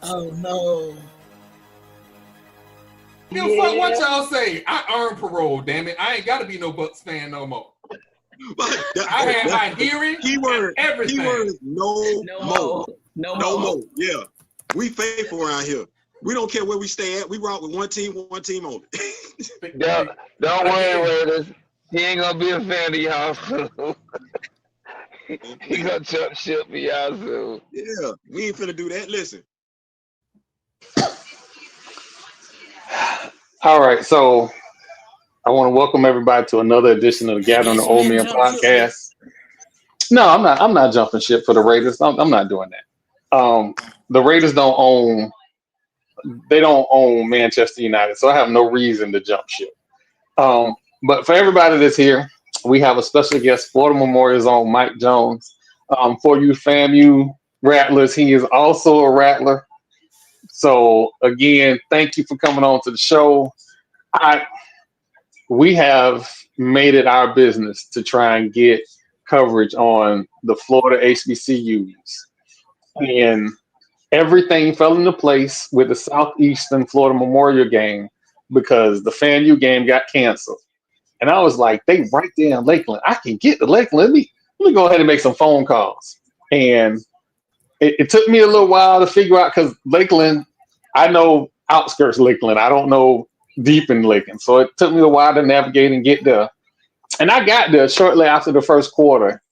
Oh no. Give a fuck what y'all say. I earned parole, damn it. I ain't gotta be no Bucks fan no more. I had my hearing. Keyword no more. No more. Yeah. We faithful around here. We don't care where we stay at. We rock with one team only. Don't worry, Raiders. He ain't gonna be a fan of y'all soon. He gonna jump ship for y'all soon. Yeah, we ain't finna do that. Listen. All right, so I want to welcome everybody to another edition of the Gathering the Old Men podcast. No, I'm not jumping ship for the Raiders. I'm not doing that. The Raiders don't own Manchester United, so I have no reason to jump ship. But for everybody that's here, we have a special guest, Florida Memorial's own Mike Jones. For you FAMU Rattlers, he is also a Rattler. So again, thank you for coming on to the show. We have made it our business to try and get coverage on the Florida HBCUs. And everything fell into place with the Southeastern Florida Memorial game because the FAMU game got canceled. And I was like, they right there in Lakeland. I can get to Lakeland. Let me go ahead and make some phone calls. And it took me a little while to figure out because Lakeland, I know outskirts Lakeland. I don't know deep in Lakeland. So it took me a while to navigate and get there. And I got there shortly after the first quarter.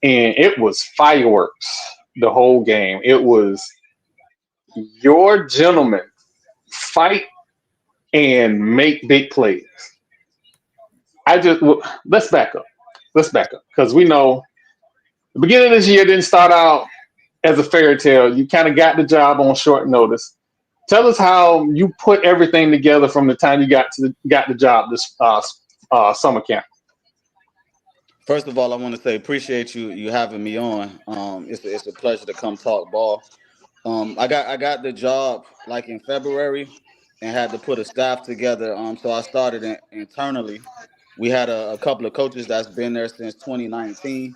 And it was fireworks the whole game. It was your gentlemen fight and make big plays. Let's back up because we know the beginning of this year didn't start out as a fairy tale. You kind of got the job on short notice. Tell us how you put everything together from the time you got the job this summer camp. First of all, I want to say appreciate you having me on. It's a pleasure to come talk ball. I got the job like in February and had to put a staff together. So I started internally. We had a couple of coaches that's been there since 2019.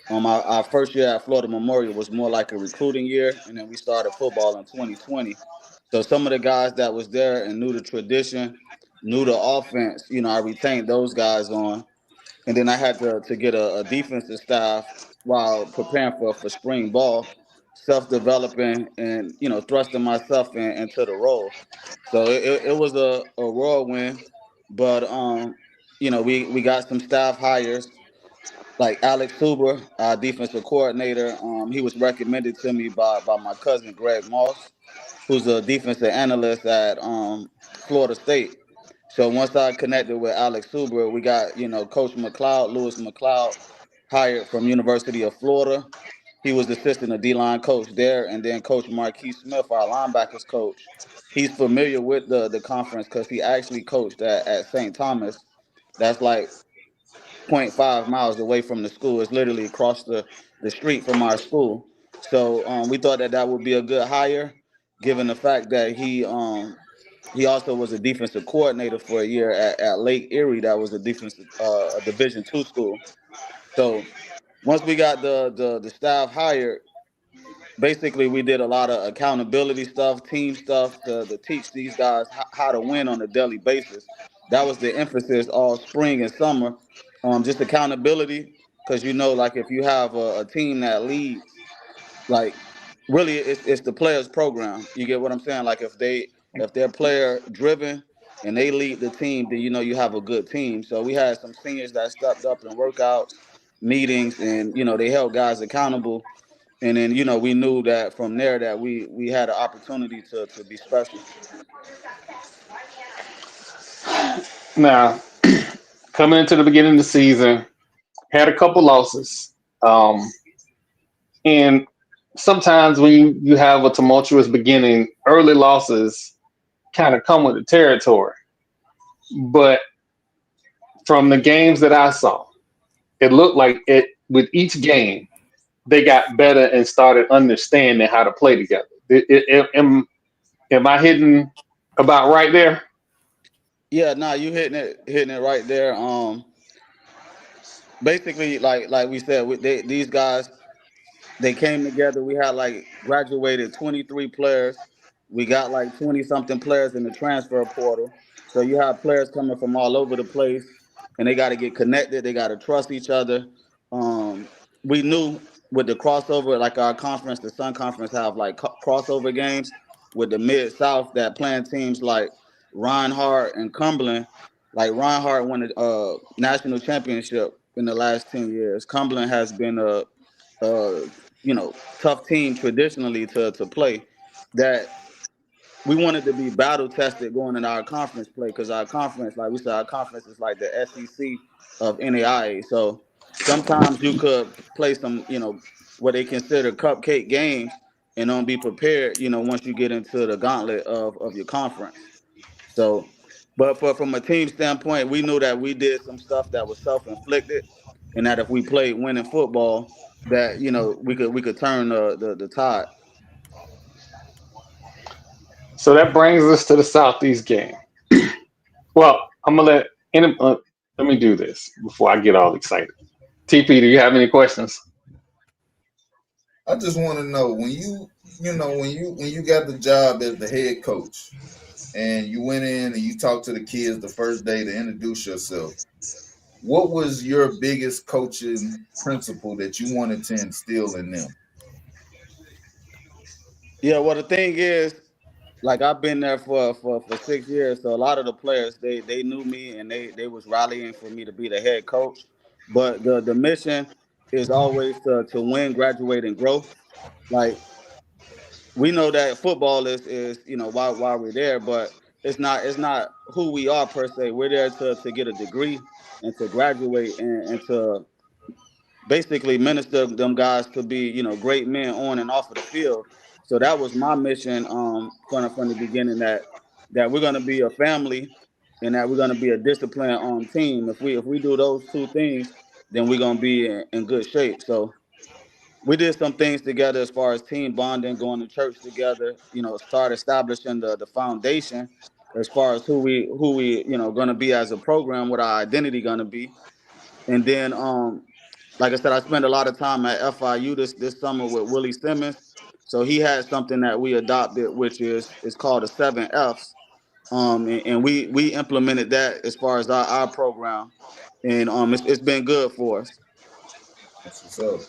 Our first year at Florida Memorial was more like a recruiting year, and then we started football in 2020. So some of the guys that was there and knew the tradition, knew the offense, I retained those guys on. And then I had to get a defensive staff while preparing for spring ball, self-developing and, thrusting myself into the role. So it was a whirlwind, but, we got some staff hires like Alex Huber, our defensive coordinator. He was recommended to me by my cousin, Greg Moss, who's a defensive analyst at Florida State. So once I connected with Alex Huber, we got, Coach Lewis McLeod, hired from University of Florida. He was assistant to D-line coach there. And then Coach Marquis Smith, our linebackers coach, he's familiar with the conference because he actually coached at St. Thomas. That's like 0.5 miles away from the school. It's literally across the street from our school. So we thought that would be a good hire, given the fact that he also was a defensive coordinator for a year at Lake Erie. That was a defensive a Division II school. So once we got the staff hired, basically we did a lot of accountability stuff, team stuff to teach these guys how to win on a daily basis. That was the emphasis all spring and summer, just accountability. Because like if you have a team that leads, like really it's the players program. You get what I'm saying? Like if they're player driven and they lead the team, then you have a good team. So we had some seniors that stepped up in workouts, meetings, and they held guys accountable. And then we knew that from there that we had an opportunity to be special. Now, coming into the beginning of the season, had a couple losses. And sometimes when you have a tumultuous beginning, early losses kind of come with the territory. But from the games that I saw, it looked like with each game, they got better and started understanding how to play together. Am I hitting about right there? Yeah, no, you hitting it right there. Basically, like we said, these guys, they came together. We had like graduated 23 players. We got like 20 something players in the transfer portal. So you have players coming from all over the place, and they got to get connected. They got to trust each other. Um, we knew with the crossover, like our conference, the Sun Conference, have like crossover games with the Mid South that playing teams like Reinhardt and Cumberland. Like Reinhardt won the national championship in the last 10 years. Cumberland has been a tough team traditionally to play. That we wanted to be battle tested going in our conference play because our conference, like we said, our conference is like the SEC of NAIA. So sometimes you could play some, what they consider cupcake games and don't be prepared, once you get into the gauntlet of your conference. So, but from a team standpoint, we knew that we did some stuff that was self-inflicted, and that if we played winning football, that we could turn the tide. So that brings us to the Southeast game. Well, I'm gonna let me do this before I get all excited. TP, do you have any questions? I just want to know when you got the job as the head coach and you went in and you talked to the kids the first day to introduce yourself. What was your biggest coaching principle that you wanted to instill in them? Yeah, well, the thing is, like I've been there for 6 years, so a lot of the players they knew me and they was rallying for me to be the head coach. But the mission is always to win, graduate, and grow. Like we know that football is why we're there, but it's not who we are per se. We're there to get a degree and to graduate and to basically minister them guys to be great men on and off of the field. So that was my mission from the beginning, that we're gonna be a family and that we're gonna be a disciplined team. If we do those two things, then we're gonna be in good shape. So we did some things together as far as team bonding, going to church together, start establishing the foundation as far as who we gonna be as a program, what our identity gonna be. And then like I said, I spent a lot of time at FIU this summer with Willie Simmons. So he had something that we adopted, which is called the 7 Fs. And we implemented that as far as our program. And it's been good for us. That's what's up.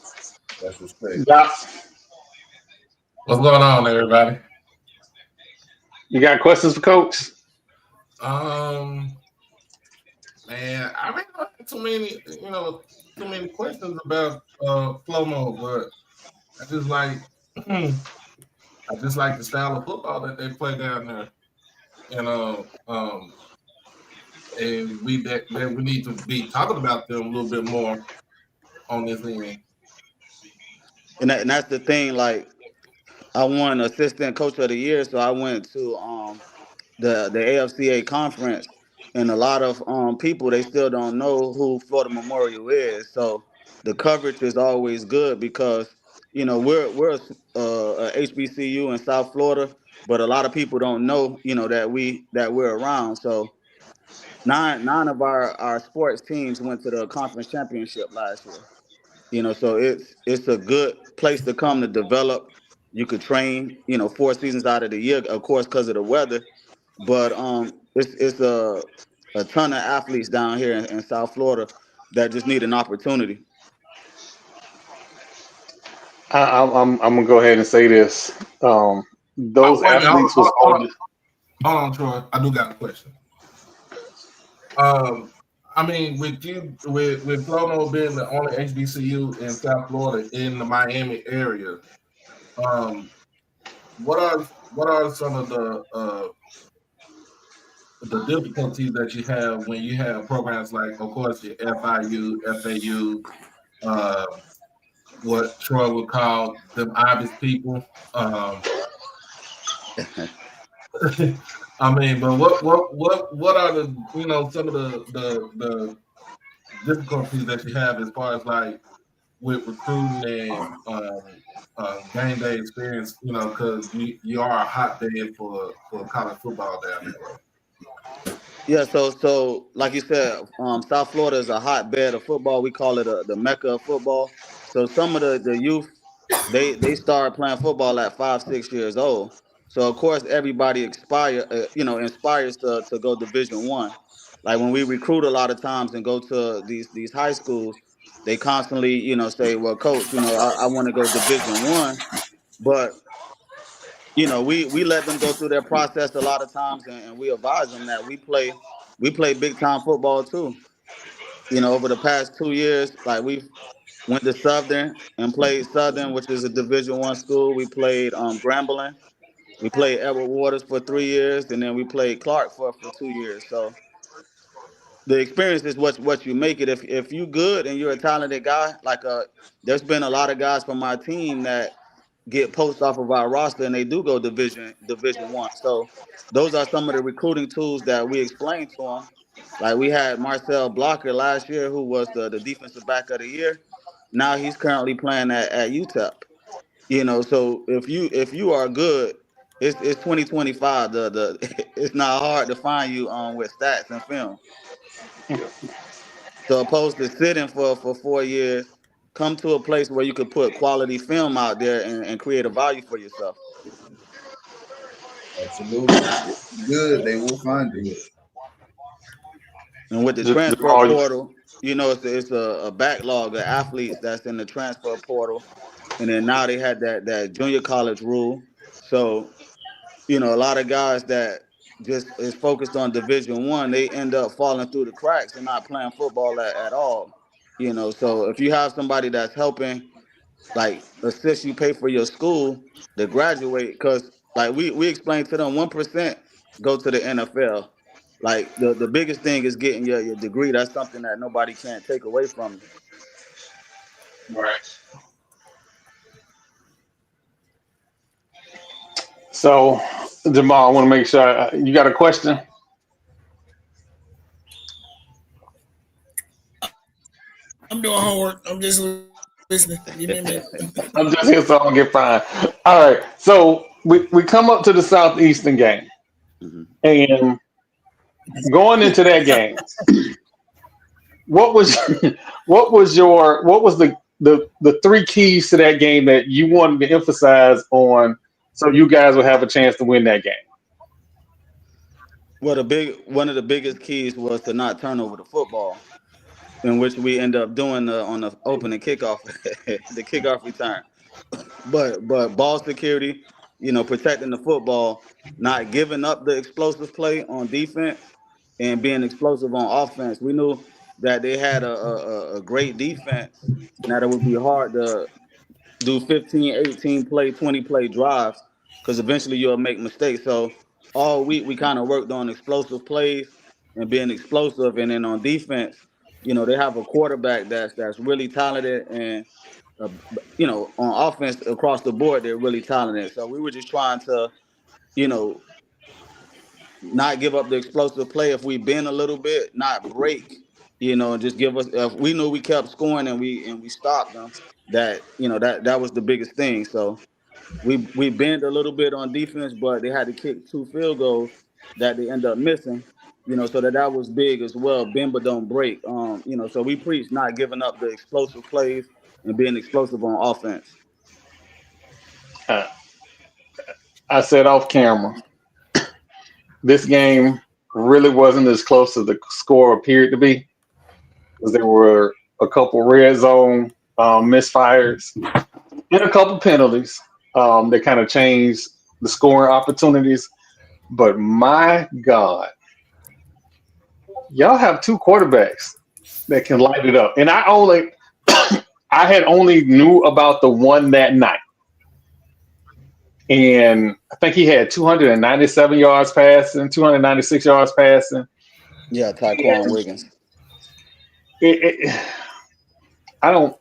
That's respect. Yeah. What's going on, everybody? You got questions for Coach? Man, I really don't have too many questions about Flomo, but I just like the style of football that they play down there. And we need to be talking about them a little bit more on this end. And that's the thing. Like I won assistant coach of the year, so I went to the AFCA conference, and a lot of people they still don't know who Florida Memorial is. So the coverage is always good because we're a HBCU in South Florida, but a lot of people don't know that we're around. So nine of our sports teams went to the conference championship last year. So it's a good place to come to develop. You could train 4 seasons out of the year, of course, because of the weather, but it's a ton of athletes down here in South Florida that just need an opportunity. I'm gonna go ahead and say this. Those Wait a minute, athletes was on. hold on, Troy. I do got a question. I mean, with Flomo being the only HBCU in South Florida in the Miami area, what are some of the difficulties that you have when you have programs like, of course, your FIU, FAU, what Troy would call them obvious people. I mean, but what are some of the difficulties that you have as far as like with recruiting and game day experience? Because you are a hotbed for college football down there. Yeah, so like you said, South Florida is a hotbed of football. We call it the mecca of football. So some of the youth, they start playing football at 5, 6 years old. So of course everybody inspires to go Division 1. Like when we recruit a lot of times and go to these high schools, they constantly say, well, coach, I want to go Division 1, but we let them go through their process a lot of times, and we advise them that we play big time football too. Over the past 2 years, like we've went to Southern and played Southern, which is a Division 1 school. We played Grambling. We played Edward Waters for 3 years, and then we played Clark for 2 years. So the experience is what you make it. If you good and you're a talented guy, like there's been a lot of guys from my team that get poached off of our roster and they do go Division 1. So those are some of the recruiting tools that we explain to them. Like we had Marcel Blocker last year, who was the defensive back of the year. Now he's currently playing at UTEP. So if you are good, it's 2025. The it's not hard to find you with stats and film. So opposed to sitting for 4 years, come to a place where you could put quality film out there and create a value for yourself. Absolutely. Good. They will find you. And with the transfer Jamal, portal, it's a backlog of athletes that's in the transfer portal. And then now they had that junior college rule. So, a lot of guys that just is focused on Division 1, they end up falling through the cracks and not playing football at all. So if you have somebody that's helping like assist you pay for your school to graduate, because like we explained to them 1% go to the NFL. Like the biggest thing is getting your degree. That's something that nobody can take away from you. right. So, Jamal, I want to make sure you got a question. I'm doing homework. I'm just listening. Give me a minute. I'm just here so I don't get fined. All right. So we come up to the Southeastern game, Mhm. and going into that game, what was what was the three keys to that game that you wanted to emphasize on, so you guys would have a chance to win that game? Well, one of the biggest keys was to not turn over the football, in which we end up doing on the opening kickoff, the kickoff return. But ball security, protecting the football, not giving up the explosive play on defense, and being explosive on offense. We knew that they had a great defense, and that it would be hard to do 15, 18 play, 20 play drives, because eventually you'll make mistakes. So all week we kind of worked on explosive plays and being explosive, and then on defense, they have a quarterback that's really talented, and uh, on offense across the board they're really talented. So we were just trying to, you know, not give up the explosive play. If we bend a little bit, not break, just give us. If we knew we kept scoring and we stopped them, that was the biggest thing. So we bend a little bit on defense, but they had to kick 2 field goals that they end up missing. So that was big as well. Bend but don't break. So we preach not giving up the explosive plays and being explosive on offense. Uh, I said off camera, this game really wasn't as close as the score appeared to be, because there were a couple red zone misfires and a couple penalties that kind of changed the scoring opportunities. But my God, y'all have two quarterbacks that can light it up. And I had only knew about the one that night. And I think he had 297 yards passing, 296 yards passing. Yeah, Taquan And Wiggins. it, I don't.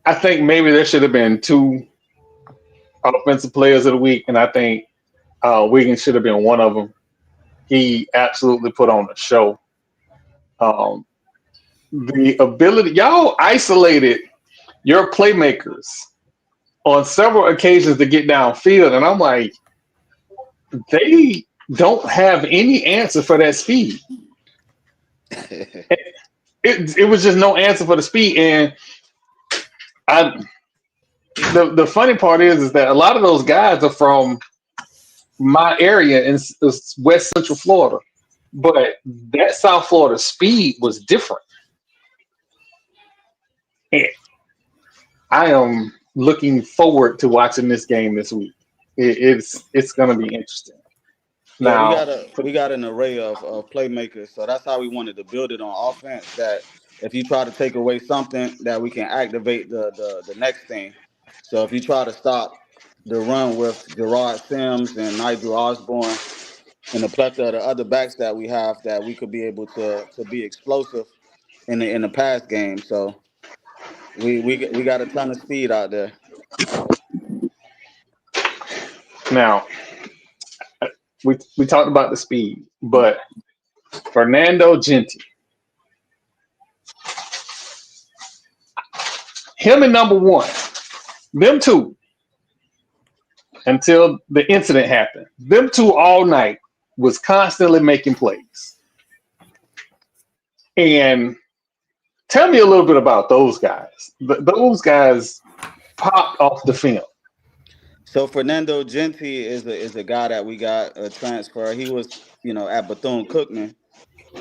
I think maybe there should have been two offensive players of the week, and I think Wiggins should have been one of them. He absolutely put on a show. The ability, y'all isolated your playmakers on several occasions to get downfield, and I'm like, they don't have any answer for that speed. It was just no answer for the speed, and the funny part is that a lot of those guys are from my area in West Central Florida, but that South Florida speed was different. And I am looking forward to watching this game this week. It's going to be interesting. Yeah, Now, we got an array of playmakers, so that's how we wanted to build it on offense. That if you try to take away something, that we can activate the next thing. So if you try to stop the run with Gerard Sims and Nigel Osborne and the plethora of the other backs that we have, that we could be able to be explosive in the pass game. So we got a ton of speed out there. now we talked about the speed, but Fernando Genti, him and number one, them two, until the incident happened, them two all night was constantly making plays. And tell me a little bit about those guys. Those guys popped off the film. So Fernando Genti is a guy that we got a transfer. He was, at Bethune Cookman,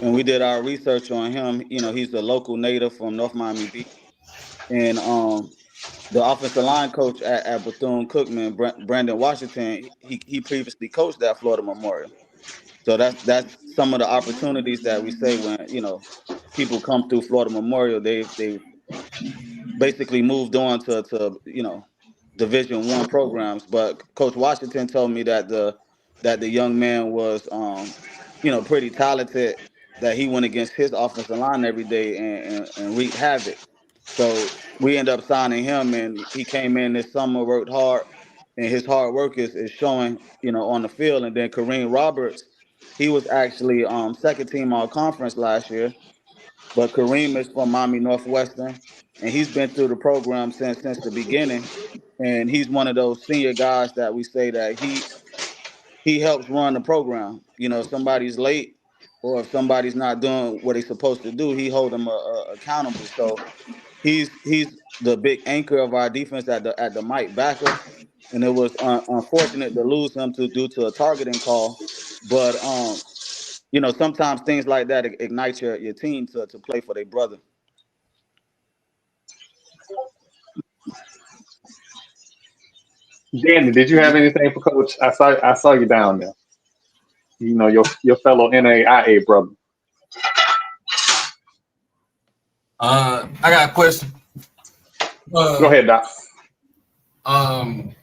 and we did our research on him. He's a local native from North Miami Beach, and the offensive line coach at Bethune Cookman, Brandon Washington, he previously coached at Florida Memorial. So that's some of the opportunities that we say when people come through Florida Memorial. They've basically moved on to Division I programs. But Coach Washington told me that the young man was pretty talented, that he went against his offensive line every day and wreaked havoc. So we end up signing him, and he came in this summer, worked hard, and his hard work is showing on the field. And then Kareem Roberts, he was actually second team all conference last year, but Kareem is from Miami Northwestern, and he's been through the program since the beginning. And he's one of those senior guys that we say that he helps run the program. If somebody's late or if somebody's not doing what he's supposed to do, he hold them accountable. So he's the big anchor of our defense at the Mike backer, and it was unfortunate to lose him due to a targeting call. But sometimes things like that ignite your team to play for their brother. Danny, did you have anything for Coach? I saw you down there. Your fellow NAIA brother. I got a question. Go ahead, Doc. Um,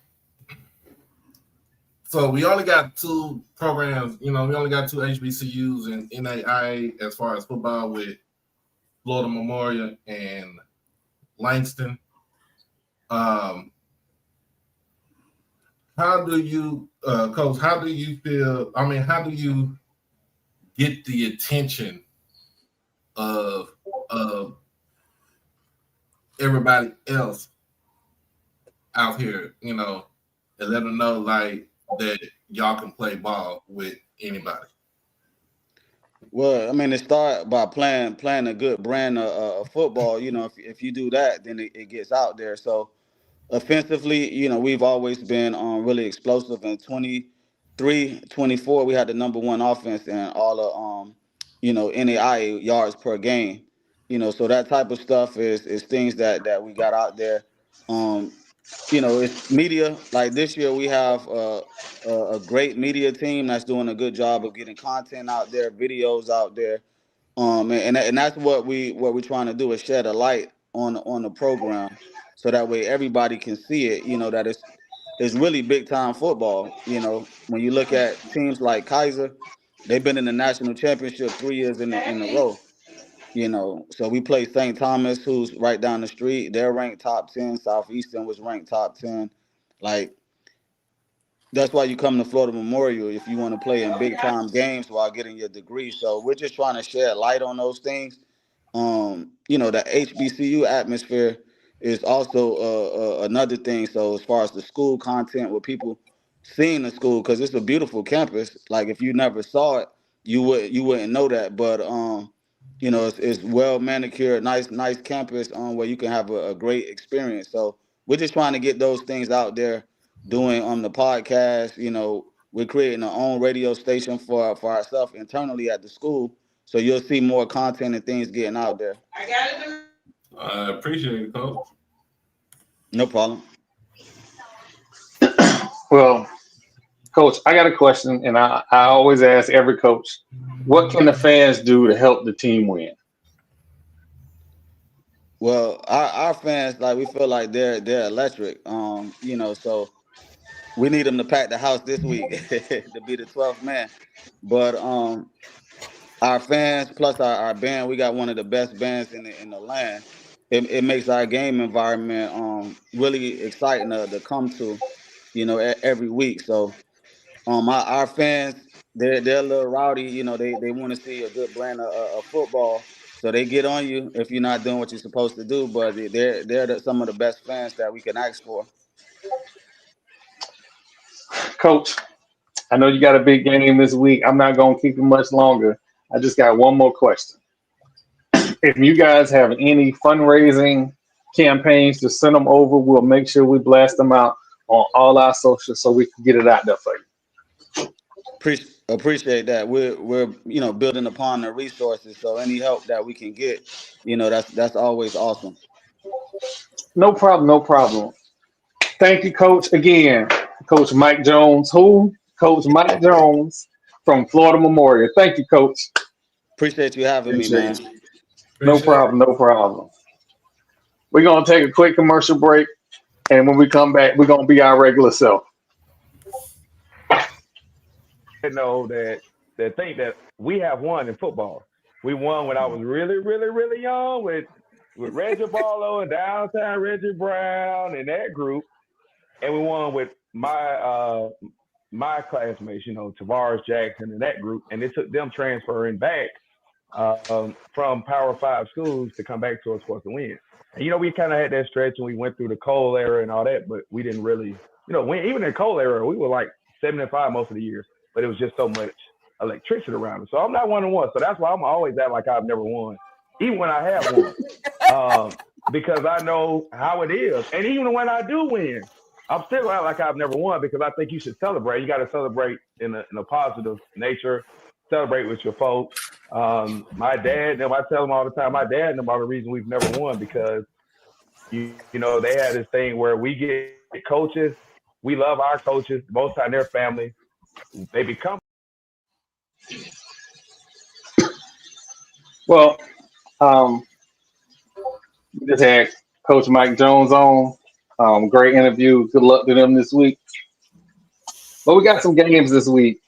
so we only got two programs. We only got two HBCUs and NAIA as far as football, with Florida Memorial and Langston. How do you, Coach? How do you feel? I mean, how do you get the attention of everybody else out here? And let them know like that y'all can play ball with anybody. Well, I mean, it start by playing a good brand of football. If you do that, then it gets out there. So offensively, we've always been really explosive. In 23, 24, we had the number one offense in all of NAIA yards per game. So that type of stuff is things that we got out there. Um, it's media. Like this year, we have a great media team that's doing a good job of getting content out there, videos out there. And that's what we're trying to do, is shed a light on the program, so that way everybody can see it. That it's really big time football. When you look at teams like Kaiser, they've been in the national championship 3 years in a row. So we play St. Thomas, who's right down the street. They're ranked top 10. Southeastern was ranked top 10. Like, that's why you come to Florida Memorial, if you want to play in big time games while getting your degree. So we're just trying to shed light on those things. The HBCU atmosphere is also another thing. So as far as the school content, with people seeing the school, because it's a beautiful campus. Like, if you never saw it, you wouldn't know that. But it's well manicured, nice campus where you can have a great experience. So we're just trying to get those things out there, doing on the podcast. We're creating our own radio station for ourselves internally at the school. So you'll see more content and things getting out there. I appreciate it, Coach. No problem. Well, Coach, I got a question, and I always ask every coach, what can the fans do to help the team win? Well, our fans, like, we feel like they're electric. So we need them to pack the house this week to be the 12th man. But our fans plus our band, we got one of the best bands in the land. It makes our game environment really exciting to come to, every week. So our fans, they're a little rowdy. They want to see a good brand of football. So they get on you if you're not doing what you're supposed to do. But they're some of the best fans that we can ask for. Coach, I know you got a big game this week. I'm not going to keep you much longer. I just got one more question. If you guys have any fundraising campaigns, to send them over. We'll make sure we blast them out on all our socials so we can get it out there for you. Appreciate that. We're building upon the resources. So any help that we can get, that's always awesome. No problem. No problem. Thank you, Coach. Again, Coach Mike Jones. Who? Coach Mike Jones from Florida Memorial. Thank you, Coach. Appreciate you having me, man. No problem. No problem. We're going to take a quick commercial break. And when we come back, we're going to be our regular self. Know that think that we have won in football. We won when I was really, really, really young with Reggie Barlow and Downtown Reggie Brown and that group. And we won with my classmates, Tavares Jackson and that group. And it took them transferring back from Power 5 schools to come back to us for us to win. And, we kind of had that stretch and we went through the Cole era and all that, but we didn't really, win. Even in the Cole era, we were like 7-5 most of the years, but it was just so much electricity around us. So I'm not 1-1. So that's why I'm always act like I've never won, even when I have won, because I know how it is. And even when I do win, I'm still act like I've never won because I think you should celebrate. You got to celebrate in a positive nature, celebrate with your folks. My dad, I tell them all the time, my dad and them are the reason we've never won because, they had this thing where we get coaches. We love our coaches, most time their family. They become. Well, we just had Coach Mike Jones on. Great interview. Good luck to them this week. But we got some games this week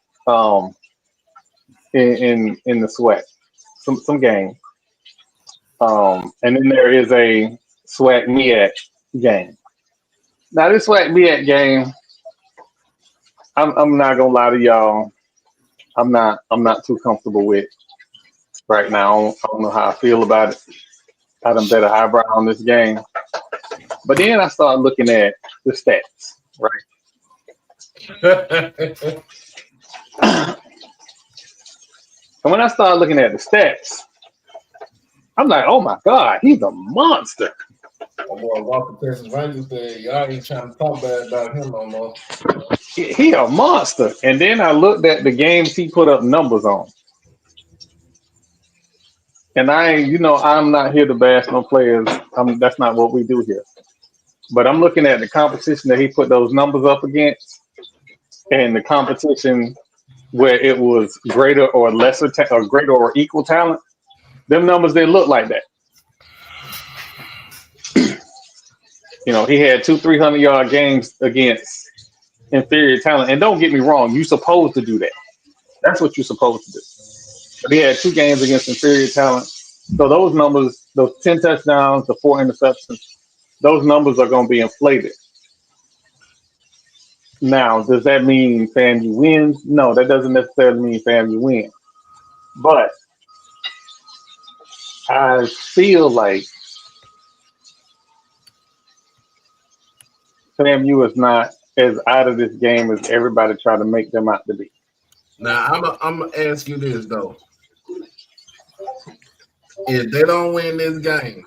in the sweat. Some games. And then there is a SWAC MEAC game. Now this SWAC MEAC game, I'm not gonna lie to y'all. I'm not too comfortable with right now. I don't know how I feel about it. I done bet an eyebrow on this game. But then I started looking at the stats, right? And when I started looking at the stats, I'm like, oh my God, he's a monster. My boy Walker Texas Rangers said, y'all ain't trying to talk bad about him no more. He a monster. And then I looked at the games he put up numbers on. And I'm not here to bash no players. That's not what we do here. But I'm looking at the competition that he put those numbers up against, and the competition where it was greater or lesser, or greater or equal talent. Them numbers didn't look like that. He had 200-300-yard games against inferior talent. And don't get me wrong, you're supposed to do that. That's what you're supposed to do. But he had 2 games against inferior talent. So those numbers, those 10 touchdowns, the 4 interceptions, those numbers are going to be inflated. Now, does that mean FAMU wins? No, that doesn't necessarily mean FAMU wins. But I feel like FAMU is not as out of this game as everybody try to make them out to be. Now, I'm going to ask you this, though. If they don't win this game,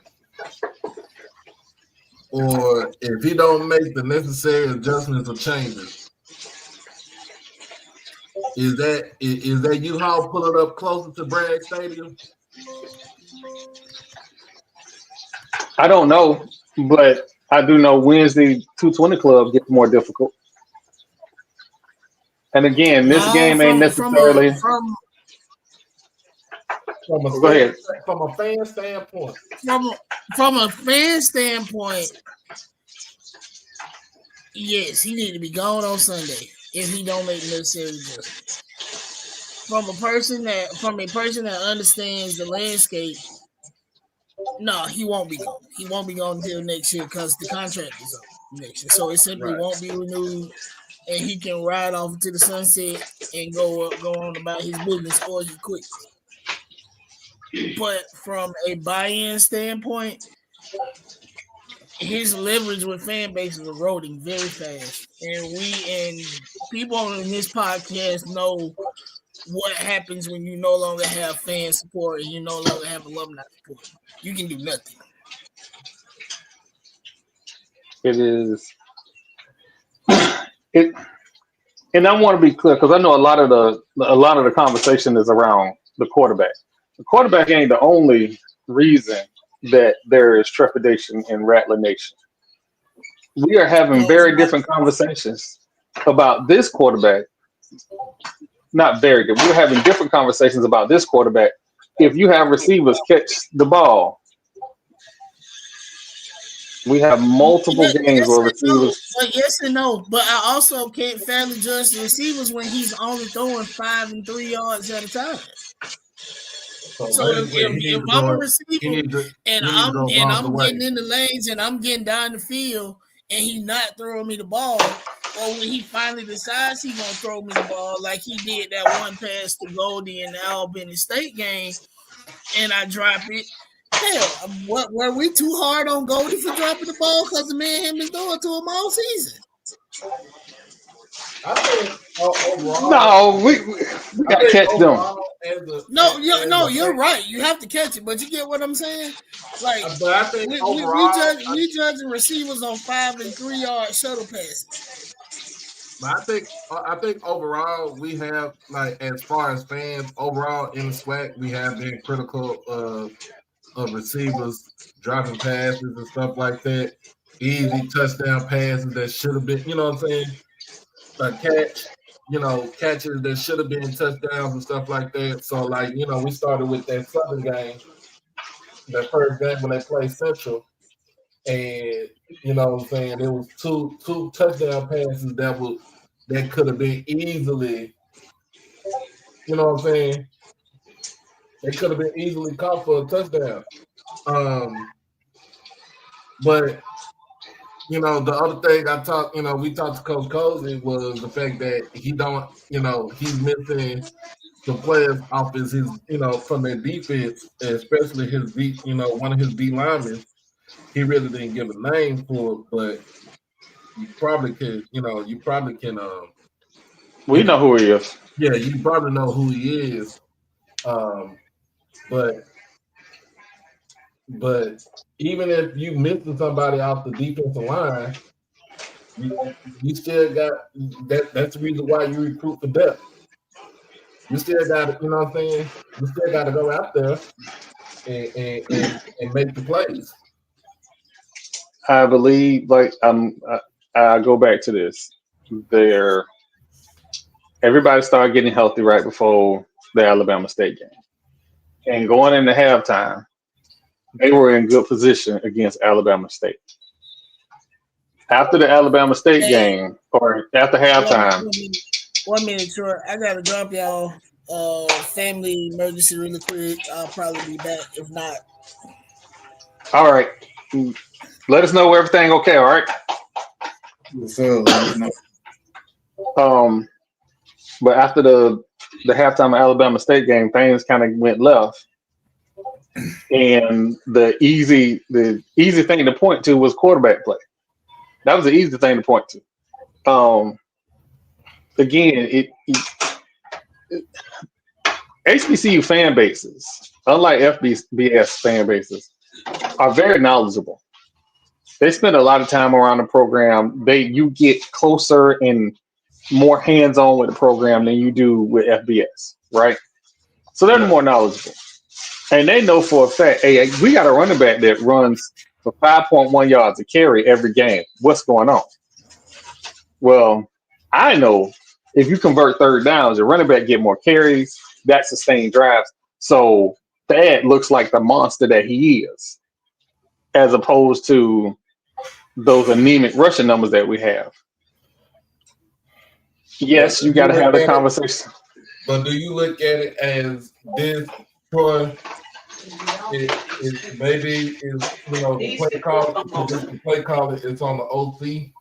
or if he don't make the necessary adjustments or changes, is that U-Haul pulling up closer to Bragg Stadium? I don't know, but I do know Wednesday 220 Club gets more difficult. And again, this No, game ain't necessarily. From a Go ahead. From a fan standpoint. From a fan standpoint, yes, he need to be gone on Sunday if he don't make necessary adjustments. From a person that understands the landscape, no, he won't be gone. He won't be gone until next year because the contract is up next year. So it simply won't be renewed, and he can ride off into the sunset and go on about his business, or he quits. But from a buy-in standpoint, his leverage with fan base is eroding very fast, and people in this podcast know what happens when you no longer have fan support and you no longer have alumni support. You can do nothing. It is. It, and I want to be clear because I know a lot of the conversation is around the quarterback. The quarterback ain't the only reason that there is trepidation in Rattler Nation. We are having very different conversations about this quarterback. Not very good. We're having different conversations about this quarterback. If you have receivers catch the ball, we have multiple games where receivers. Yes and no, but I also can't fairly judge the receivers when he's only throwing 5 and 3 yards at a time. So if I'm a receiver and I'm getting in the lanes and I'm getting down the field and he's not throwing me the ball, or when he finally decides he's gonna throw me the ball, like he did that one pass to Goldie in the Albany State game, and I drop it. Hell, were we too hard on Goldie for dropping the ball because the man had been throwing to him all season? I think overall, no, we got to catch them. You're right. You have to catch it, but you get what I'm saying? Like, but I think we judging receivers on 5 and 3 yard shuttle passes. But I think overall we have, like, as far as fans overall in the SWAC, we have been critical of receivers dropping passes and stuff like that. Easy touchdown passes that should have been, you know what I'm saying? Catches that should have been touchdowns and stuff like that. So, like, we started with that Southern game, that first game when they played Central, and you know what I'm saying, there was two touchdown passes that could have been easily, you know what I'm saying, they could have been easily caught for a touchdown. But the other thing we talked to Coach Cozy was the fact that he's missing some players off from their defense, especially his one of his D linemen. He really didn't give a name for it, but you probably can. We know who he is. Yeah, you probably know who he is. But even if you missing somebody off the defensive line, you still got that. That's the reason why you recruit for depth. You still got, you know what I'm saying? You still got to go out there and make the plays. I believe, I go back to this. Everybody started getting healthy right before the Alabama State game, and going into halftime, they were in good position against Alabama State. After the Alabama State game, or after halftime. 1 minute, short. I gotta drop y'all. Family emergency really quick. I'll probably be back. If not, all right. Let us know everything okay. All right. But after the halftime of Alabama State game, things kind of went left, and the easy thing to point to was quarterback play. That was the easy thing to point to. Again, HBCU fan bases, unlike FBS fan bases, are very knowledgeable. They spend a lot of time around the program. You get closer and more hands on with the program than you do with FBS, right? So they're Yeah. more knowledgeable. And they know for a fact, hey, we got a running back that runs for 5.1 yards a carry every game. What's going on? Well, I know if you convert third downs, your running back get more carries, that sustained drives. So Thad looks like the monster that he is, as opposed to those anemic rushing numbers that we have. Yes, you got to have the conversation. But do you look at it as this, Troy? It maybe is the play call because it's the play call. It's on the OC,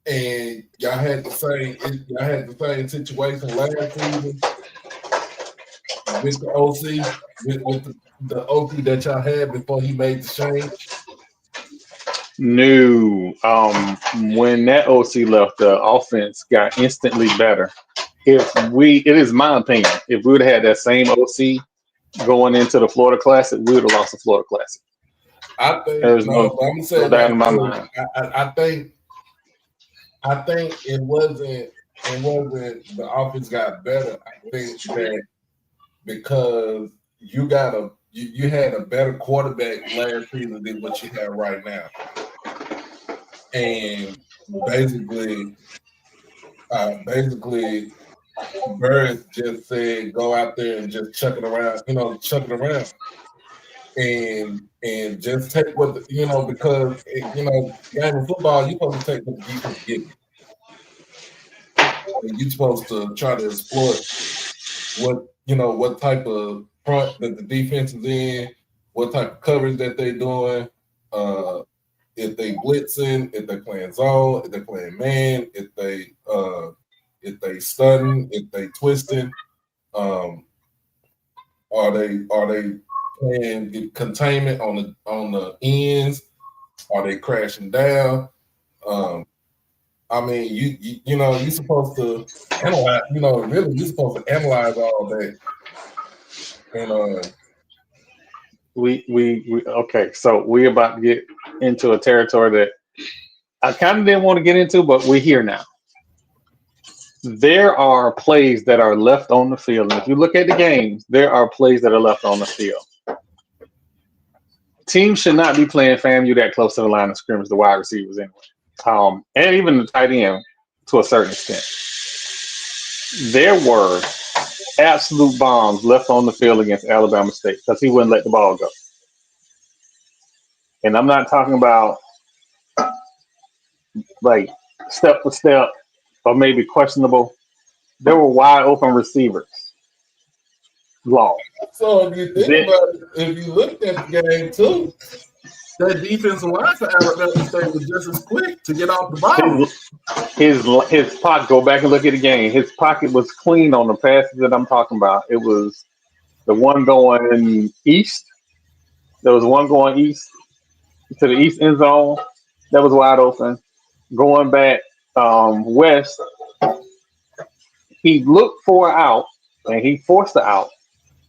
and y'all had the same situation last season with the OC with the OC that y'all had before he made the change. No, when that OC left, the offense got instantly better. It is my opinion, if we would have had that same OC going into the Florida Classic, we would have lost the Florida Classic. I think There's no, no I'm saying doubt like in my mind. I think it wasn't the offense got better. I think that because you had a better quarterback last season than what you have right now. And basically Burris just said go out there and just chuck it around, and just take what because game of football, you're supposed to take what the defense gives you. And you're supposed to try to exploit what type of front that the defense is in, what type of coverage that they're doing, if they blitzing, if they're playing zone, if they're playing man, if they stunning, if they twisting, are they playing containment on the ends? Are they crashing down? I mean, you're supposed to analyze. Really, you're supposed to analyze all that. And We okay, so we about to get into a territory that I kind of didn't want to get into, but we're here now. There are plays that are left on the field, and if you look at the games, there are plays that are left on the field. Teams should not be playing FAMU that close to the line of scrimmage, the wide receivers anyway, and even the tight end to a certain extent. There were absolute bombs left on the field against Alabama State because he wouldn't let the ball go. And I'm not talking about like step for step or maybe questionable. There were wide open receivers. Long. so if you think about it, if you looked at the game too, that defensive line for Alabama State was just as quick to get off the ball. His pocket. Go back and look at the game. His pocket was clean on the passes that I'm talking about. It was the one going east. There was one going east to the east end zone that was wide open. Going back west, he looked for an out and he forced the out,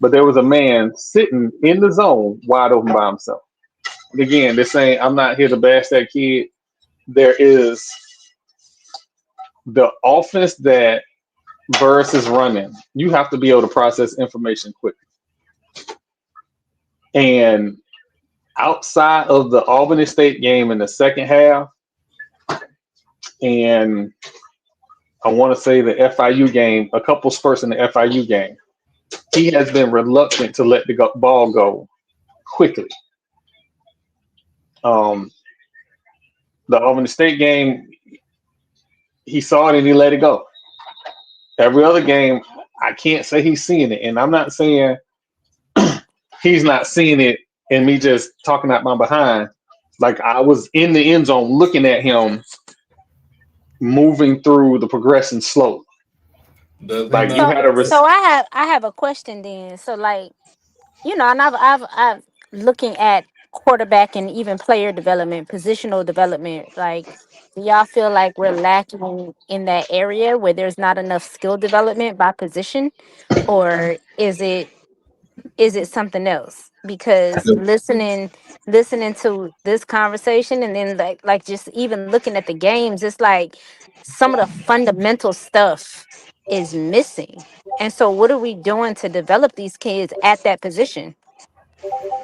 but there was a man sitting in the zone wide open by himself. And again, they're saying I'm not here to bash that kid. There is the offense that Burris is running. You have to be able to process information quickly. And outside of the Albany State game in the second half, and I want to say the FIU game, a couple spurts in the FIU game, he has been reluctant to let the ball go quickly. The Albany State game, he saw it and he let it go. Every other game, I can't say he's seeing it. And I'm not saying he's not seeing it and me just talking out my behind. Like I was in the end zone looking at him moving through the progression slowly. Like you had a So I have a question then. So like, and I've looking at quarterback and even player development, positional development. Like, do y'all feel like we're lacking in that area where there's not enough skill development by position, or is it something else? because listening to this conversation and then like just even looking at the games, it's like some of the fundamental stuff is missing. And so what are we doing to develop these kids at that position?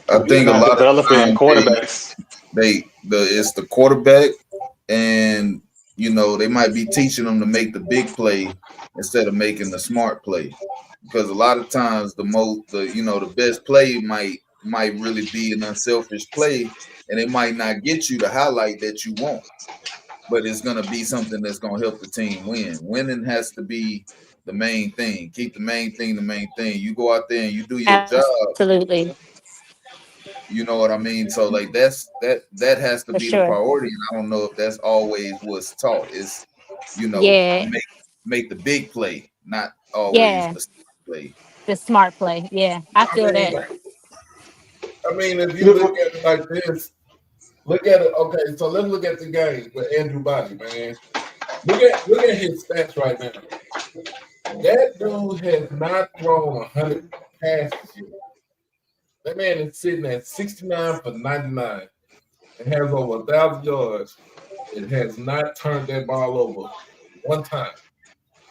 I We're think a not lot of developing times quarterbacks. it's the quarterback, and they might be teaching them to make the big play instead of making the smart play, because a lot of times the best play might really be an unselfish play, and it might not get you the highlight that you want, but it's going to be something that's going to help the team win. Winning has to be the main thing. Keep the main thing the main thing. You go out there and you do your job. Absolutely. You know what I mean? So like that has to For be the sure. priority. And I don't know if that's always what's taught. It's Yeah. make the big play, not always Yeah. the play. The smart play. Yeah. I I feel that. mean, if you look at it like this, look at it. Okay, so let's look at the game with Andrew Body, man. Look at his stats right now. That dude has not thrown 100 passes yet. That man is sitting at 69 for 99 and has over 1,000 yards. It has not turned that ball over one time.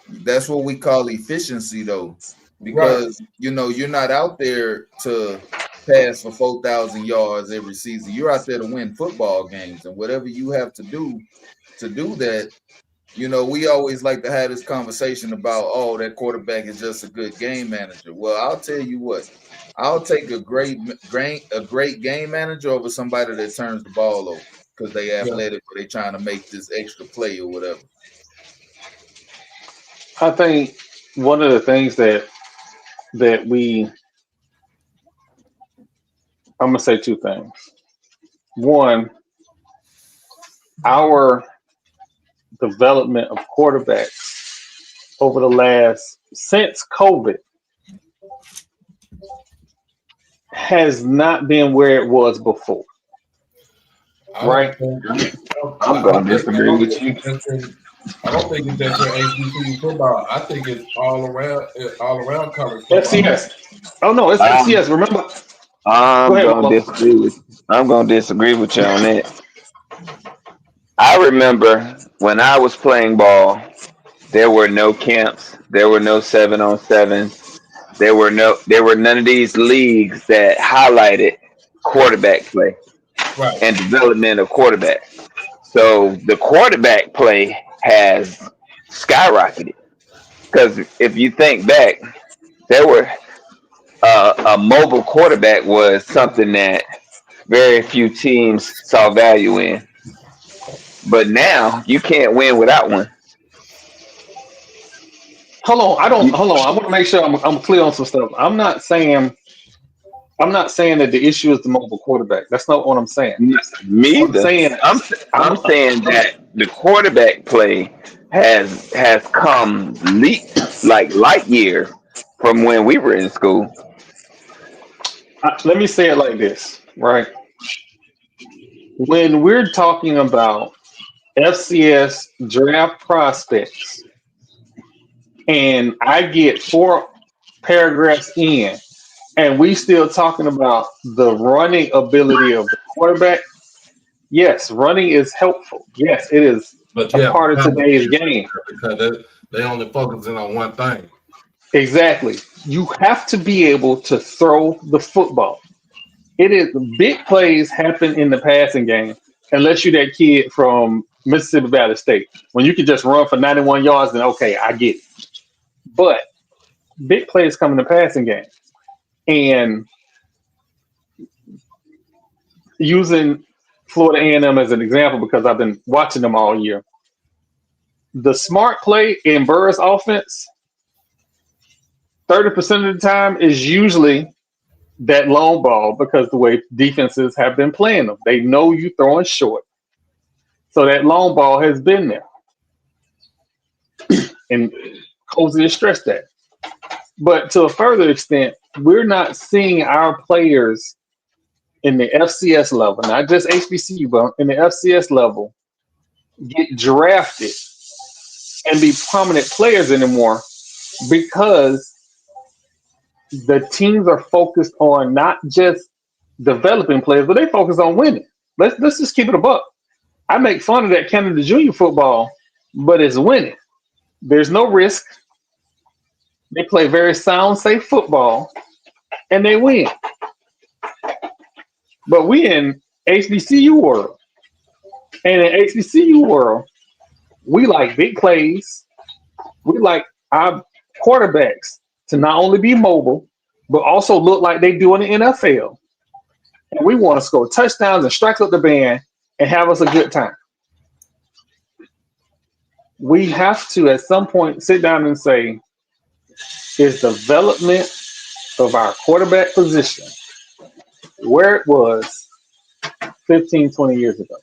That's what we call efficiency, though, Right. because you're not out there to pass for 4,000 yards every season. You're out there to win football games, and whatever you have to do that. We always like to have this conversation about, oh, that quarterback is just a good game manager. Well, I'll tell you what, I'll take a great game manager over somebody that turns the ball over because they Yeah. athletic or they trying to make this extra play or whatever. I think one of the things that I'm gonna say two things. One, our development of quarterbacks over the last since COVID has not been where it was before. I Right? don't think. I'm gonna disagree with you. I don't think it's just in HBCU football. I think it's all around college football. FCS. Oh no, it's I'm, FCS. Remember? Go I'm ahead, gonna Wallo. disagree with. I'm gonna disagree with you on that. I remember when I was playing ball, there were no camps. There were no 7-on-7s. There were none of these leagues that highlighted quarterback play Right. and development of quarterback. So the quarterback play has skyrocketed. Because if you think back, there were a mobile quarterback was something that very few teams saw value in. But now you can't win without one. Hold on. You, Hold on. I want to make sure I'm clear on some stuff. I'm not saying that the issue is the mobile quarterback. That's not what I'm saying. me I'm either. saying I'm saying that the quarterback play has come like light year from when we were in school. let me say it like this, right? When we're talking about FCS draft prospects, and I get 4 paragraphs in, and we still talking about the running ability of the quarterback. Yes, running is helpful. Yes, it is But a you have to part of today's complement game. because they only focusing on one thing. Exactly. You have to be able to throw the football. It is big plays happen in the passing game unless you're that kid from Mississippi Valley State. When you can just run for 91 yards, then okay, I get it. But big plays come in the passing game. And using Florida A&M as an example, because I've been watching them all year, the smart play in Burr's offense, 30% of the time is usually that long ball because the way defenses have been playing them. They know you throwing short. So that long ball has been there. And Cozy has stressed that. But to a further extent, we're not seeing our players in the FCS level, not just HBCU, but in the FCS level, get drafted and be prominent players anymore because the teams are focused on not just developing players, but they focus on winning. Let's just keep it a buck. I make fun of that Canada junior football, but it's winning. There's no risk. They play very sound, safe football, and they win. But we in HBCU world, and in HBCU world, we like big plays. We like our quarterbacks to not only be mobile, but also look like they do in the NFL. And we want to score touchdowns and strike up the band and have us a good time. We have to, at some point, sit down and say, is development of our quarterback position where it was 15, 20 years ago?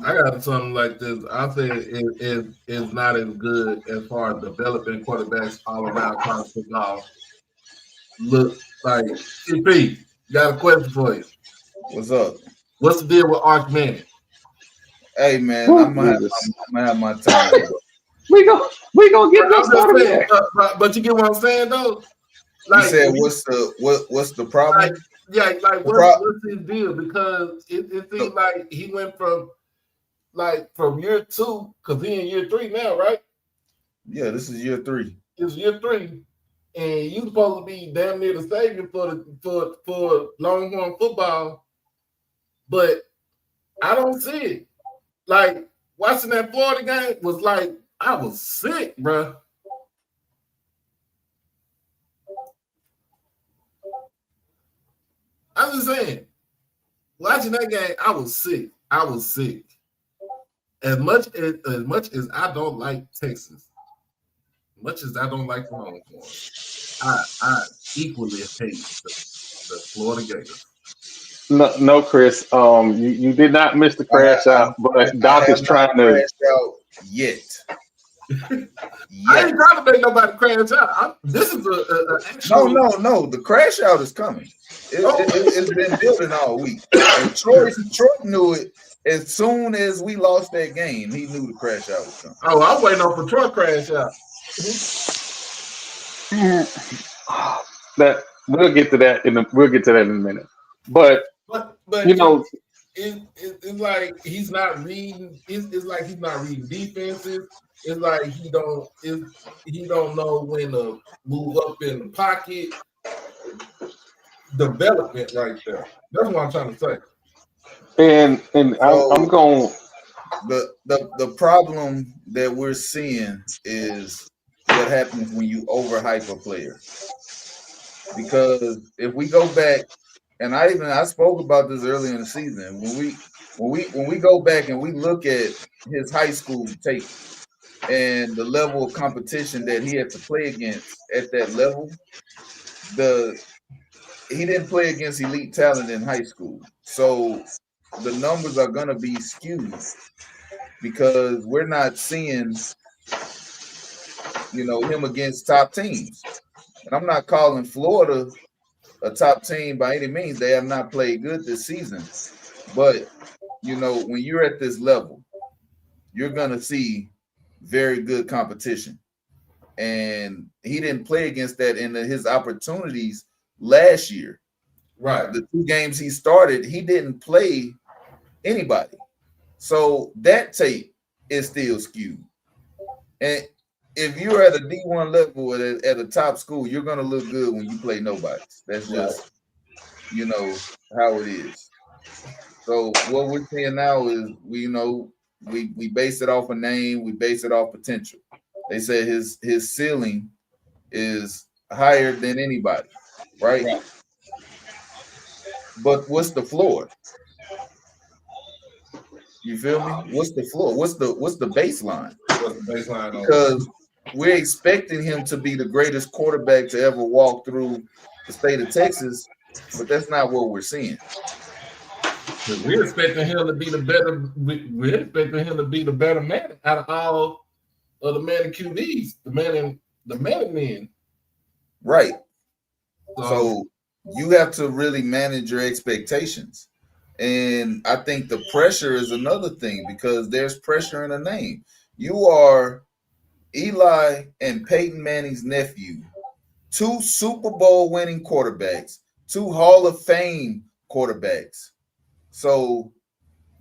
I got something like this. I say it is not as good as far as developing quarterbacks all around college football. Look like CP, got a question for you. What's up? What's the deal with Arch Manning? Hey man, I'm gonna have my time. we gonna get this started. But you get what I'm saying though? Like, you said, what's the problem? What's his deal? Because it seems like he went from year 2, because he in year 3 now, right? Yeah, this is year 3. It's year 3, and you supposed to be damn near the savior for Longhorn football, but I don't see it. Like watching that Florida game was like I was sick, bro. I'm just saying, watching that game, I was sick. I was sick. As much as I don't like Texas, as much as I don't like the Longhorns, I equally hate the Florida Gators. No, Chris. You did not miss the crash out, but Doc is trying to crash out yet. I ain't trying to make nobody crash out. This is a actual... No. The crash out is coming. It's been building all week. And Troy knew it as soon as we lost that game. He knew the crash out was coming. Oh, I'm waiting on for Troy crash out. That we'll get to that in a minute. But you know, it's like he's not reading. It's like he's not reading defenses. It's like he don't know when to move up in the pocket. Development right there. That's what I'm trying to say. And I'm going. The problem that we're seeing is what happens when you overhype a player. Because if we go back, and I spoke about this earlier in the season, when we go back and we look at his high school tape and the level of competition that he had to play against at that level, he didn't play against elite talent in high school. So the numbers are going to be skewed because we're not seeing, him against top teams. And I'm not calling Florida a top team by any means. They have not played good this season. But, when you're at this level, you're going to see very good competition. And he didn't play against that in his opportunities last year. Right. The 2 games he started, he didn't play anybody. So that tape is still skewed. And if you're at a D1 level at a top school, you're going to look good when you play nobody. That's just, how it is. So what we're seeing now is, we base it off a name. We base it off potential. They said his ceiling is higher than anybody, right? But what's the floor? You feel me? What's the floor? What's the baseline? What's the baseline? Because we're expecting him to be the greatest quarterback to ever walk through the state of Texas, but that's not what we're seeing. We're expecting him to be the better. We're expecting him to be the better man out of all of the Manning QBs, the Manning men. Right. So you have to really manage your expectations. And I think the pressure is another thing because there's pressure in a name. You are Eli and Peyton Manning's nephew, 2 Super Bowl winning quarterbacks, 2 Hall of Fame quarterbacks. So,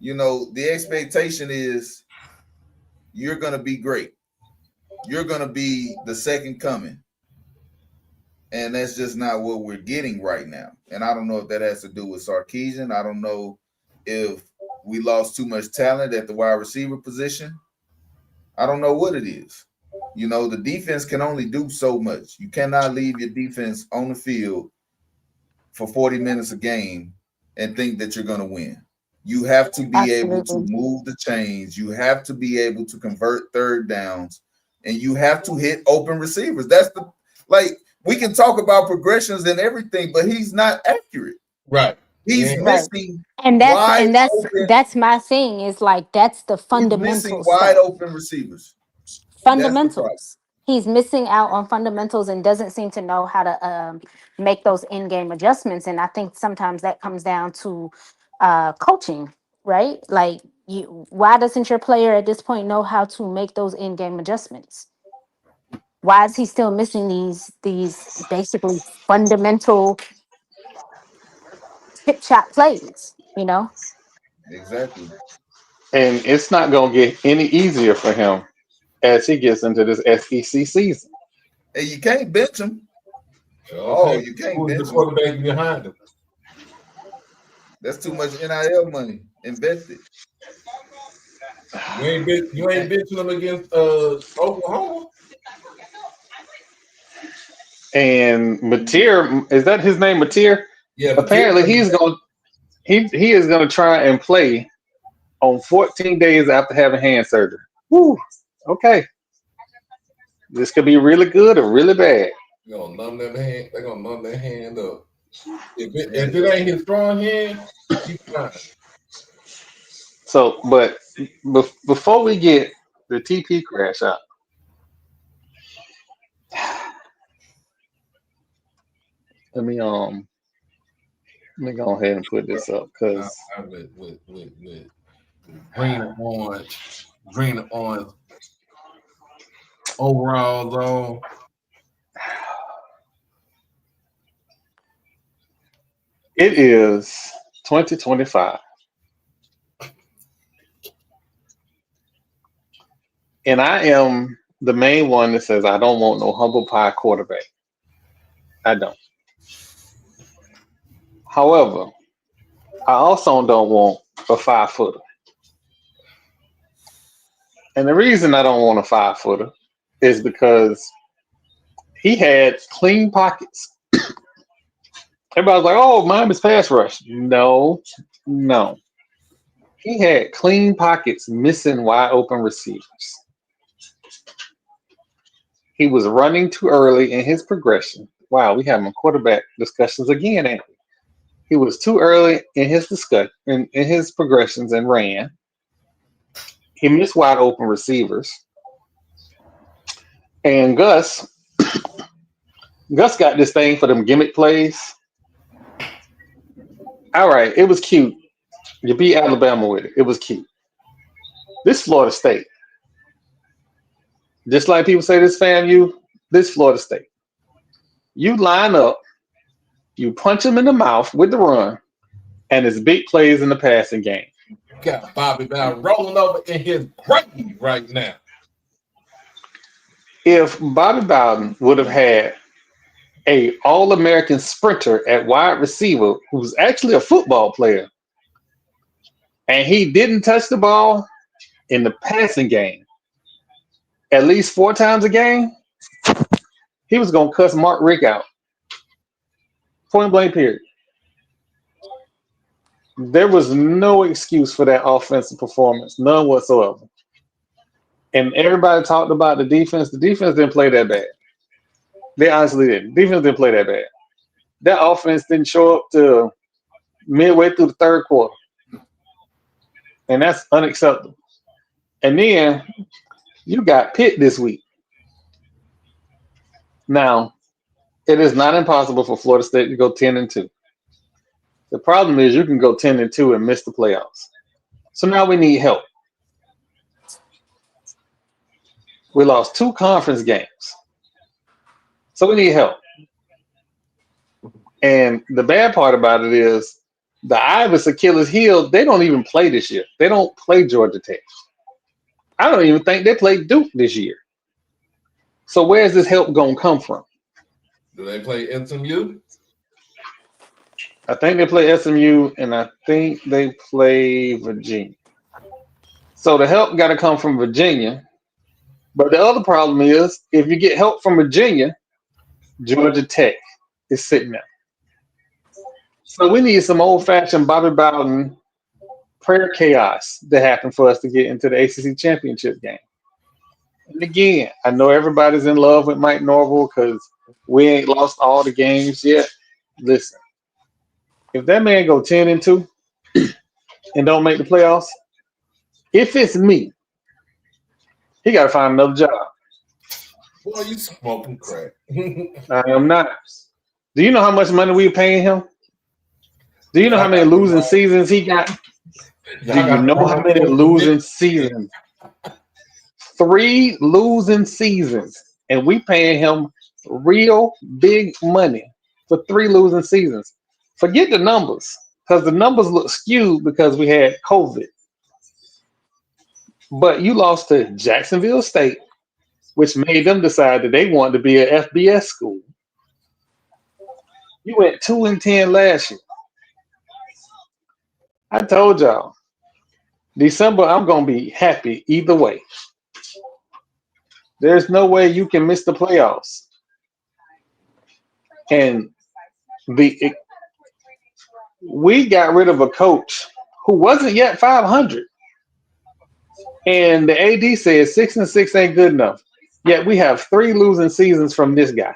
the expectation is you're going to be great. You're going to be the second coming. And that's just not what we're getting right now. And I don't know if that has to do with Sarkisian. I don't know if we lost too much talent at the wide receiver position. I don't know what it is. The defense can only do so much. You cannot leave your defense on the field for 40 minutes a game and think that you're going to win. You have to be able to Absolutely. move the chains. You have to be able to convert third downs, and you have to hit open receivers. We can talk about progressions and everything, but he's not accurate. Right. He's Right. missing And wide open. that's my thing. Is like that's the He's missing fundamental wide stuff. open receivers. That's the problem. Fundamentals. He's missing out on fundamentals and doesn't seem to know how to make those in-game adjustments. And I think sometimes that comes down to coaching, right? Like, why doesn't your player at this point know how to make those in-game adjustments? Why is he still missing these basically fundamental tip shot plays? Exactly. And it's not going to get any easier for him as he gets into this SEC season. And you can't bench him. Okay. You can't Who's bench the him. quarterback behind him? That's too much NIL money invested. You ain't bitching them against Oklahoma. And Mateer, is that his name, Mateer? Yeah. Apparently, he is going to try and play on 14 days after having hand surgery. Woo. Okay. This could be really good or really bad. They're gonna numb them hand. They're gonna numb their hand up. If it ain't his strong hand, he's fine. So, but before we get the TP crash out, let me go ahead and put this up because with green and orange overalls on. it is 2025. And I am the main one that says I don't want no humble pie quarterback. I don't. However, I also don't want a 5-footer. And the reason I don't want a 5-footer is because he had clean pockets. Everybody's like, oh, Miami's pass rush. No. He had clean pockets missing wide open receivers. He was running too early in his progression. Wow, we having quarterback discussions again, ain't we? He was too early in his discussion in his progressions and ran. He missed wide open receivers. And Gus got this thing for them gimmick plays. All right, it was cute. You beat Alabama with it. It was cute. This Florida State. Just like people say this FAMU, this Florida State. You line up, you punch them in the mouth with the run, and it's big plays in the passing game. You got Bobby Bowden rolling over in his grave right now. If Bobby Bowden would have had a All-American sprinter at wide receiver who's actually a football player, and he didn't touch the ball in the passing game at least 4 times a game, he was going to cuss Mark Rick out. Point blank period. There was no excuse for that offensive performance, none whatsoever. And everybody talked about the defense. The defense didn't play that bad. They honestly didn't. Defense didn't play that bad. That offense didn't show up till midway through the third quarter. And that's unacceptable. And then you got Pitt this week. Now, it is not impossible for Florida State to go 10-2. The problem is you can go 10-2 and miss the playoffs. So now we need help. We lost 2 conference games. So we need help. And the bad part about it is The Ibis Achilles heel, they don't even play this year. They don't play Georgia Tech. I don't even think they play Duke this year. So where's this help going to come from? Do they play FMU? I think they play SMU, and I think they play Virginia. So the help got to come from Virginia. But the other problem is, if you get help from Virginia, Georgia Tech is sitting there. So we need some old-fashioned Bobby Bowden prayer chaos to happen for us to get into the ACC championship game. And again, I know everybody's in love with Mike Norvell because we ain't lost all the games yet. Listen, if that man go 10-2 and don't make the playoffs, if it's me, he got to find another job. Boy, you smoking crack. I am not. Do you know how much money we're paying him? Do you know how many losing seasons he got? Do you know how many losing seasons? 3 losing seasons. And we paying him real big money for 3 losing seasons. Forget the numbers, because the numbers look skewed because we had COVID. But you lost to Jacksonville State, which made them decide that they wanted to be an FBS school. You went 2-10 last year. I told y'all, December, I'm going to be happy either way. There's no way you can miss the playoffs. And we got rid of a coach who wasn't yet 500. And the AD says 6-6 ain't good enough. Yet we have 3 losing seasons from this guy.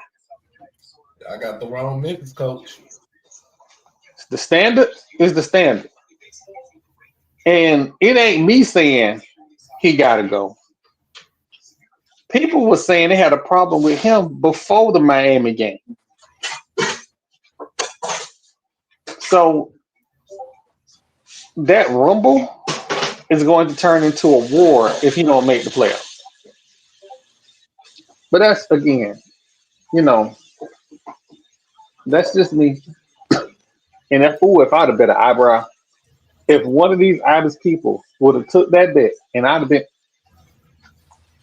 I got the wrong Memphis coach. The standard is the standard. And it ain't me saying he got to go. People were saying they had a problem with him before the Miami game. So that rumble is going to turn into a war if he don't make the playoffs. But that's, again, that's just me. And if I'd have bet an eyebrow, if one of these Ibis people would have took that bet, and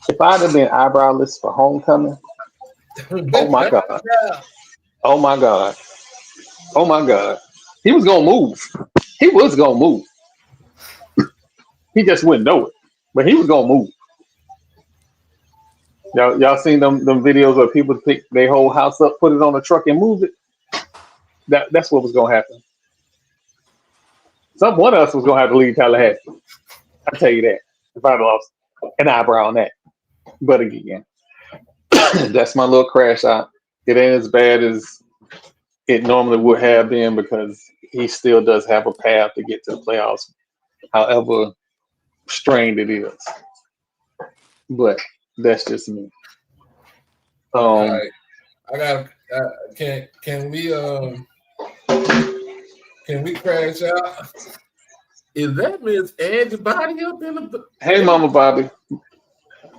if I'd have been eyebrowless for homecoming, oh my God. Oh my God. Oh my God. He was gonna move. He was gonna move. He just wouldn't know it. But he was gonna move. Y'all seen them videos where people pick their whole house up, put it on a truck, and move it? That's what was gonna happen. One of us was gonna have to leave Tallahassee. I tell you that. If I'd lost an eyebrow on that. But again, that's my little crash out. It ain't as bad as it normally would have been because he still does have a path to get to the playoffs, however strained it is. But that's just me. All right. I got. Can we crash out? Is that Miss Angie Body up in the? Hey, Mama Bobby.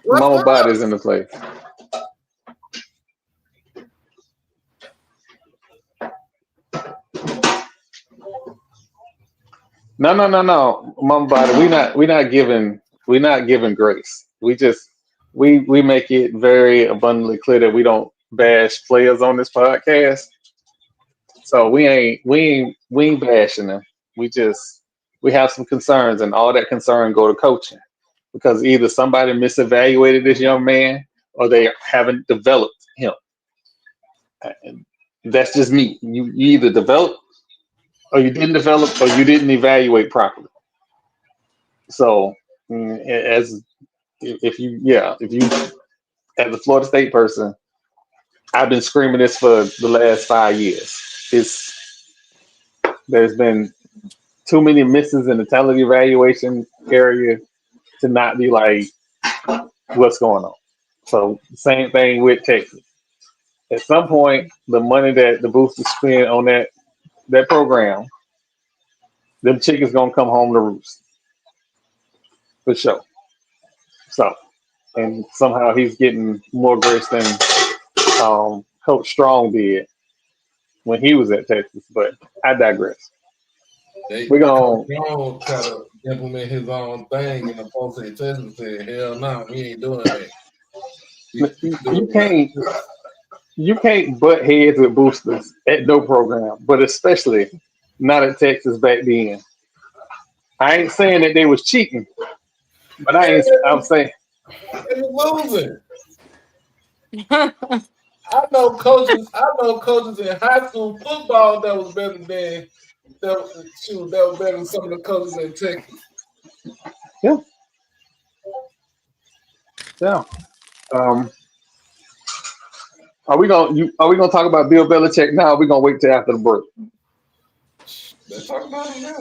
Mama Body's in the place. No, Mama Body. We're not giving grace. We make it very abundantly clear that we don't bash players on this podcast. So we ain't bashing them. We have some concerns, and all that concern go to coaching because either somebody misevaluated this young man or they haven't developed him. And that's just me. You either develop or you didn't develop or you didn't evaluate properly. So if you as a Florida State person, I've been screaming this for the last 5 years. There's been too many misses in the talent evaluation area to not be like, what's going on? So same thing with Texas. At some point, the money that the boosters spend on that program, them chickens gonna come home to roost. For sure. So, and somehow he's getting more grace than Coach Strong did when he was at Texas, but I digress. We're gonna Jones try to implement his own thing in the post-it test and said, "Hell no, we ain't doing that. We you doing can't butt heads with boosters at no program, but especially not at Texas back then. I ain't saying that they was cheating, but I'm saying They was losing. I know coaches in high school football that was better than that was better than some of the coaches in Texas. yeah. Yeah. Um, are we gonna talk about Bill Belichick now? Or are we gonna wait till after the break? Let's talk about him now.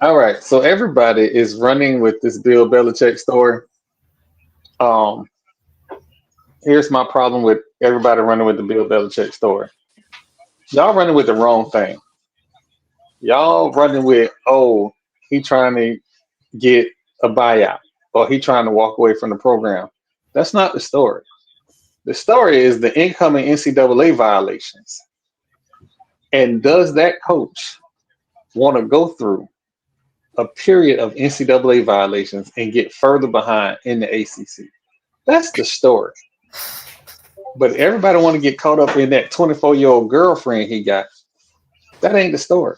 All right. So everybody is running with this Bill Belichick story. Here's my problem with everybody running with the Bill Belichick story. Y'all running with the wrong thing. Y'all running with, oh, he trying to get a buyout or he trying to walk away from the program. That's not the story. The story is the incoming NCAA violations. And does that coach want to go through a period of NCAA violations and get further behind in the ACC? That's the story. But everybody want to get caught up in that 24-year-old girlfriend he got. That ain't the story.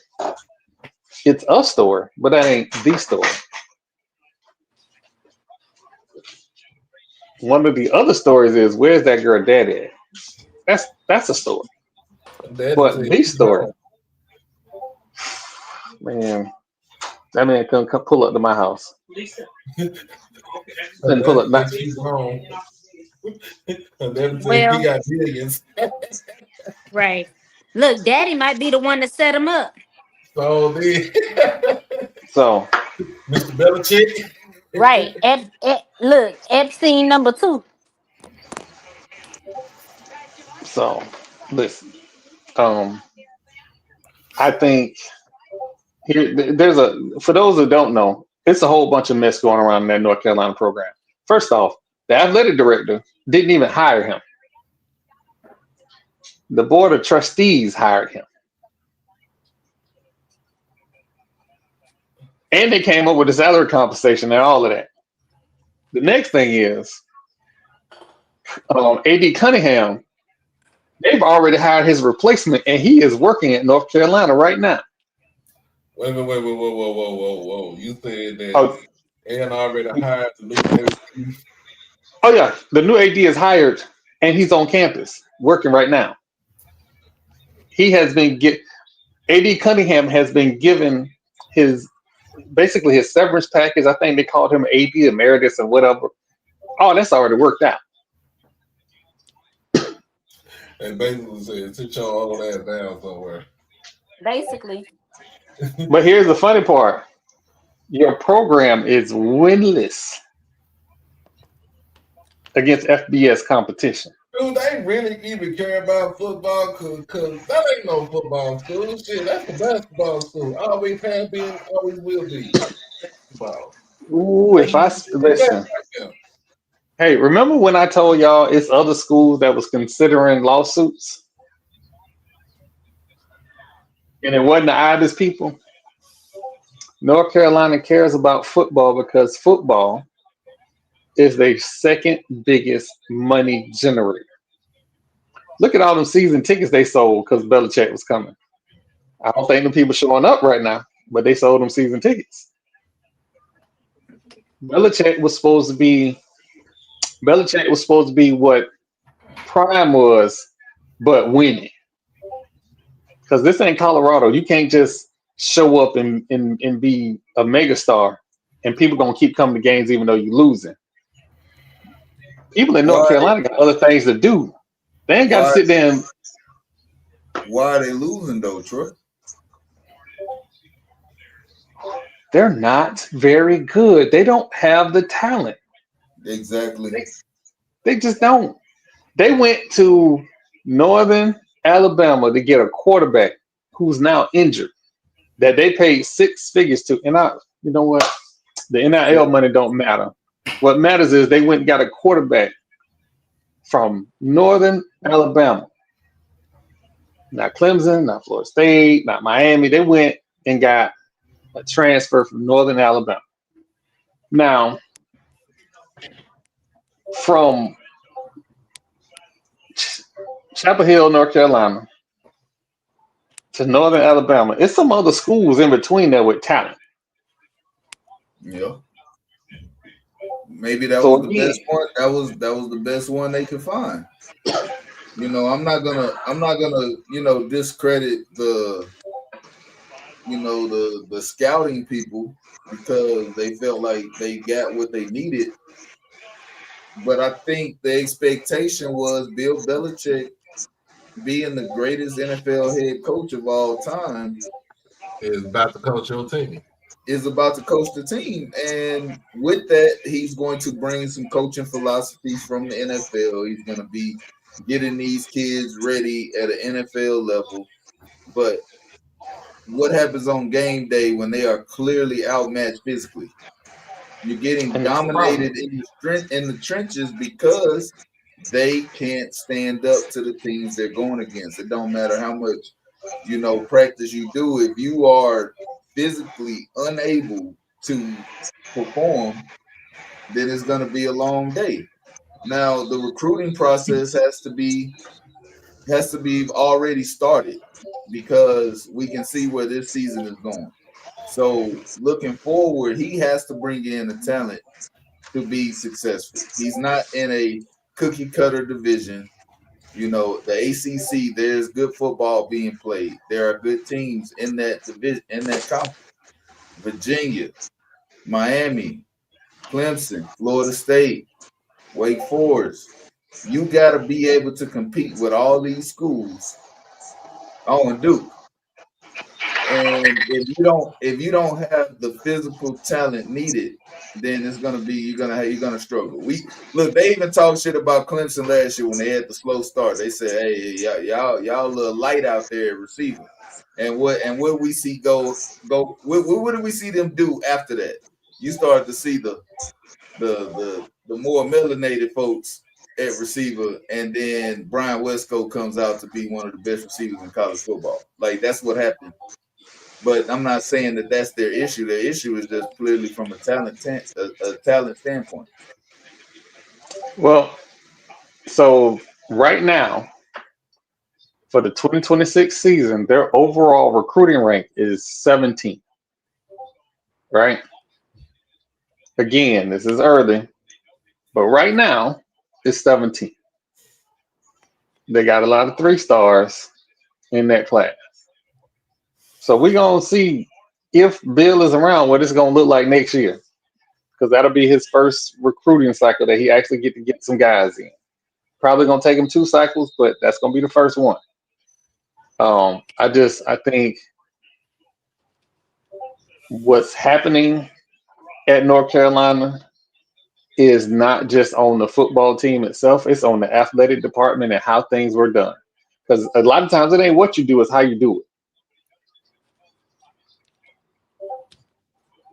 It's a story, but that ain't the story. One of the other stories is, where's that girl daddy at? That's a story. But the story, man, that man couldn't pull up to my house. Couldn't pull up. He Well, got millions. right. Look, Daddy might be the one to set him up. So So Mr. Belichick. Right. Look, Epstein number 2. So listen. I think there's for those who don't know, it's a whole bunch of mess going around in that North Carolina program. First off, the athletic director didn't even hire him. The board of trustees hired him. And they came up with the salary compensation and all of that. The next thing is A.D. Cunningham, they've already hired his replacement, and he is working at North Carolina right now. Wait, whoa. You said that and already hired the new AD. Oh, yeah. The new AD is hired, and he's on campus working right now. He has been A.D. Cunningham has been given basically his severance package. I think they called him AD emeritus and whatever. Oh, that's already worked out. And basically said, sit your old ass down somewhere. Basically. But here's the funny part. Your program is winless against FBS competition. Dude, they really even care about football because that ain't no football school. Shit, that's a basketball school. Always have been, always will be. Basketball. Ooh, if I listen. Hey, remember when I told y'all it's other schools that was considering lawsuits? And it wasn't the Ibis people? North Carolina cares about football because football is their second biggest money generator. Look at all them season tickets they sold because Belichick was coming. I don't think them people showing up right now, but they sold them season tickets. Belichick was supposed to be what Prime was, but winning. Because this ain't Colorado. You can't just show up and be a megastar and people gonna keep coming to games even though you're losing. People in North Carolina got other things to do. They ain't got to sit there and. Why are they losing though, Troy? They're not very good. They don't have the talent. Exactly. They just don't. They went to Northern Alabama to get a quarterback who's now injured that they paid 6 figures to. And you know what? The NIL money don't matter. What matters is they went and got a quarterback from Northern Alabama. Not Clemson, not Florida State, not Miami. They went and got a transfer from Northern Alabama. Now, from Chapel Hill, North Carolina, to Northern Alabama, it's some other schools in between there with talent. Yeah. Maybe that So was the again, best one. That was the best one they could find. I'm not gonna discredit the scouting people because they felt like they got what they needed. But I think the expectation was Bill Belichick being the greatest NFL head coach of all time Is about to coach your team. is about to coach the team. And with that, he's going to bring some coaching philosophies from the NFL. He's going to be getting these kids ready at an NFL level. But what happens on game day when they are clearly outmatched physically? You're getting and that's the problem. dominated in the trenches because they can't stand up to the teams they're going against. It don't matter how much practice you do. If you are physically unable to perform, then it's going to be a long day. Now, the recruiting process has to be already started because we can see where this season is going. So, looking forward, he has to bring in the talent to be successful. He's not in a cookie cutter division. The ACC, there's good football being played. There are good teams in that division, in that conference. Virginia, Miami, Clemson, Florida State, Wake Forest. You got to be able to compete with all these schools. Oh, and Duke. And if you don't have the physical talent needed, then it's gonna be you're gonna struggle. They even talked shit about Clemson last year when they had the slow start. They said, "Hey, y'all a little light out there at receiver." And what we see what did we see them do after that? You start to see the more melanated folks at receiver, and then Brian Westcott comes out to be one of the best receivers in college football. Like that's what happened. But I'm not saying that that's their issue. Their issue is just clearly from a talent standpoint. Well, so right now for the 2026 season, their overall recruiting rank is 17. Right? Again, this is early, but right now it's 17. They got a lot of 3 stars in that class. So we're gonna see if Bill is around what it's gonna look like next year. Because that'll be his first recruiting cycle that he actually get some guys in. Probably gonna take him 2 cycles, but that's gonna be the first one. I think what's happening at North Carolina is not just on the football team itself, it's on the athletic department and how things were done. Because a lot of times it ain't what you do, it's how you do it.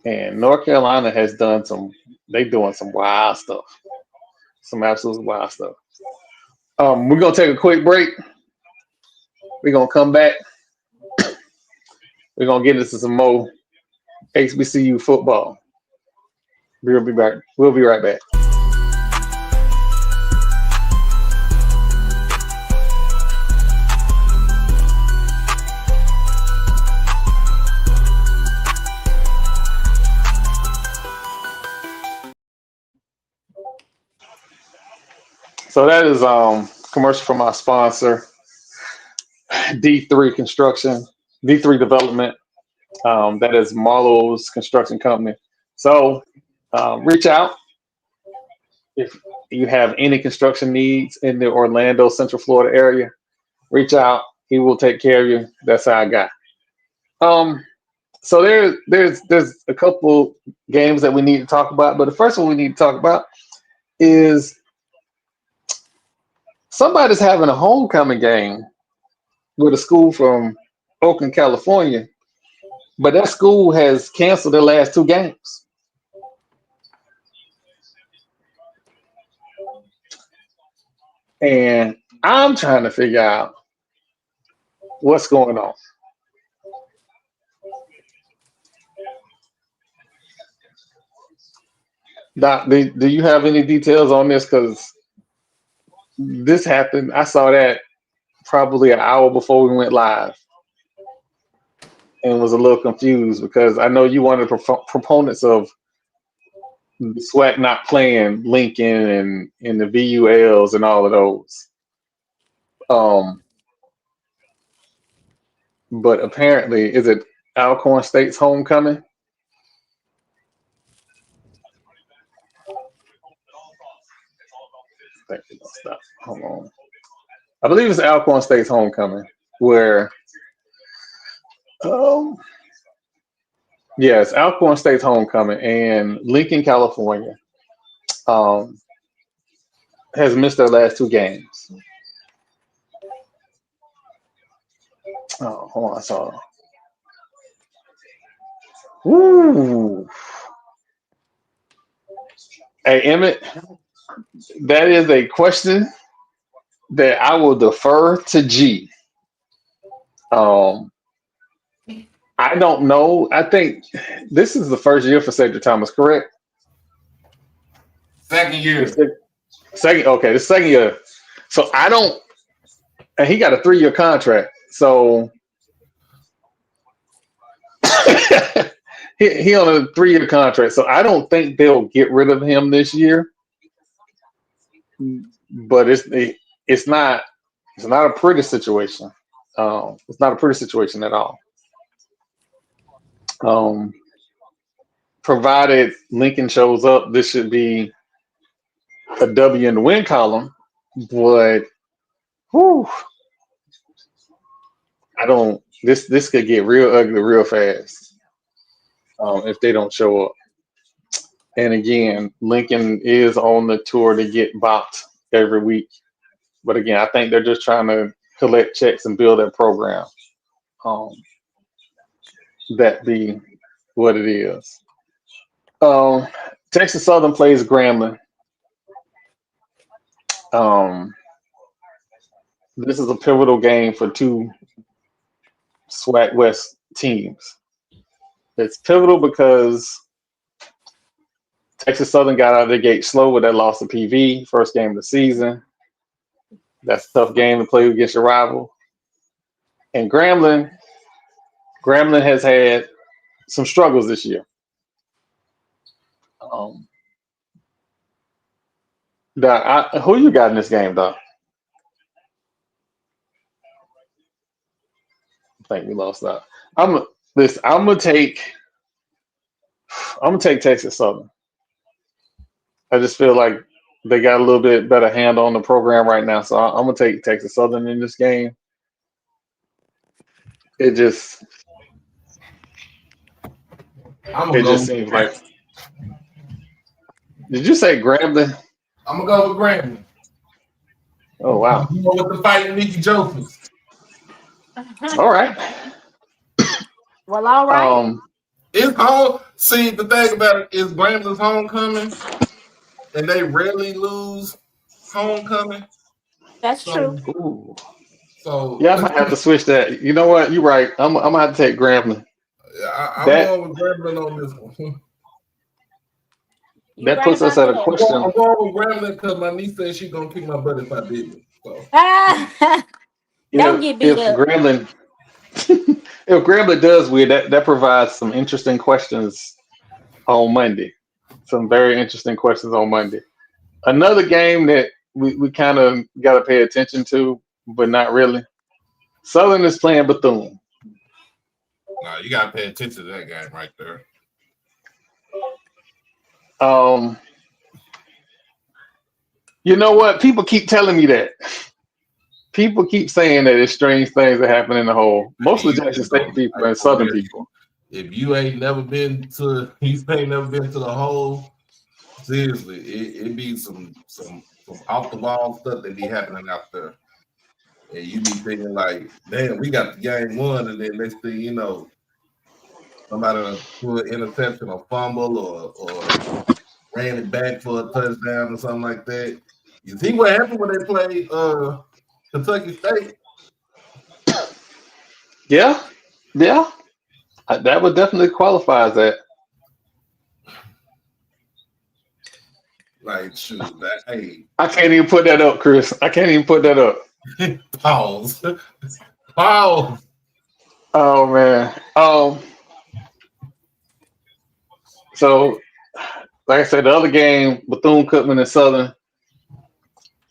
And North Carolina has they doing some wild stuff. Some absolute wild stuff. We're gonna take a quick break. We're gonna come back. We're gonna get into some more HBCU football. We'll be back. We'll be right back. So that is commercial from our sponsor, D3 Construction, D3 Development. That is Marlowe's construction company. So reach out if you have any construction needs in the Orlando, Central Florida area. Reach out. He will take care of you. That's our guy. So there's a couple games that we need to talk about, but the first one we need to talk about is somebody's having a homecoming game with a school from Oakland, California, but that school has canceled their last 2 games. And I'm trying to figure out what's going on? Doc, do you have any details on this? Because this happened. I saw that probably an hour before we went live and was a little confused because I know you one of the proponents of the SWAC not playing Lincoln and the VULs and all of those. But apparently, is it Alcorn State's homecoming? Thank you. Stop. Hold on. I believe it's Alcorn State's homecoming, where yes, Alcorn State's homecoming, and Lincoln, California, has missed their last two games. Oh, hold on, I saw. Woo! Hey, Emmett, that is a question that I will defer to G. I don't know. I think this is the first year for Cedric Thomas, correct? Second year. Second, okay, the second year. So I don't, and he got a 3-year contract. So he on a 3-year contract. So I don't think they'll get rid of him this year. But it's not a pretty situation. It's not a pretty situation at all. Provided Lincoln shows up, this should be a W in the win column. But whew, I don't. This could get real ugly real fast if they don't show up. And again, Lincoln is on the tour to get bopped every week. But again, I think they're just trying to collect checks and build their program. That be what it is. Texas Southern plays Grambling. This is a pivotal game for two SWAC West teams. It's pivotal because Texas Southern got out of the gate slow with that loss to PV, first game of the season. That's a tough game to play against your rival. And Grambling has had some struggles this year. Who you got in this game, Doc? I think we lost that. I'm gonna take Texas Southern. I just feel like they got a little bit better handle on the program right now, so I'm gonna take Texas Southern in this game. It just seems like. Did you say Grambling? I'm gonna go with Grambling. Oh wow! I'm going with the fighting Nikki Joseph. All right. Well, all right. It's home. See, the thing about it is Grambling's homecoming, and they rarely lose homecoming. That's true. Ooh. So yeah, I might have to switch that. You know what? You're right. I'm gonna have to take Grambling. I'm going with Grambling on this one. That puts us at a question. I'm going with Grambling because my niece said she's gonna kick my butt if I did it. So. Don't get beat up. If Grambling does win, that provides some interesting questions on Monday. Some very interesting questions on Monday. Another game that we kind of got to pay attention to, but not really. Southern is playing Bethune. No, you got to pay attention to that game right there. You know what? People keep telling me that. People keep saying that it's strange things that happen in the hole. Most of the Jackson State people and Southern people. If you ain't never been to the hole, seriously, it be some off the wall stuff that be happening out there. And you be thinking like, damn, we got the game won, and then next thing you know, somebody threw an interception or fumble or ran it back for a touchdown or something like that. You see what happened when they played Kentucky State? Yeah, yeah, that would definitely qualify as that. Like, shoot, that hey, I can't even put that up, Chris. I can't even put that up. pause, pause. Oh man. So like I said, the other game, Bethune Cookman and Southern.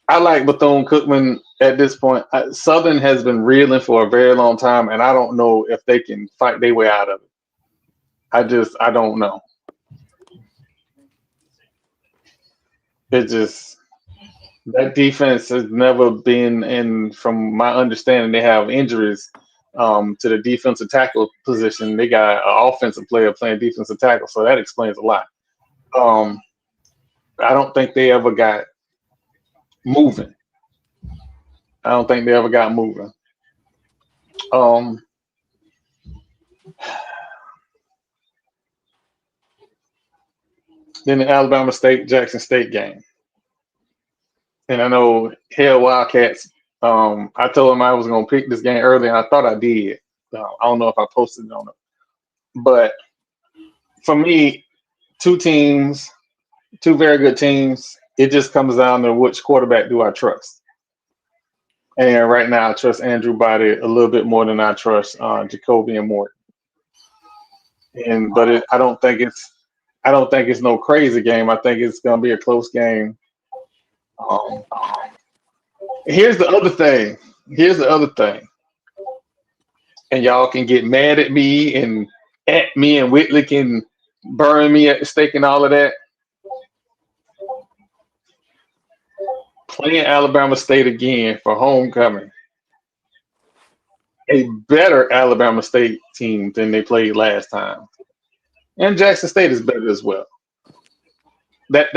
I like Bethune Cookman at this point. Southern has been reeling for a very long time, and I don't know if they can fight their way out of it. I don't know. It just that defense has never been in. From my understanding, they have injuries to the defensive tackle position. They got an offensive player playing defensive tackle, so that explains a lot. Um, I don't think they ever got moving. I don't think they ever got moving. Um, then the Alabama State Jackson State game, and I know Hell Wildcats. I told them I was going to pick this game early, and I thought I did. I don't know if I posted it on it, but for me, two teams, two very good teams. It just comes down to which quarterback do I trust. And right now, I trust Andrew Body a little bit more than I trust Jacoby and Morton. I don't think it's no crazy game. I think it's going to be a close game. Um, here's the other thing. Here's the other thing. And y'all can get mad at me and at me, and Whitley can burn me at the stake and all of that. Playing Alabama State again for homecoming. A better Alabama State team than they played last time. And Jackson State is better as well. That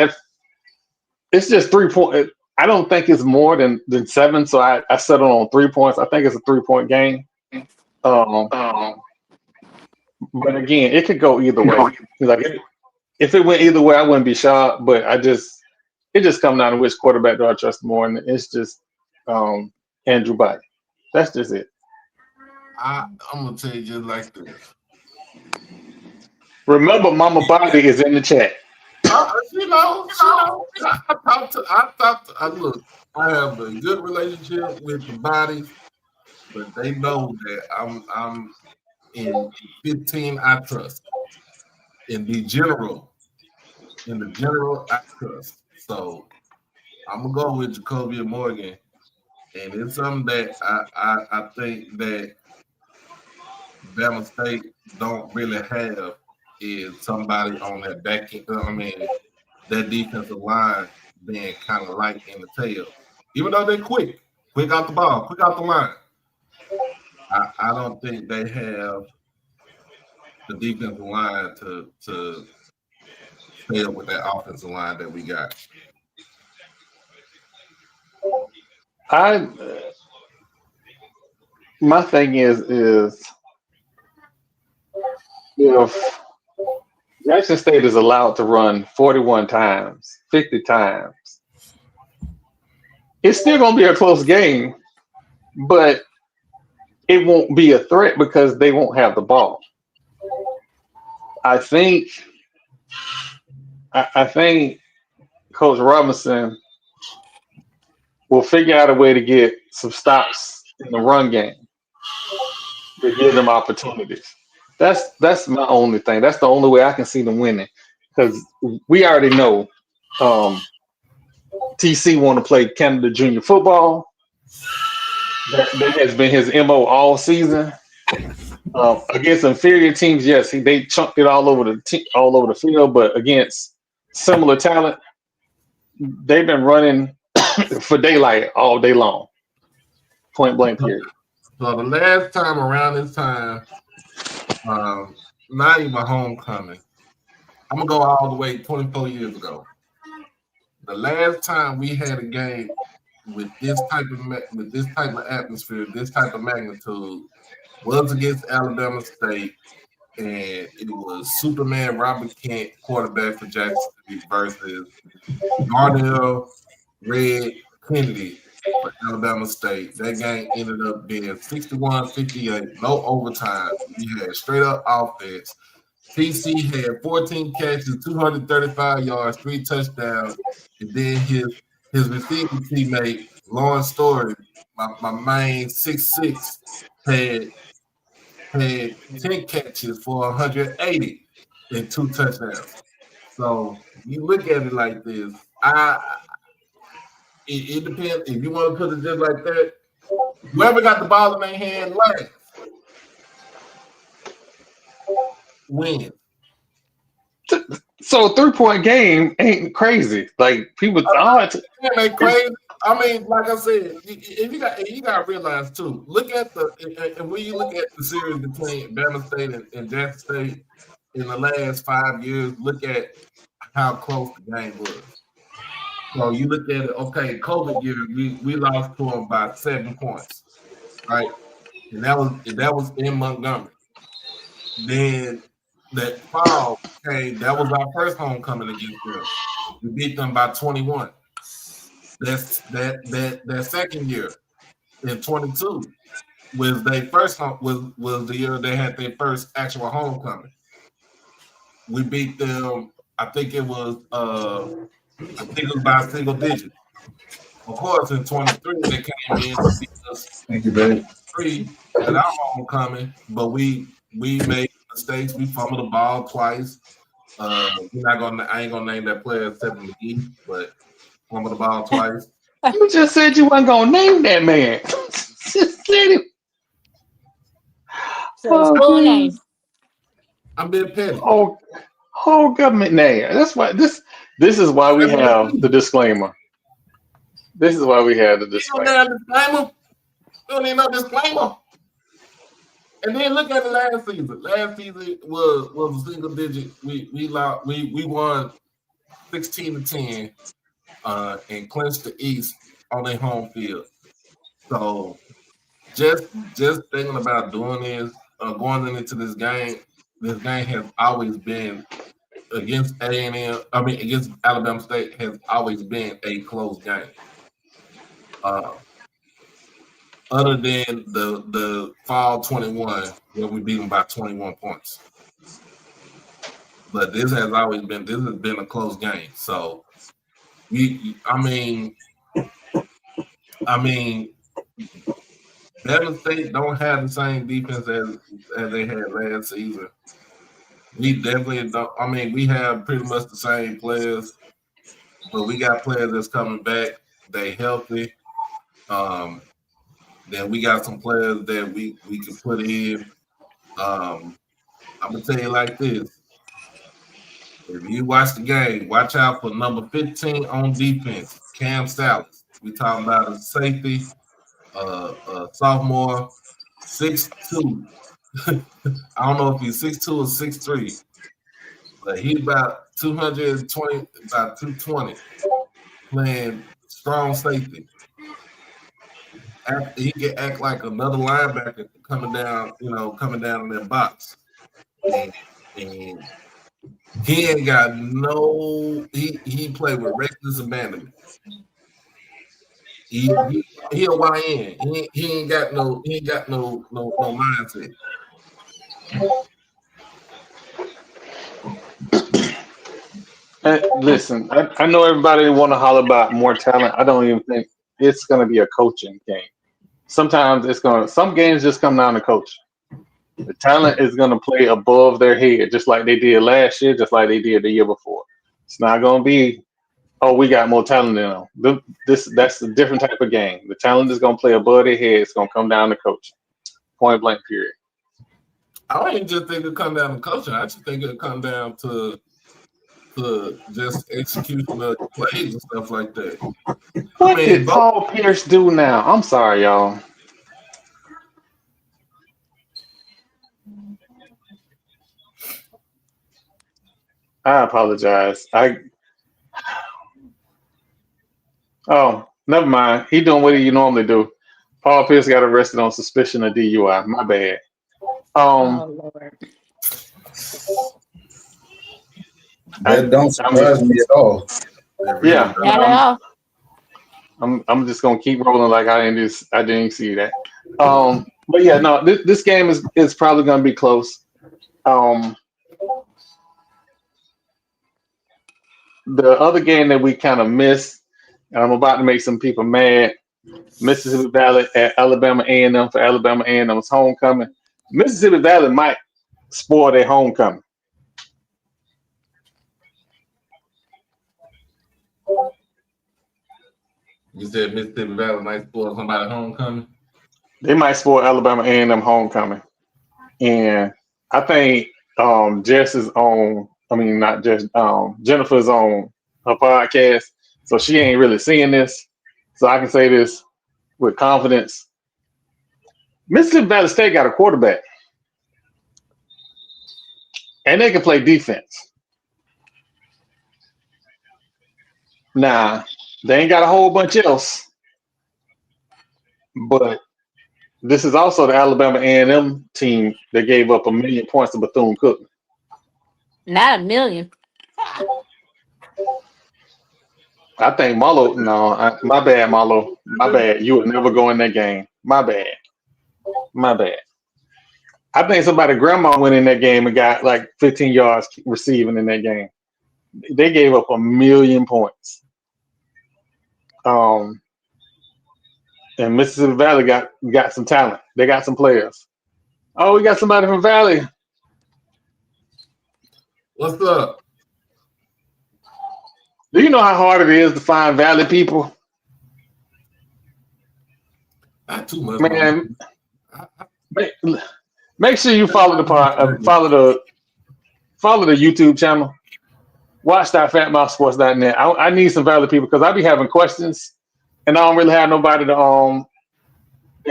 it's just 3 point. I don't think it's more than 7, so I settled on 3 points. I think it's a 3-point game. But again, it could go either way. Like if it went either way, I wouldn't be shocked. But it just comes down to which quarterback do I trust more, and it's just Andrew Body. That's just it. I'm gonna tell you just like this. Remember, Mama Body is in the chat. Look, I have a good relationship with the bodies, but they know that I'm in 15 I trust. In the general, I trust. So I'm gonna go with Jacoby and Morgan. And it's something that I think that Bama State don't really have is somebody on that back end. I mean, that defensive line being kind of light in the tail. Even though they're quick out the ball, quick out the line. I don't think they have the defensive line to stay up with that offensive line that we got. My thing is if Jackson State is allowed to run 41 times, 50 times, it's still going to be a close game, but it won't be a threat because they won't have the ball. I think Coach Robinson will figure out a way to get some stops in the run game to give them opportunities. That's my only thing. That's the only way I can see them winning, because we already know TC want to play Canada Junior football. That has been his MO all season. Against inferior teams, yes, they chunked it all over the field, but against similar talent, they've been running for daylight all day long. Point blank period. So the last time around this time, not even homecoming, I'm gonna go all the way 24 years ago. The last time we had a game with this type of atmosphere, this type of magnitude, was against Alabama State, and it was Superman Robert Kent, quarterback for Jackson State, versus Darnell Red Kennedy, for Alabama State. That game ended up being 61-58, no overtime. We had straight up offense. TC had 14 catches, 235 yards, 3 touchdowns, and then his receiving teammate, Lawrence Story, my main 6'6", had 10 catches for 180 and 2 touchdowns. So you look at it like this. It depends. If you want to put it just like that, whoever got the ball in their hand last wins. So a 3-point game ain't crazy. Like people, Ain't crazy. I mean, like I said, if you got to realize too. Look at and when you look at the series between Bama State and Jackson State in the last 5 years, look at how close the game was. So you look at it. Okay, COVID year, we lost to them by 7 points, right? And that was in Montgomery. Then that fall came. That was our first homecoming against them. We beat them by 21. That's that second year in 22 was their first was the year they had their first actual homecoming. We beat them. I think it was by single digit. Of course, in 23 they came in and beat us. Thank you, baby. 3 at our homecoming, but we made mistakes. We fumbled the ball twice. I ain't gonna name that player Seven McGee, but fumbled the ball twice. you just said you weren't gonna name that man. Just let him. Full name. I'm being petty. Whole government name. That's why this is why we have the disclaimer. This is why we have the disclaimer. You don't need no disclaimer. And then look at the last season. Last season was a single digit. We won 16-10 and clinched the East on their home field. So just thinking about doing this, going into this game has always been against A&M. I mean, against Alabama State has always been a close game. Other than the fall 21 where we beat them by 21 points. But this has been a close game. So I mean Bama State don't have the same defense as they had last season. We definitely don't. I mean, we have pretty much the same players, but we got players that's coming back. They healthy. Then we got some players that we can put in. I'm gonna tell you like this: if you watch the game, watch out for number 15 on defense, Cam Salas. We talking about a safety, sophomore, 6'2". I don't know if he's 6'2" or 6'3", but he's about 220, playing strong safety. He can act like another linebacker coming down in that box. And he ain't got he played with reckless abandonment. He a YN. He ain't got no mindset. Listen, I know everybody want to holler about more talent. I don't even think it's going to be a coaching game. Sometimes some games just come down to coaching. The talent is going to play above their head, just like they did last year, just like they did the year before. It's not going to be, we got more talent than them. That's a different type of game. The talent is going to play above their head. It's going to come down to coaching. Point blank, period. I don't even just think it'll come down to coaching. I just think it'll come down to just execution of plays and stuff like that. What did Paul Pierce do now? I'm sorry, y'all. I apologize. Never mind. He doing what he normally do. Paul Pierce got arrested on suspicion of DUI. My bad. Lord. That don't surprise me at all. Yeah. Not at all. I'm just gonna keep rolling like I didn't see that. But yeah, no, this game is probably gonna be close. Um, the other game that we kind of missed, and I'm about to make some people mad. Mississippi Valley at Alabama A&M for Alabama A&M's homecoming. Mississippi Valley might spoil their homecoming. You said Mississippi Valley might spoil somebody homecoming. They might spoil Alabama A&M homecoming, and I think Jess is on. I mean, not Jess. Jennifer's on her podcast, so she ain't really seeing this. So I can say this with confidence. Mississippi Valley State got a quarterback, and they can play defense. Nah, they ain't got a whole bunch else, but this is also the Alabama A&M team that gave up 1 million points to Bethune-Cookman. Not a million. I think Marlo. No, my bad, Marlo. My bad. You would never go in that game. My bad. My bad. I think somebody grandma went in that game and got like 15 yards receiving in that game. They gave up 1 million points. And Mississippi Valley got some talent. They got some players. Oh, we got somebody from Valley. What's up? Do you know how hard it is to find Valley people? Not too much, man. Make sure you follow the YouTube channel. Watch.fatmouthsports.net. I need some Valley people because I be having questions, and I don't really have nobody to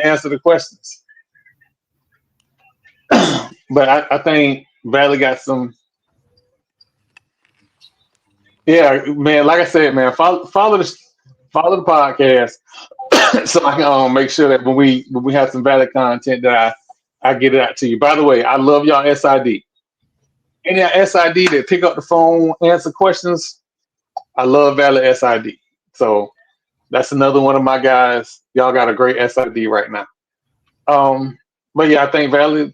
answer the questions. But I think Valley got some. Yeah, man. Like I said, man, follow the podcast so I can make sure that when we have some Valley content that I get it out to you. By the way, I love y'all SID. Any SID that pick up the phone, answer questions, I love Valley SID. So that's another one of my guys. Y'all got a great SID right now. But yeah, I think Valley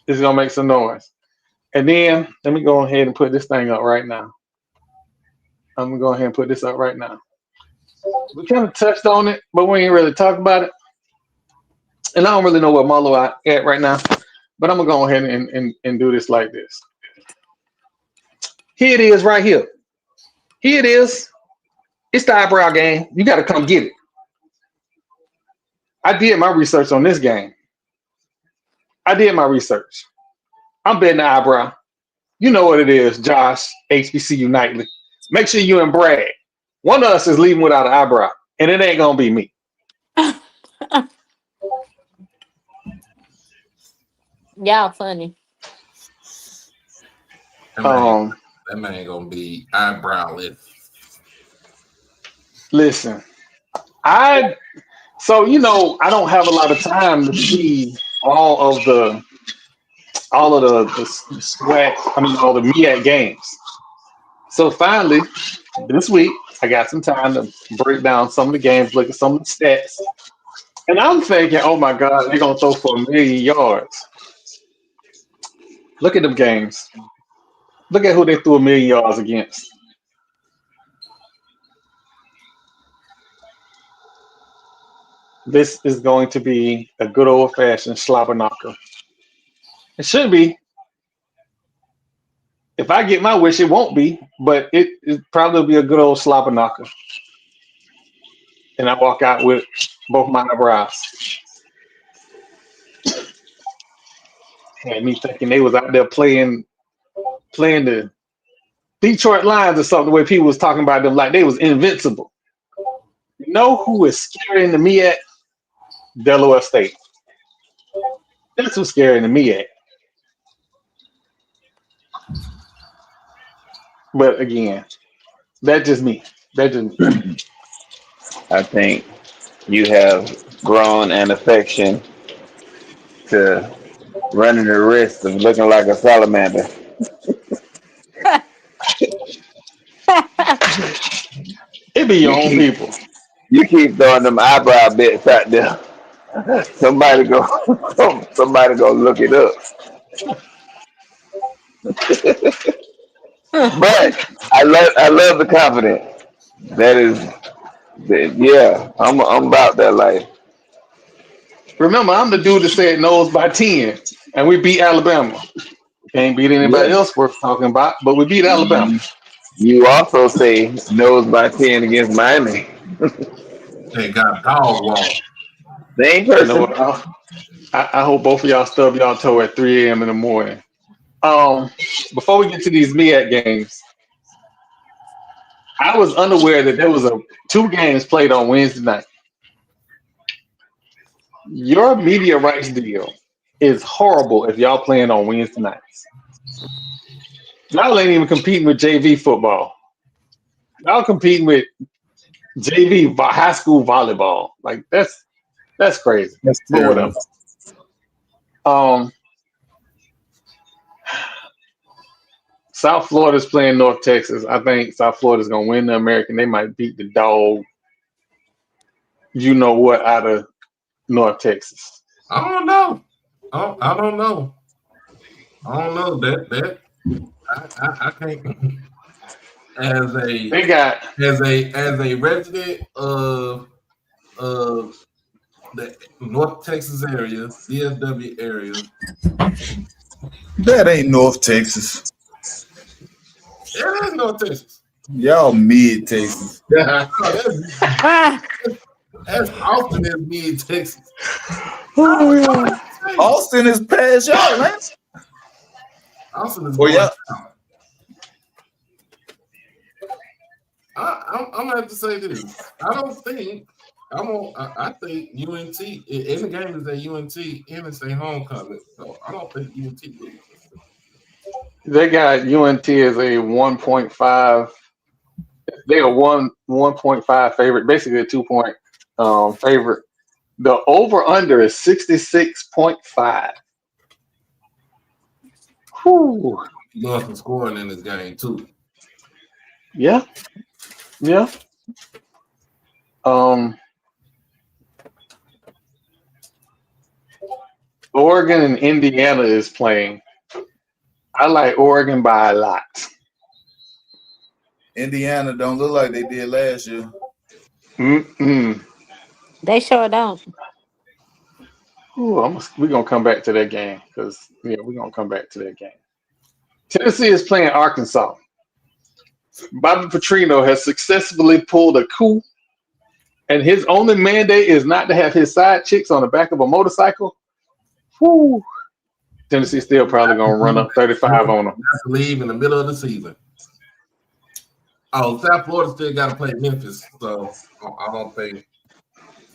is gonna make some noise. And then let me go ahead and put this thing up right now. I'm gonna go ahead and put this up right now. We kind of touched on it, but we ain't really talk about it. And I don't really know what Marlo at right now, but I'm gonna go ahead and do this like this. Here it is right here. Here it is. It's the eyebrow game. You got to come get it. I did my research on this game. I did my research. I'm betting the eyebrow. You know what it is, Josh, HBCU Nightly. Make sure you and Brad. One of us is leaving without an eyebrow, and it ain't going to be me. Y'all funny. That man gonna be eyebrowless. Listen, so you know I don't have a lot of time to see all of the sweat. I mean, all the MEAC games. So finally, this week I got some time to break down some of the games, look at some of the stats, and I'm thinking, oh my God, they're gonna throw for 1 million yards. Look at them games. Look at who they threw 1 million yards against. This is going to be a good old-fashioned slobber knocker. It should be. If I get my wish, it won't be, but it probably will be a good old slobber knocker. And I walk out with both my eyebrows. Had me thinking they was out there playing the Detroit Lions or something, the way people was talking about them like they was invincible. You know who is scaring to me at? Delaware State. That's who's scaring to me at. But again, that's just me. I think you have grown an affection to running the risk of looking like a salamander. It be your own people. You keep throwing them eyebrow bits out there. Somebody go, somebody go look it up. But I love the confidence. That is, yeah. I'm about that life. Remember, I'm the dude that said nose by 10, and we beat Alabama. Can't beat Yeah. anybody else worth talking about, but we beat Alabama. You also say nose by 10 against Miami. They got dog walk. Same You know person. what? I hope both of y'all stub y'all toe at 3 a.m. in the morning. Before we get to these MEAC games, I was unaware that there was two games played on Wednesday night. Your media rights deal is horrible if y'all playing on Wednesday nights. Y'all ain't even competing with JV football. Y'all competing with JV high school volleyball. Like that's crazy. That's But terrible. whatever. Um, South Florida's playing North Texas. I think South Florida's gonna win the American. They might beat the dog. You know what out of North Texas? I don't know. I don't know. I don't know that I can't as a They got as a resident of the North Texas area, DFW area. That ain't North Texas. It is North Texas. Y'all mid Texas. No, that's Austin is mid Texas. Austin is past y'all, man. Austin is Well, going yeah. down. I'm gonna have to say this. I don't think I think UNT in the game is at UNT and it's a homecoming, so I don't think UNT loses. They got UNT as a 1.5. They are 1.5 favorite, basically a 2 point favorite. The over under is 66.5. Whew. Doing some scoring in this game too. Yeah. Oregon and Indiana is playing. I like Oregon by a lot. Indiana don't look like they did last year. Mm-mm. They sure don't. Ooh, we're gonna come back to that game because we're gonna come back to that game. Tennessee is playing Arkansas. Bobby Petrino has successfully pulled a coup, and his only mandate is not to have his side chicks on the back of a motorcycle. Whew. Tennessee still probably gonna run up 35 on them. That's to leave in the middle of the season. Oh, South Florida still got to play Memphis, so I don't think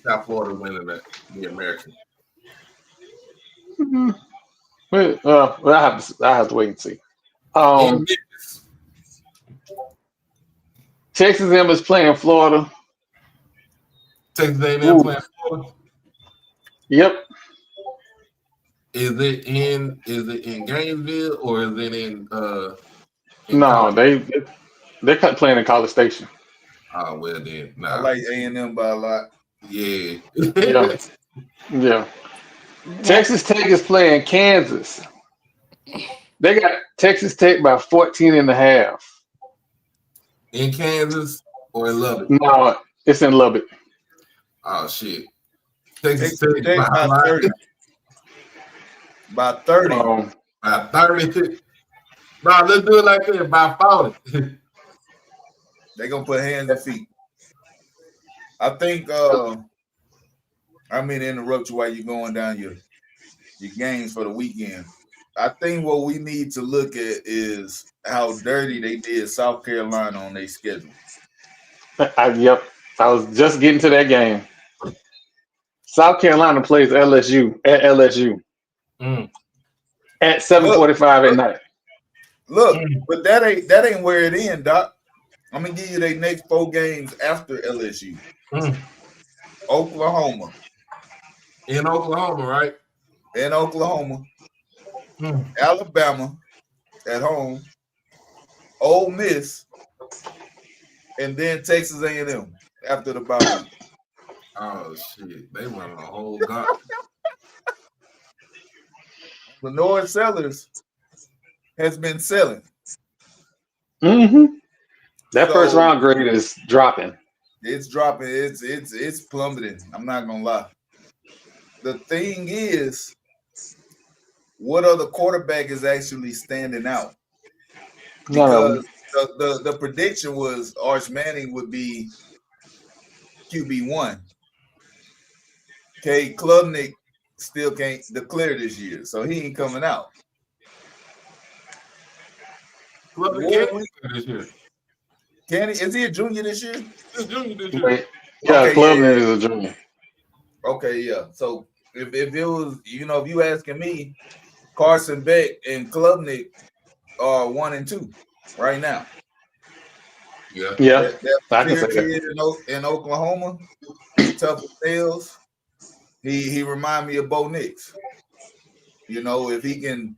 South Florida winning the American. Mm-hmm. Well, I have to wait and see. Texas A&M is playing Florida. Texas A&M playing Florida. Yep. Is it in Gainesville or is it in no, College? they're playing in College Station. Oh well then. Nah. I like A&M by a lot. Yeah. Yeah. Texas Tech is playing Kansas. They got Texas Tech by 14.5. In Kansas or in Lubbock? No, it's in Lubbock. Oh shit. Texas Tech Tech by 30. By 30. By 30. No, let's do it like that. By 40. They gonna put hands and feet. I think I mean to interrupt you while you're going down your games for the weekend. I think what we need to look at is how dirty they did South Carolina on their schedule. Yep. I was just getting to that game. South Carolina plays LSU at LSU at 7:45 at night. Look, but that ain't where it ends, Doc. I'm gonna give you their next 4 games after LSU. Oklahoma. In Oklahoma, right? In Oklahoma. Alabama at home. Ole Miss. And then Texas A&M after the bye week. Oh shit, they run a whole gauntlet. Lenore Sellers has been selling. Mm-hmm. That first So round grade is dropping. it's dropping. It's plummeting. I'm not gonna lie. The thing is, what other quarterback is actually standing out? None of them. Because the prediction was Arch Manning would be QB1. Klubnik still can't declare this year, so he ain't coming out. Klubnik this year. Is he a junior this year? He's a junior this year. Wait, yeah, Okay, Klubnik yeah. is a junior. Okay, yeah. So if it was, if you asking me, Carson Beck and Klubnik are 1 and 2 right now. Yeah, That I can pure say kid that. in Oklahoma, he tough as nails. He remind me of Bo Nix. If he can,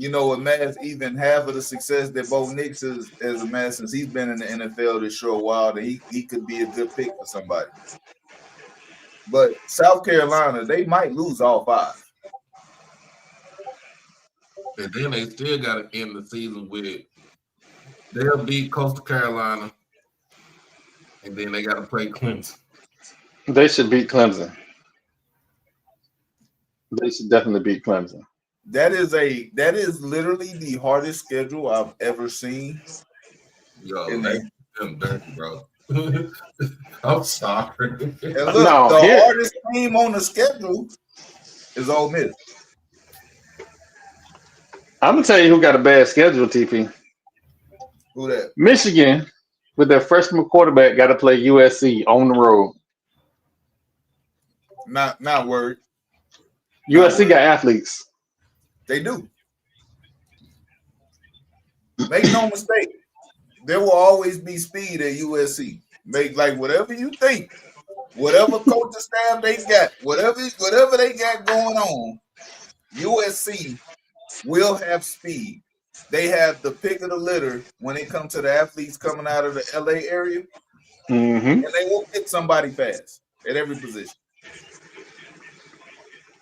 amass even half of the success that Bo Nix has amassed since he's been in the NFL this short while, then he could be a good pick for somebody. But South Carolina, they might lose all 5. And then they still got to end the season with they'll beat Coastal Carolina, and then they got to play Clemson. They should beat Clemson. They should definitely beat Clemson. That is literally the hardest schedule I've ever seen. Yo, in they them dirty, bro. I'm sorry. And look, No, the here- hardest team on the schedule is Ole Miss. I'm gonna tell you who got a bad schedule, TP. Who that? Michigan, with their freshman quarterback, got to play USC on the road. Not worried. USC got athletes. They do. Make no mistake. There will always be speed at USC. Make like whatever you think, whatever coaching staff they got, whatever they got going on, USC will have speed. They have the pick of the litter when it comes to the athletes coming out of the LA area, Mm-hmm. and they will get somebody fast at every position.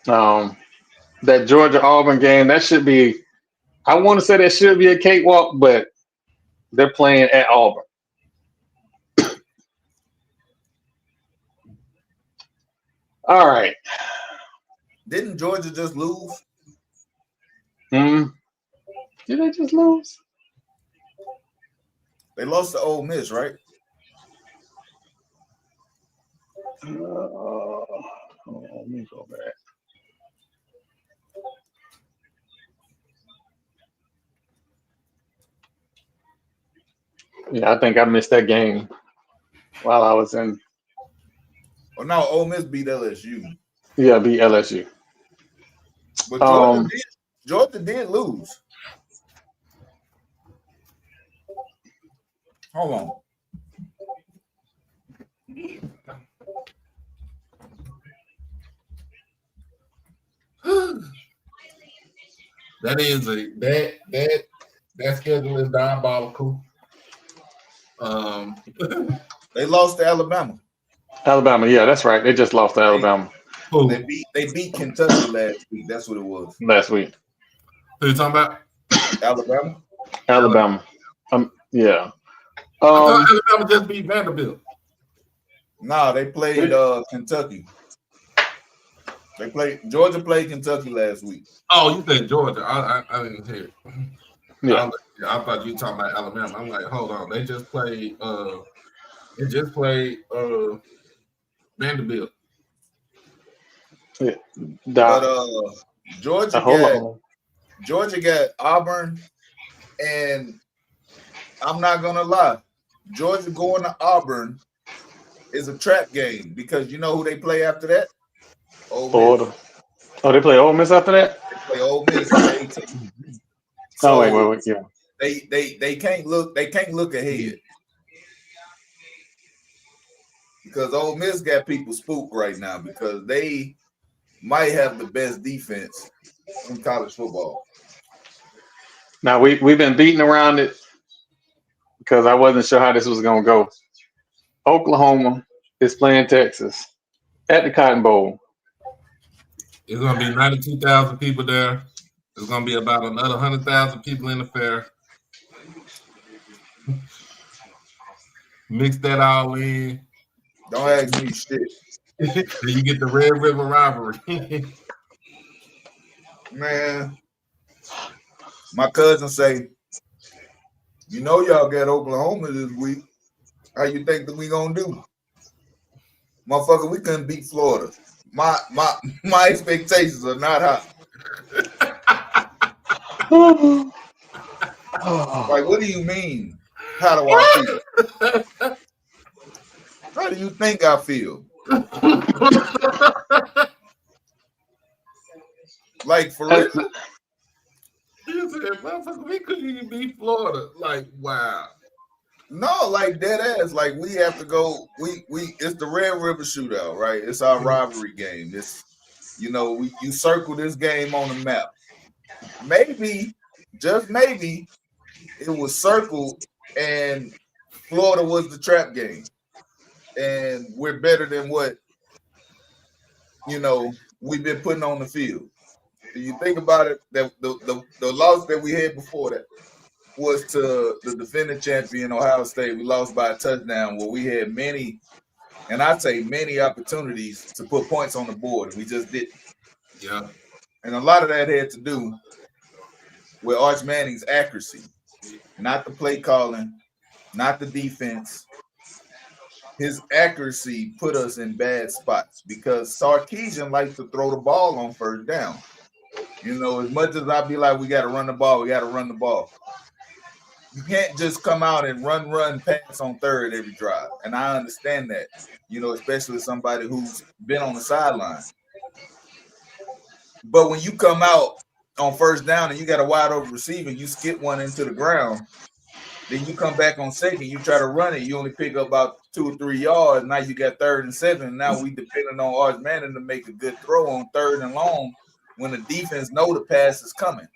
That Georgia Auburn game, that should be. I want to say that should be a cakewalk, but they're playing at Auburn. All right. Didn't Georgia just lose? Did they just lose? They lost to Ole Miss, right? Let me go back. Yeah, I think I missed that game while I was in. Oh no, Ole Miss beat LSU. Yeah, beat LSU. But Georgia did lose. Hold on. That schedule is diabolical. They lost to Alabama. Alabama, yeah, that's right. They just lost to Alabama. They beat Kentucky last week. That's what it was. Last week. Who you talking about? Alabama. Alabama. Yeah. I thought Alabama just beat Vanderbilt. Nah, they played Kentucky. Georgia played Kentucky last week. Oh, you said Georgia. I didn't hear it. Yeah. I thought you were talking about Alabama. I'm like, hold on. They just played Vanderbilt. Yeah. But Georgia got Auburn, and I'm not gonna lie, Georgia going to Auburn is a trap game because you know who they play after that? Ole Miss. Oh, they play Ole Miss after that? They play Ole Miss. So wait, yeah. They can't look ahead because Ole Miss got people spooked right now because they might have the best defense in college football. Now we've been beating around it because I wasn't sure how this was gonna go. Oklahoma is playing Texas At the Cotton Bowl. It's gonna be 92,000 people there. There's gonna be about another 100,000 people in the fair. Mix that all in. Don't ask me shit. Then you get the Red River rivalry. Man, my cousin say, you know y'all got Oklahoma this week. How you think that we gonna do? Motherfucker, we couldn't beat Florida. My expectations are not high. Like, what do you mean? How do I feel? How do you think I feel? Like, for real? He said, motherfucker, we couldn't even beat Florida. Like, wow. No, like dead ass. Like, we have to go. We it's the Red River Shootout, right? It's our rivalry game. It's, you know, you circle this game on the map. Maybe, just maybe, it was circled and Florida was the trap game, and we're better than what, you know, we've been putting on the field. You think about it, that the loss that we had before that was to the defending champion Ohio State. We lost by a touchdown where we had many, and I'd say many opportunities to put points on the board. We just didn't. Yeah. And a lot of that had to do with Arch Manning's accuracy, not the play calling, not the defense. His accuracy put us in bad spots because Sarkisian likes to throw the ball on first down. You know, as much as I'd be like, we got to run the ball, you can't just come out and run, pass on third every drive. And I understand that, you know, especially somebody who's been on the sideline. But when you come out on first down and you got a wide open receiver, you skip one into the ground, then you come back on second, you try to run it, you only pick up about 2 or 3 yards. Now you got 3rd and 7. And now we depending on Arch Manning to make a good throw on 3rd and long when the defense know the pass is coming.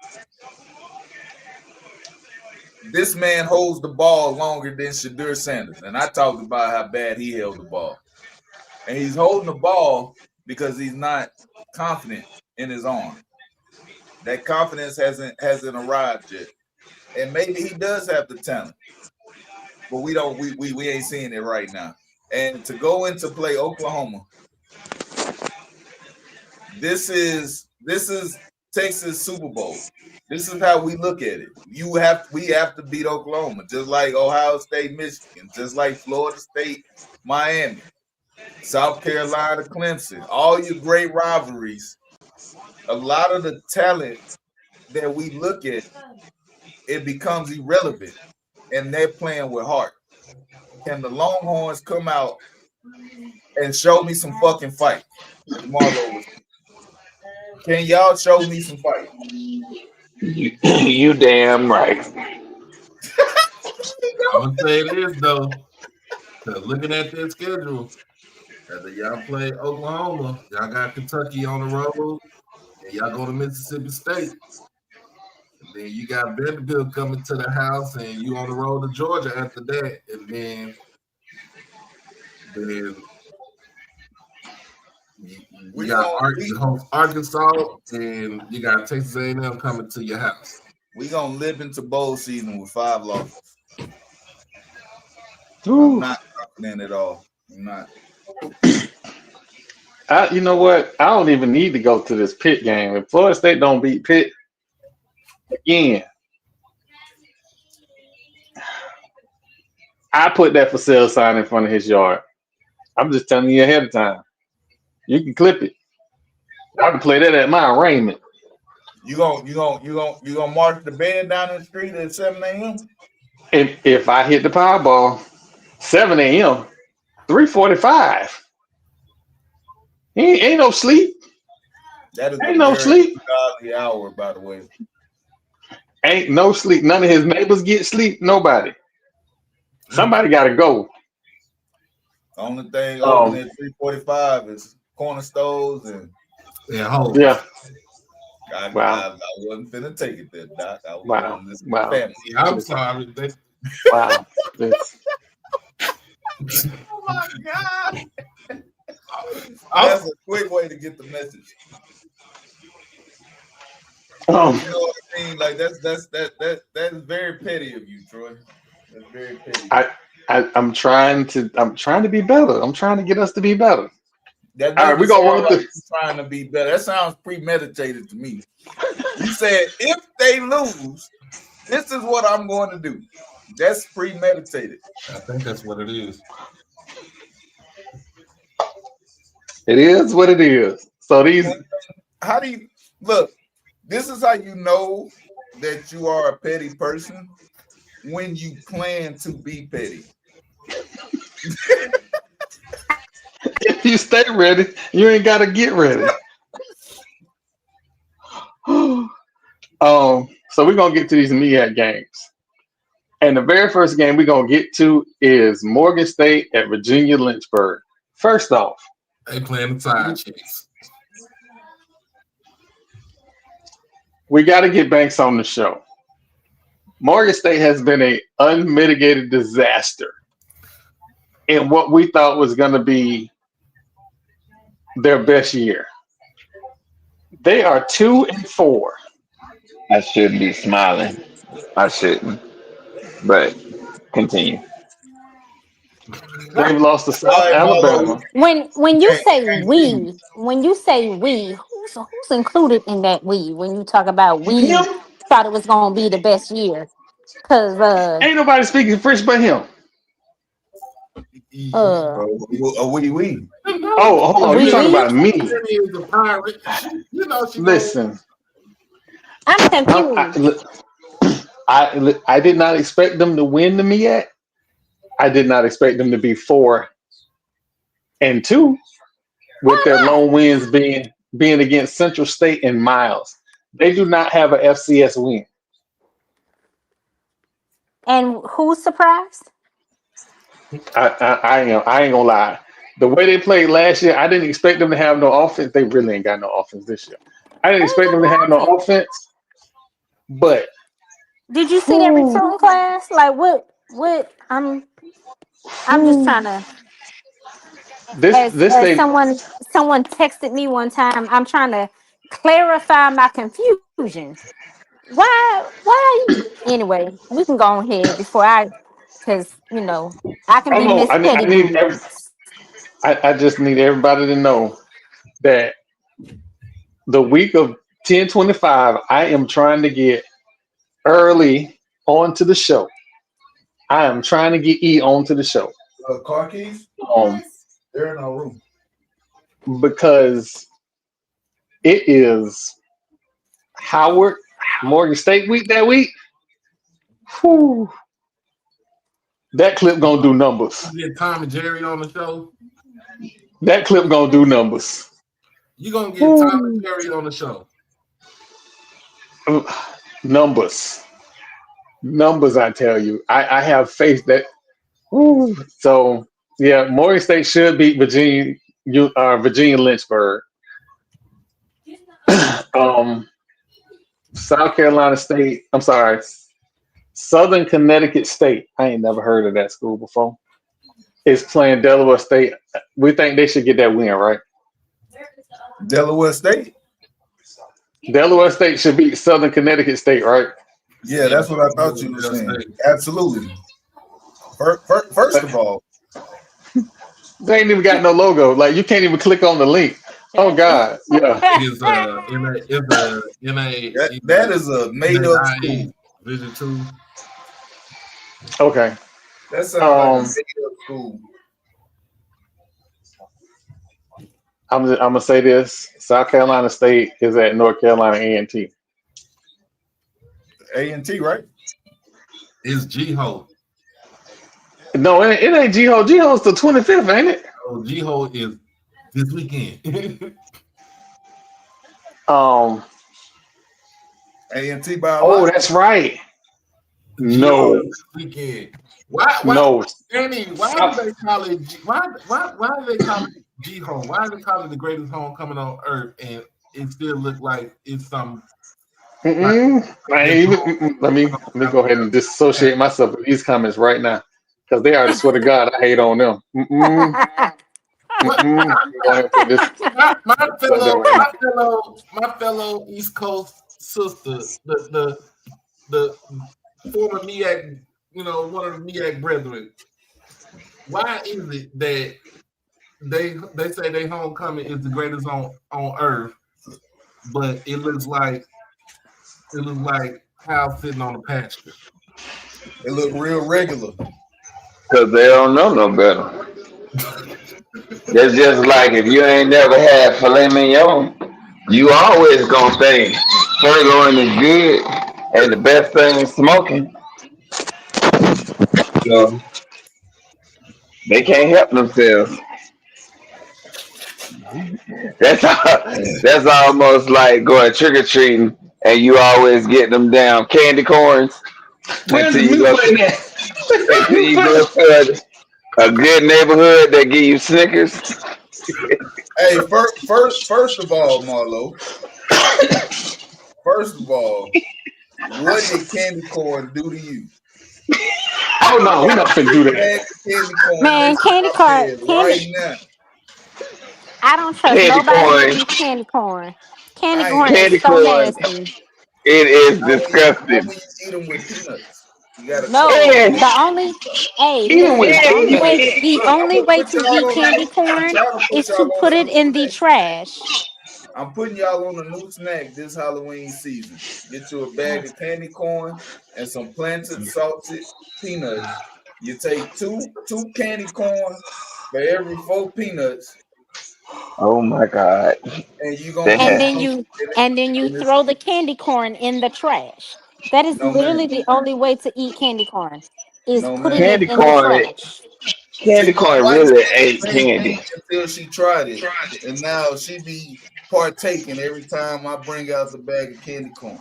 This man holds the ball longer than Shadur Sanders. And I talked about how bad he held the ball. And he's holding the ball because he's not confident in his arm. That confidence hasn't arrived yet. And maybe he does have the talent. But we ain't seeing it right now. And to go into play Oklahoma, this is Texas Super Bowl. This is how we look at it. We have to beat Oklahoma, just like Ohio State, Michigan, just like Florida State, Miami, South Carolina, Clemson. All your great rivalries. A lot of the talent that we look at, it becomes irrelevant, and they're playing with heart. Can the Longhorns come out and show me some fucking fight? Can y'all show me some fight? You damn right. I'm gonna say this though, because looking at their schedule, after y'all play Oklahoma, y'all got Kentucky on the road, and y'all go to Mississippi State. And then you got Vanderbilt coming to the house, and you on the road to Georgia after that, and then you got Arkansas, and you got Texas A&M coming to your house. We're going to live into bowl season with 5 losses. Ooh. I'm not confident at all. I'm not. You know what? I don't even need to go to this Pitt game. If Florida State don't beat Pitt again, I put that for sale sign in front of his yard. I'm just telling you ahead of time. You can clip it. I can play that at my arraignment. You gonna march the band down the street at 7 a.m.? If I hit the Powerball, 7 a.m., 3:45. Ain't no sleep. That is ain't no sleep. Godly hour, by the way. Ain't no sleep. None of his neighbors get sleep. Nobody. Somebody got to go. The only thing open at 3:45 is corner stores and yeah. I wasn't finna take it there, Doc. I was wow. Family. I'm sorry. Wow. Oh my God. That's a quick way to get the message. You know what I mean? Like that is very petty of you, Troy. That's very petty. I'm trying to be better. I'm trying to get us to be better. That All right, doesn't we're gonna sound run like you trying to be better. That sounds premeditated to me. You said if they lose, this is what I'm going to do. That's premeditated. I think that's what it is. It is what it is. So these. How do you look? This is how you know that you are a petty person when you plan to be petty. If you stay ready, you ain't got to get ready. So we're gonna get to these MEAC games, and the very first game we're gonna get to is Morgan State at Virginia Lynchburg. First off, they playing the side chicks. We got to get Banks on the show. Morgan State has been an unmitigated disaster in what we thought was going to be their best year. They are 2-4. I shouldn't be smiling. I shouldn't. But continue. They've lost to South Alabama. When you say we, who's included in that we? When you talk about we Him? thought it was gonna be the best year, because Ain't nobody speaking French but him. We. Oh, hold on. You talking about me? Listen, I'm confused. I did not expect them to win the MEAC. I did not expect them to be 4-2 with their lone wins being against Central State and Miles. They do not have a FCS win. And who's surprised? I ain't gonna lie. The way they played last year, I didn't expect them to have no offense. They really ain't got no offense this year. I didn't expect them to have no offense. But did you see their recruiting class? Like what? I'm just trying to. Someone texted me one time. I'm trying to clarify my confusion. Why? Anyway, we can go ahead because I can be Miss Petty. I just need everybody to know that the week of 10/25, I am trying to get early onto the show. I am trying to get E onto the show. Car keys? They're in our room. Because it is Howard Morgan State week that week. Whew. That clip gonna do numbers. You get Tom and Jerry on the show. That clip gonna do numbers. You gonna get Tom and Jerry on the show. Numbers, I tell you. I have faith that. So yeah, Morgan State should beat Virginia Lynchburg. South Carolina State. I'm sorry, Southern Connecticut State. I ain't never heard of that school before. Is playing Delaware State. We think they should get that win, right? Delaware State. Delaware State should beat Southern Connecticut State, right? Yeah, that's what I thought you were saying. Absolutely. First of all, they ain't even got no logo. Like you can't even click on the link. Oh God, yeah. That is a made up school. Vision 2. Okay. That sounds like a made up school. I'm gonna say this: South Carolina State is at North Carolina A&T. A&T, right? It's G-Ho. No, it ain't G-Ho. G-Ho's the 25th, ain't it? Oh, G-Ho is this weekend. A&T by a Oh, lot. that's right. No. This weekend. Why? No. Danny, why do they call it? Why do they call it G-Home? Why do they call it the greatest homecoming on earth? And it still look like it's some. Let me go ahead and disassociate myself with these comments right now, because they already swear to God I hate on them. What, Go ahead and put this. my fellow East Coast sister, the former MEAC, one of the MEAC brethren. Why is it that they say their homecoming is the greatest on earth, but it looks like cows sitting on a pasture? It look real regular. Because they don't know no better. That's just like if you ain't never had filet mignon, you always gonna think sirloin is good and the best thing is smoking. So they can't help themselves. That's almost like going trick or treating and you always get them down candy corns Where's until the you mute go button to, at? Where's the until mute you button? go to a good neighborhood that give you Snickers. Hey, first of all, Marlo. First of all, what did candy corn do to you? Oh no, we're not finna do that. Bag of candy corn Man, next to candy my corn, bed candy. right now. I don't trust Candy nobody that corn, eats candy corn. Candy I ain't corn never is candy so tried corn, it. nasty. it is Not disgusting. when you eat them with peanuts. You gotta salt No, them And, with the only hey, Even with listen, the only and way peanuts. the Look, I'm only gonna way put to y'all eat on the candy new. I'm corn trying to put is y'all to on put a it new in the snack. trash. I'm putting y'all on a new snack this Halloween season. Get you a bag of candy corn and some planted salted peanuts. You take two candy corn for every 4 peanuts, oh my God, and you gonna that eat And has then them. you And it's throw the candy corn in the trash. That is no literally man, the only way to eat candy corn is no putting man. it candy in the corn. trash. See, Candy my corn wife really said ain't the same thing candy. until she tried it, and now she be partaking every time I bring out the bag of candy corn.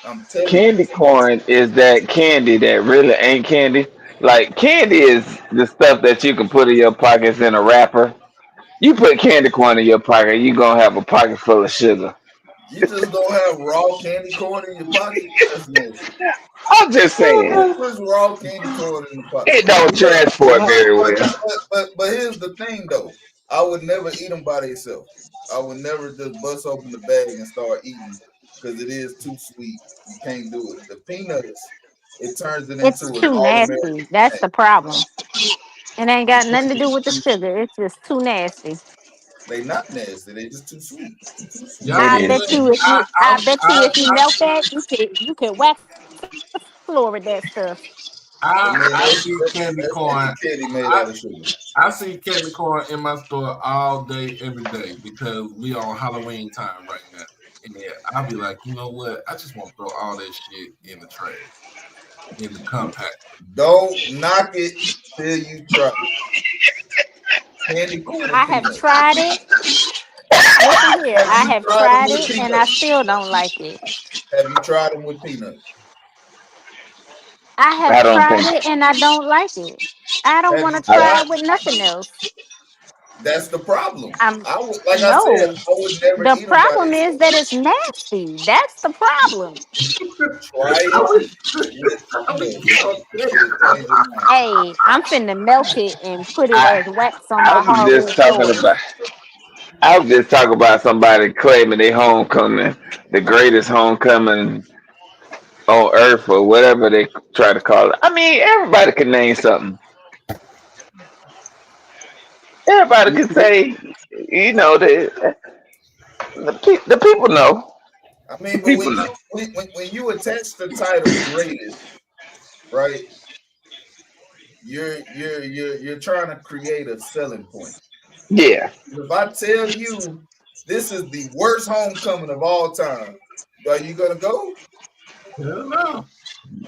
I'm telling you, Candy corn is that candy that really ain't candy. Like candy is the stuff that you can put in your pockets in a wrapper. You put candy corn in your pocket, you gonna have a pocket full of sugar. you just don't have raw candy corn in your pocket. That's nasty. I'm just saying, Who puts raw candy corn in the pocket? it don't But, transport very well. but here's the thing though. I would never eat them by themselves. I would never just bust open the bag and start eating because it is too sweet. You can't do it. The peanuts, it turns it into It's an too all American nasty. That's snack. the problem. It ain't The got nothing to do peanuts with the too, sugar. It's just too nasty. they not nasty. They just too sweet. Too sweet. It I Y'all is. bet good. you if I, I I, bet you I, if you I, melt that, you could wax the floor with that stuff. I mean, I see candy that's corn. candy made I, out of sugar. I see candy corn in my store all day, every day because we on Halloween time right now. And yeah, I'll be like, you know what? I just want to throw all that shit in the trash, in the compact. Don't knock it till you try it. Candy corn and I have peanuts. tried it. Listen here, Have I you have tried them tried with it and I peanuts? still don't like it. Have you tried them with peanuts? I have I don't tried think. it and I don't like it. I don't Have want you to I, try tried? it with nothing else. That's the problem. I'm I would, like I said, no. I would never The eat them by problem is themselves. that it's nasty. That's the problem. Try I it wish, with I wish peanuts. you don't say It'll change your mind. Hey, I'm finna melt it and put it I, as wax on I my was just hardwood talking floors. about. I was just talking about somebody claiming they homecoming, the greatest homecoming on earth, or whatever they try to call it. I mean, everybody can name something. Everybody can say, the people know. I The mean, but people know. when you attach the title greatest, right? You're trying to create a selling point. Yeah. If I tell you this is the worst homecoming of all time, are you gonna go? hell no.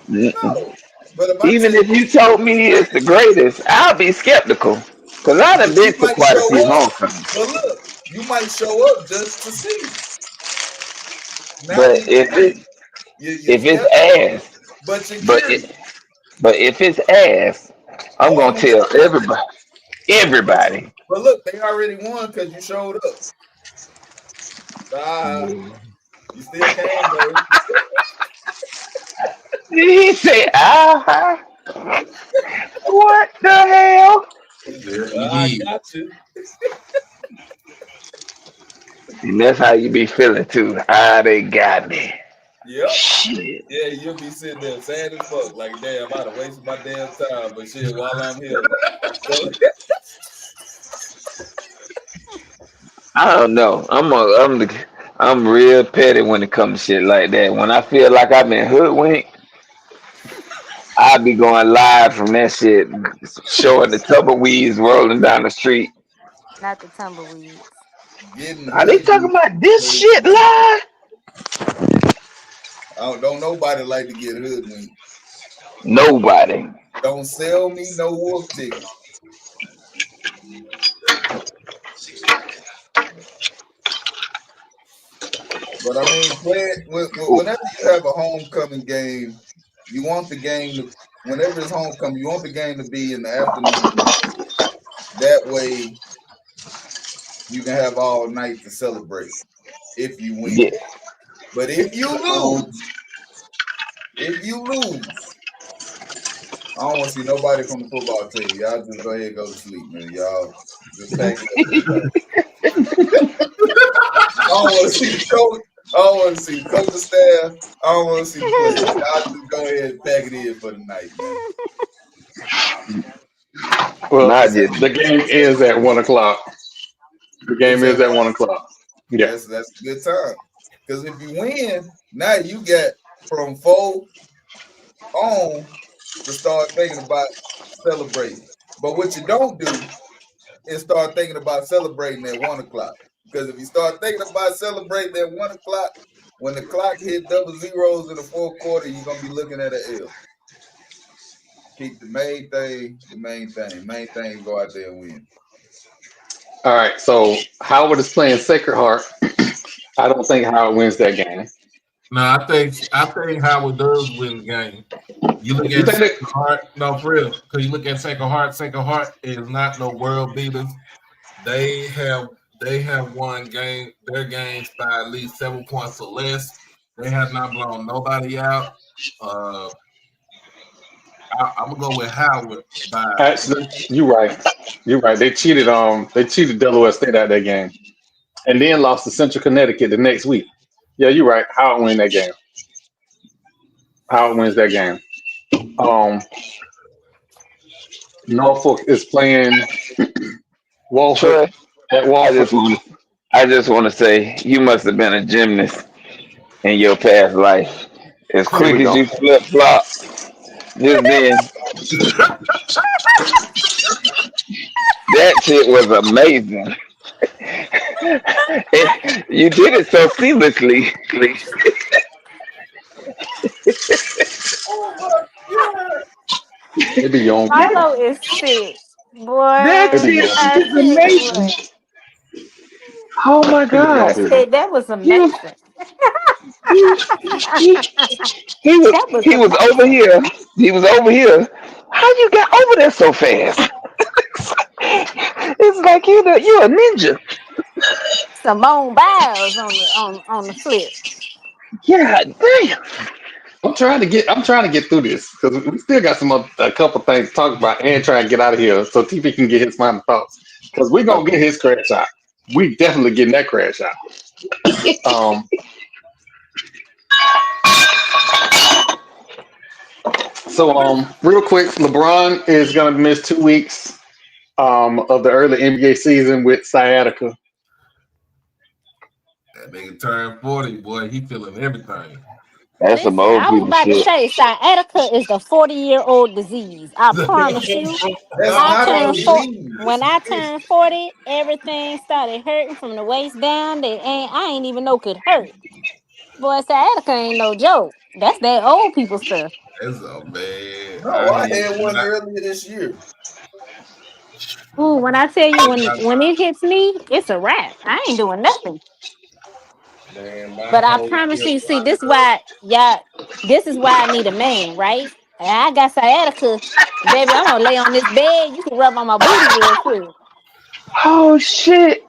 Mm-mm. No. But if I Even tell if you, you told me it's the greatest, I'll be skeptical because I done but you been to might quite a few show up. homecomings. But look, you might show up just to see. Now But you're if it's skeptical, ass, but you're but curious. but if it's ass, I'm Oh, I'm gonna gonna tell tell you. everybody. Everybody. But look, they already won because you showed up. Ah, you still came though. He said, "Ah, what the hell?" Yeah, he I did. got you. And that's how you be feeling too. They got me. Yep. Shit. Yeah, you'll be sitting there sad as fuck. Like, damn, I'd have wasted my damn time. But shit, while I'm here. So, I don't know. I'm real petty when it comes to shit like that. When I feel like I've been hoodwinked, I be going live from that shit, showing the tumbleweeds rolling down the street. Not the tumbleweeds. getting Are they talking hoodwinked about this is shit live? don't nobody like to get hoodwinked. Nobody. Don't sell me no wolf ticket. But I mean, whenever you have a homecoming game, you want the game to. Whenever it's homecoming, you want the game to be in the afternoon. That way, you can have all night to celebrate if you win. Yeah. But if you lose, I don't want to see nobody from the football team. Y'all just go ahead and go to sleep, man. Y'all just pack it up for the night. I don't want to see the coach. I don't want to see the coaching staff. I don't want to see the players. Y'all just go ahead and pack it in for the night, man. Well, Not just the game is at 1 o'clock. The game It's is at at one. 1 o'clock. Yeah. That's a good time. Because if you win, now you get from 4 on to start thinking about celebrating. But what you don't do is start thinking about celebrating at 1 o'clock. Because if you start thinking about celebrating at 1 o'clock, when the clock hit double zeros in the fourth quarter, you're gonna be looking at an L. Keep the main thing, the main thing. Main thing is go out there and win. All right. So Howard is playing Sacred Heart. I don't think Howard wins that game. No, I think Howard does win the game. You look You at think that? Sacred Heart, no, for real, because you look at Sacred Heart. Sacred Heart is not no world beaters. They have they have won their games by at least 7 points or less. They have not blown nobody out. Uh, I'm gonna go with Howard by. Actually, you're right. You're right. They cheated. They cheated Delaware State out of that game, and then lost to Central Connecticut the next week. Yeah, you're right. Howard win that game. Howard wins that game. Um, Norfolk is playing Walford Troy. at I Walford. just want to. I just want to say you must have been a gymnast in your past life. As Here quick we as go. you flip flop, just then that shit was amazing. You did it so seamlessly. Oh my god! They be on. Marlo is sick. That They Boy, be shit on. I is tell you amazing. what. Oh my They be I on god. here. said that was You amazing. he, he, he was That was he was over amazing. here. He was over here. How you got over there so fast? It's like you're a ninja. Simone Biles on the flip. Yeah, damn. I'm trying to get through this because we still got a couple things to talk about and try and get out of here so TP can get his final thoughts because we're gonna get Okay. his crash out. We definitely getting that crash out. Um, real quick, LeBron is gonna miss 2 weeks of the early NBA season with sciatica. That nigga turned 40, boy. He feeling everything. That's some Listen, old I was people about to shit. say sciatica is the 40-year-old disease. I promise you. That's I not a turned four disease. when I turned 40, everything started hurting from the waist down. I ain't even know could hurt. Boy, sciatica ain't no joke. That's that old people stuff. That's a man. No, I I hear had you. one earlier this year. Ooh, when I tell you when it hits me, it's a wrap. I ain't doing nothing. Man, my But I whole promise hip you, see, body hurt. this is why I need a man, right? And I got sciatica, baby. I'm gonna lay on this bed. You can rub on my booty real quick. Oh shit.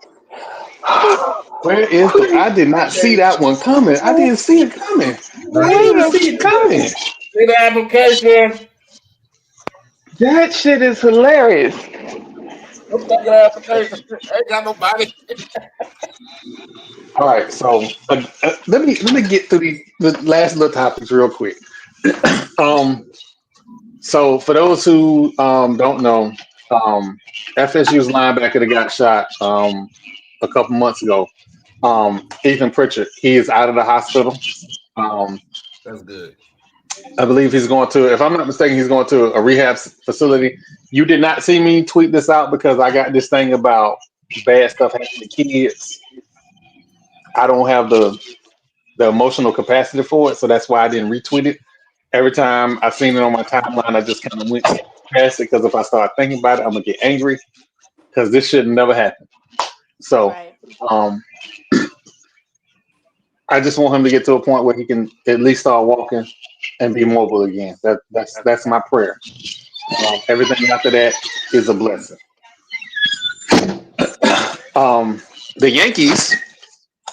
Where is the? I did not see Okay. that one coming. I didn't see it coming. Now, I Wait didn't a see it coming. see the application. that shit is hilarious. Look at your application. Ain't got nobody. All right, so let me get through the last little topics real quick. Um, so for those who don't know, um, FSU's linebacker that got shot a couple months ago, Ethan Pritchard, he is out of the hospital. Um, That's good. I believe he's going to, if I'm not mistaken, he's going to a rehab facility. You did not see me tweet this out because I got this thing about bad stuff happening to kids. I don't have the emotional capacity for it, so that's why I didn't retweet it. Every time I seen it on my timeline, I just kind of went past it because if I start thinking about it, I'm gonna get angry because this should never happen. So Right. um, I just want him to get to a point where he can at least start walking and be mobile again. That's my prayer. Everything after that is a blessing. Um, the Yankees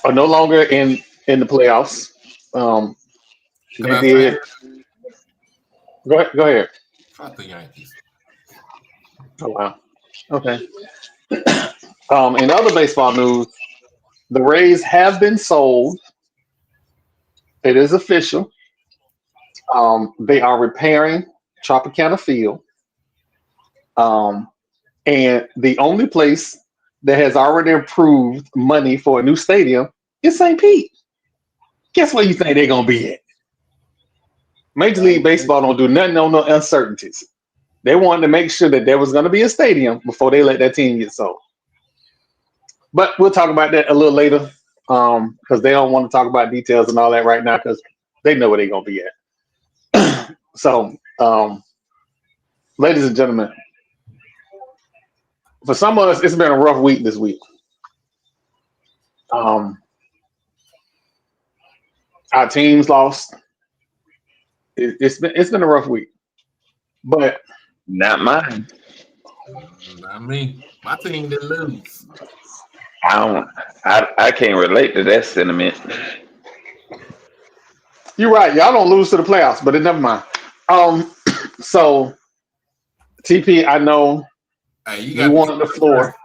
are no longer in the playoffs. Um, Can they I say did. Go ahead. Go ahead. fuck the Yankees? Oh wow. Okay. In other baseball news, the Rays have been sold. It is official. They are repairing Tropicana Field. Um, and the only place that has already approved money for a new stadium is St. Pete. Guess where you think they're gonna be at? Major League Baseball don't do nothing on no uncertainties. They wanted to make sure that there was gonna be a stadium before they let that team get sold. But we'll talk about that a little later, because they don't want to talk about details and all that right now because they know where they're gonna be at. So, ladies and gentlemen, for some of us, it's been a rough week this week. Um, our teams lost. It's been a rough week, but Not mine. Not me. My team didn't lose. I don't. I can't relate to that sentiment. you're right. Y'all don't lose to the playoffs, but never mind. Um, so TP, I know Hey, you you got to get wanted the floor.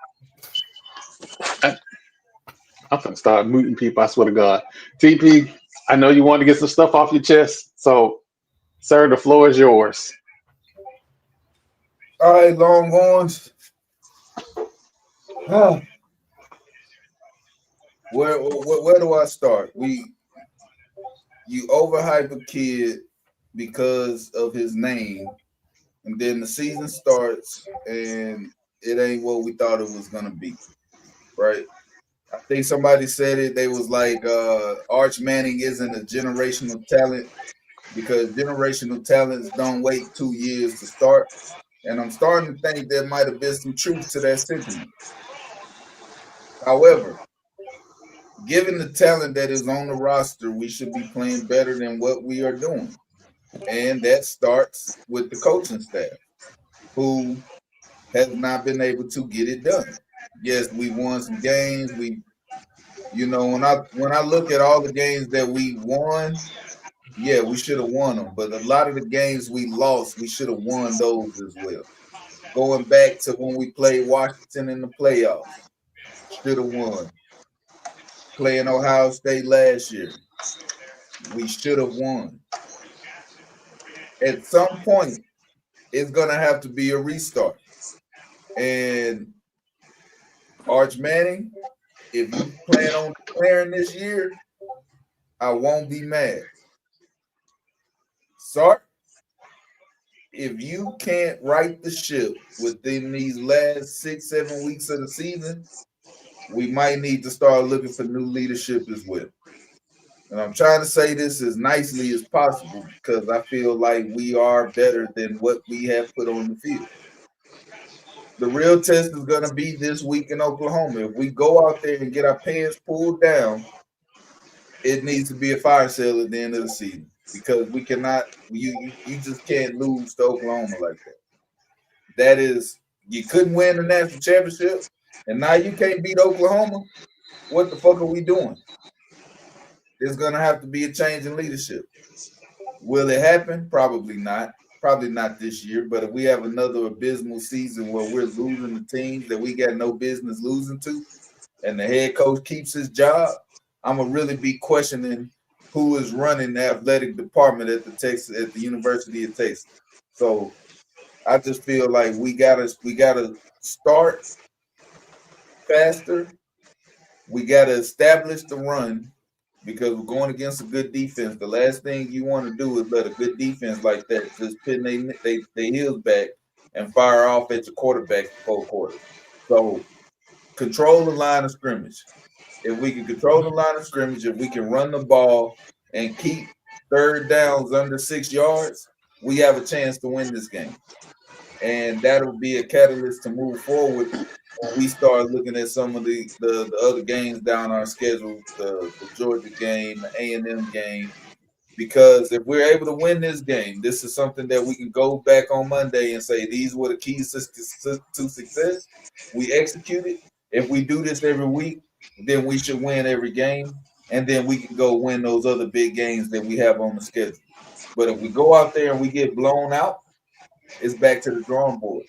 I'm gonna start muting people. I swear to God, TP, I know you wanted to get some stuff off your chest. So, sir, the floor is yours. All right, Longhorns. Where do I start? You overhype a kid because of his name, and then the season starts and it ain't what we thought it was gonna be, right? I think somebody said it. They was like, Arch Manning isn't a generational talent because generational talents don't wait 2 years to start. And I'm starting to think there might have been some truth to that sentiment. However, given the talent that is on the roster, we should be playing better than what we are doing. And that starts with the coaching staff, who has not been able to get it done. Yes, we won some games. When I look at all the games that we won, yeah, we should have won them. But a lot of the games we lost, we should have won those as well. Going back to when we played Washington in the playoffs, should have won. Playing Ohio State last year, we should have won. At some point, it's gonna have to be a restart. And Arch Manning, if you plan on declaring this year, I won't be mad. Sark, if you can't right the ship within these last 6, 7 weeks of the season, we might need to start looking for new leadership as well. And I'm trying to say this as nicely as possible because I feel like we are better than what we have put on the field. The real test is going to be this week in Oklahoma. If we go out there and get our pants pulled down, it needs to be a fire sale at the end of the season because we cannot. You just can't lose to Oklahoma like that. That is, you couldn't win the national championship, and now you can't beat Oklahoma. What the fuck are we doing? There's going to have to be a change in leadership. Will it happen? Probably not. Probably not this year. But if we have another abysmal season where we're losing the teams that we got no business losing to, and the head coach keeps his job, I'm gonna really be questioning who is running the athletic department at the University of Texas. So I just feel like we gotta start faster. We gotta establish the run because we're going against a good defense. The last thing you want to do is let a good defense like that just pin they heels back and fire off at your quarterback for 4 quarters. So control the line of scrimmage. If we can control the line of scrimmage, if we can run the ball and keep third downs under 6 yards, we have a chance to win this game. And that'll be a catalyst to move forward when we start looking at some of the other games down our schedule, the Georgia game, the A&M game. Because if we're able to win this game, this is something that we can go back on Monday and say these were the keys to success. We executed. If we do this every week, then we should win every game, and then we can go win those other big games that we have on the schedule. But if we go out there and we get blown out, it's back to the drawing board.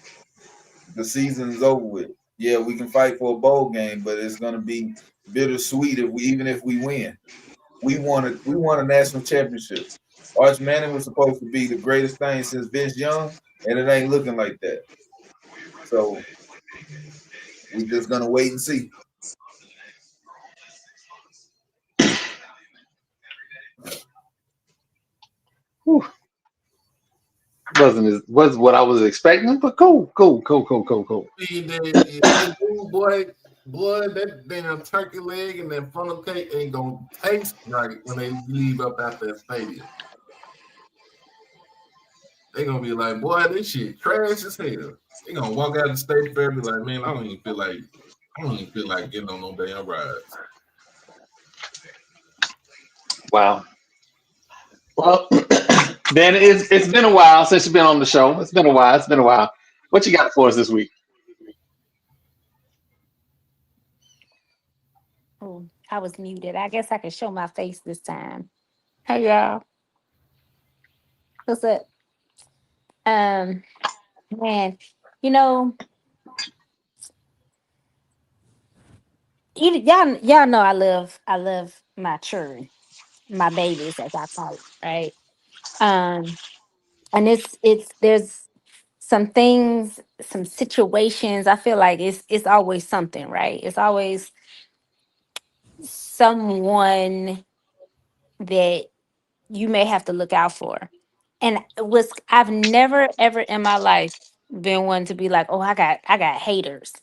The season is over with. Yeah, we can fight for a bowl game, but it's gonna be bittersweet if we win. We won a national championship. Arch Manning was supposed to be the greatest thing since Vince Young, and it ain't looking like that. So we just gonna wait and see. Whew. Was what I was expecting, but cool. Boy, that damn turkey leg and that funnel cake ain't gonna taste right when they leave up out that stadium. They gonna be like, boy, this shit trash as hell. They gonna walk out the state fair and be like, man, I don't even feel like getting on no damn rides. Wow. Well, then it's been a while since you've been on the show. It's been a while. What you got for us this week? Oh, I was muted. I guess I can show my face this time. Hey y'all. What's up? Um, man, you know, y'all know I love my children, my babies as I call it, right? Um, and it's there's some things, some situations. I feel like it's always something, right? It's always someone that you may have to look out for. And I've never ever in my life been one to be like, oh, I got haters.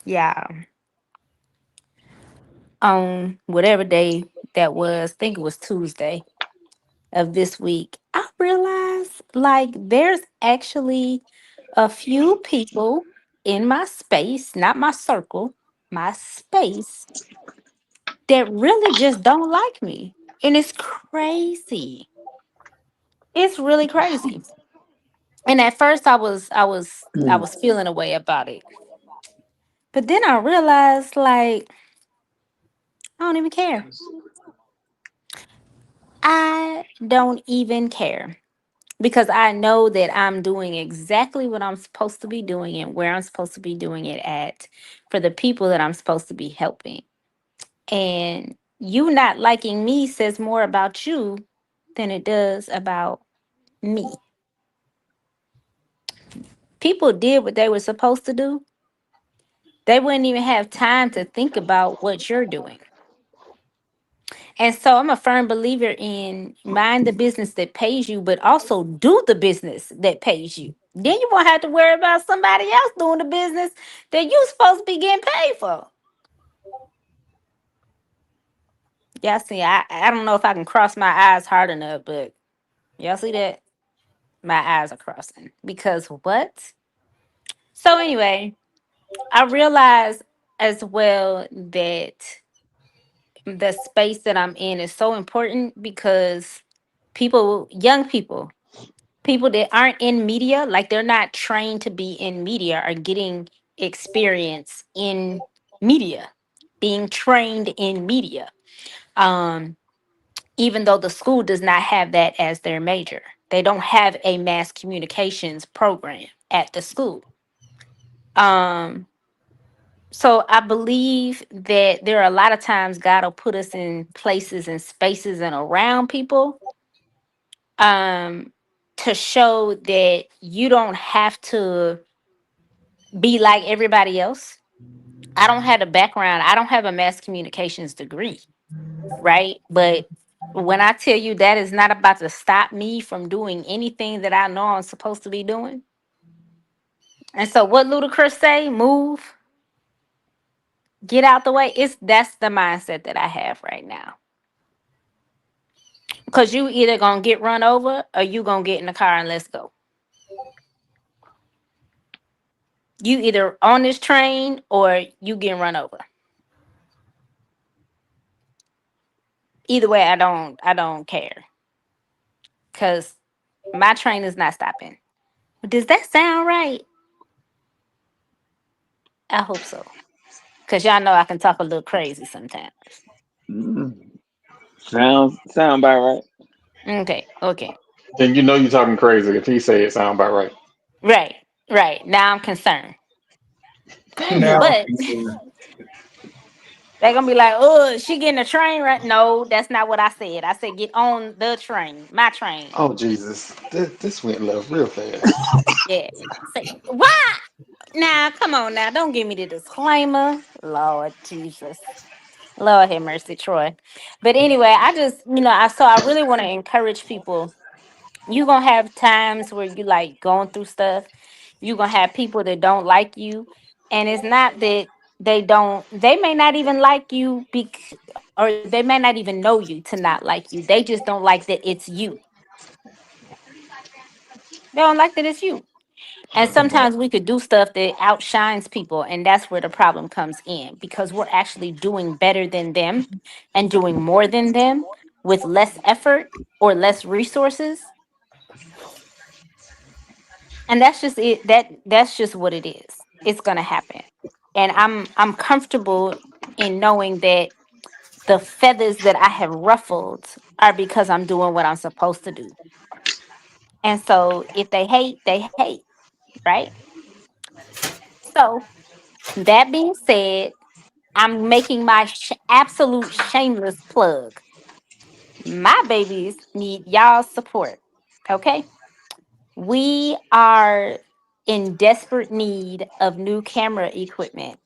Yeah. On whatever day that was, I think it was Tuesday of this week, I realized like there's actually a few people in my space, not my circle, my space, that really just don't like me. And it's crazy. It's really crazy. And at first I was feeling a way about it. But then I realized like I don't even care. I don't even care because I know that I'm doing exactly what I'm supposed to be doing and where I'm supposed to be doing it at for the people that I'm supposed to be helping. And you not liking me says more about you than it does about me. People did what they were supposed to do. They wouldn't even have time to think about what you're doing. And so I'm a firm believer in mind the business that pays you, but also do the business that pays you. Then you won't have to worry about somebody else doing the business that you're supposed to be getting paid for. Y'all see, I don't know if I can cross my eyes hard enough, but y'all see that? My eyes are crossing. Because what? So anyway, I realize as well that the space that I'm in is so important because young people that aren't in media, like they're not trained to be in media, are getting experience in media, being trained in media. Um, Even though the school does not have that as their major, they don't have a mass communications program at the school. Um, So I believe that there are a lot of times God will put us in places and spaces and around people um to show that you don't have to be like everybody else. I don't have a background. I don't have a mass communications degree, right? But when I tell you that is not about to stop me from doing anything that I know I'm supposed to be doing. And so what Ludacris say, move, get out the way. That's the mindset that I have right now. Cause you either gonna get run over or you gonna get in the car and let's go. You either on this train or you getting run over. Either way, I don't care. Cause my train is not stopping. Does that sound right? I hope so. Cause y'all know I can talk a little crazy sometimes. Mm, sound about right. Okay, okay. And you know you're talking crazy if he say it sound about right. Right, right. Now I'm concerned. Now But they're gonna be like, oh, she getting a train right? No, that's not what I said. I said get on the train, my train. Oh Jesus, this went left real fast. Yeah. Say why? Now, come on now. Don't give me the disclaimer. Lord Jesus. Lord have mercy, Troy. But anyway, I just, I really want to encourage people. You're gonna have times where you like going through stuff. You're gonna have people that don't like you. And it's not that they may not even like you or they may not even know you to not like you. They just don't like that it's you. They don't like that it's you. And sometimes we could do stuff that outshines people, and that's where the problem comes in because we're actually doing better than them and doing more than them with less effort or less resources. And that's just it. That's just what it is. It's gonna happen. And I'm comfortable in knowing that the feathers that I have ruffled are because I'm doing what I'm supposed to do. And so if they hate, right? So that being said, I'm making my absolute shameless plug. My babies need y'all's support. Okay. We are in desperate need of new camera equipment,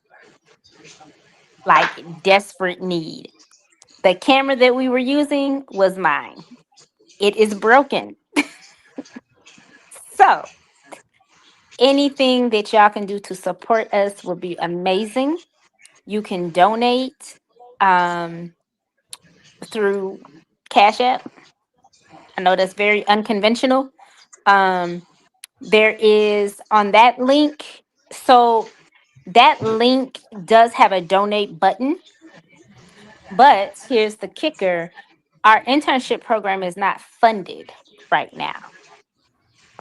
like desperate need. The camera that we were using was mine, it is broken. So, anything that y'all can do to support us will be amazing. You can donate um, through Cash App. I know that's very unconventional. Um, there is on that link. So that link does have a donate button, but here's the kicker: our internship program is not funded right now.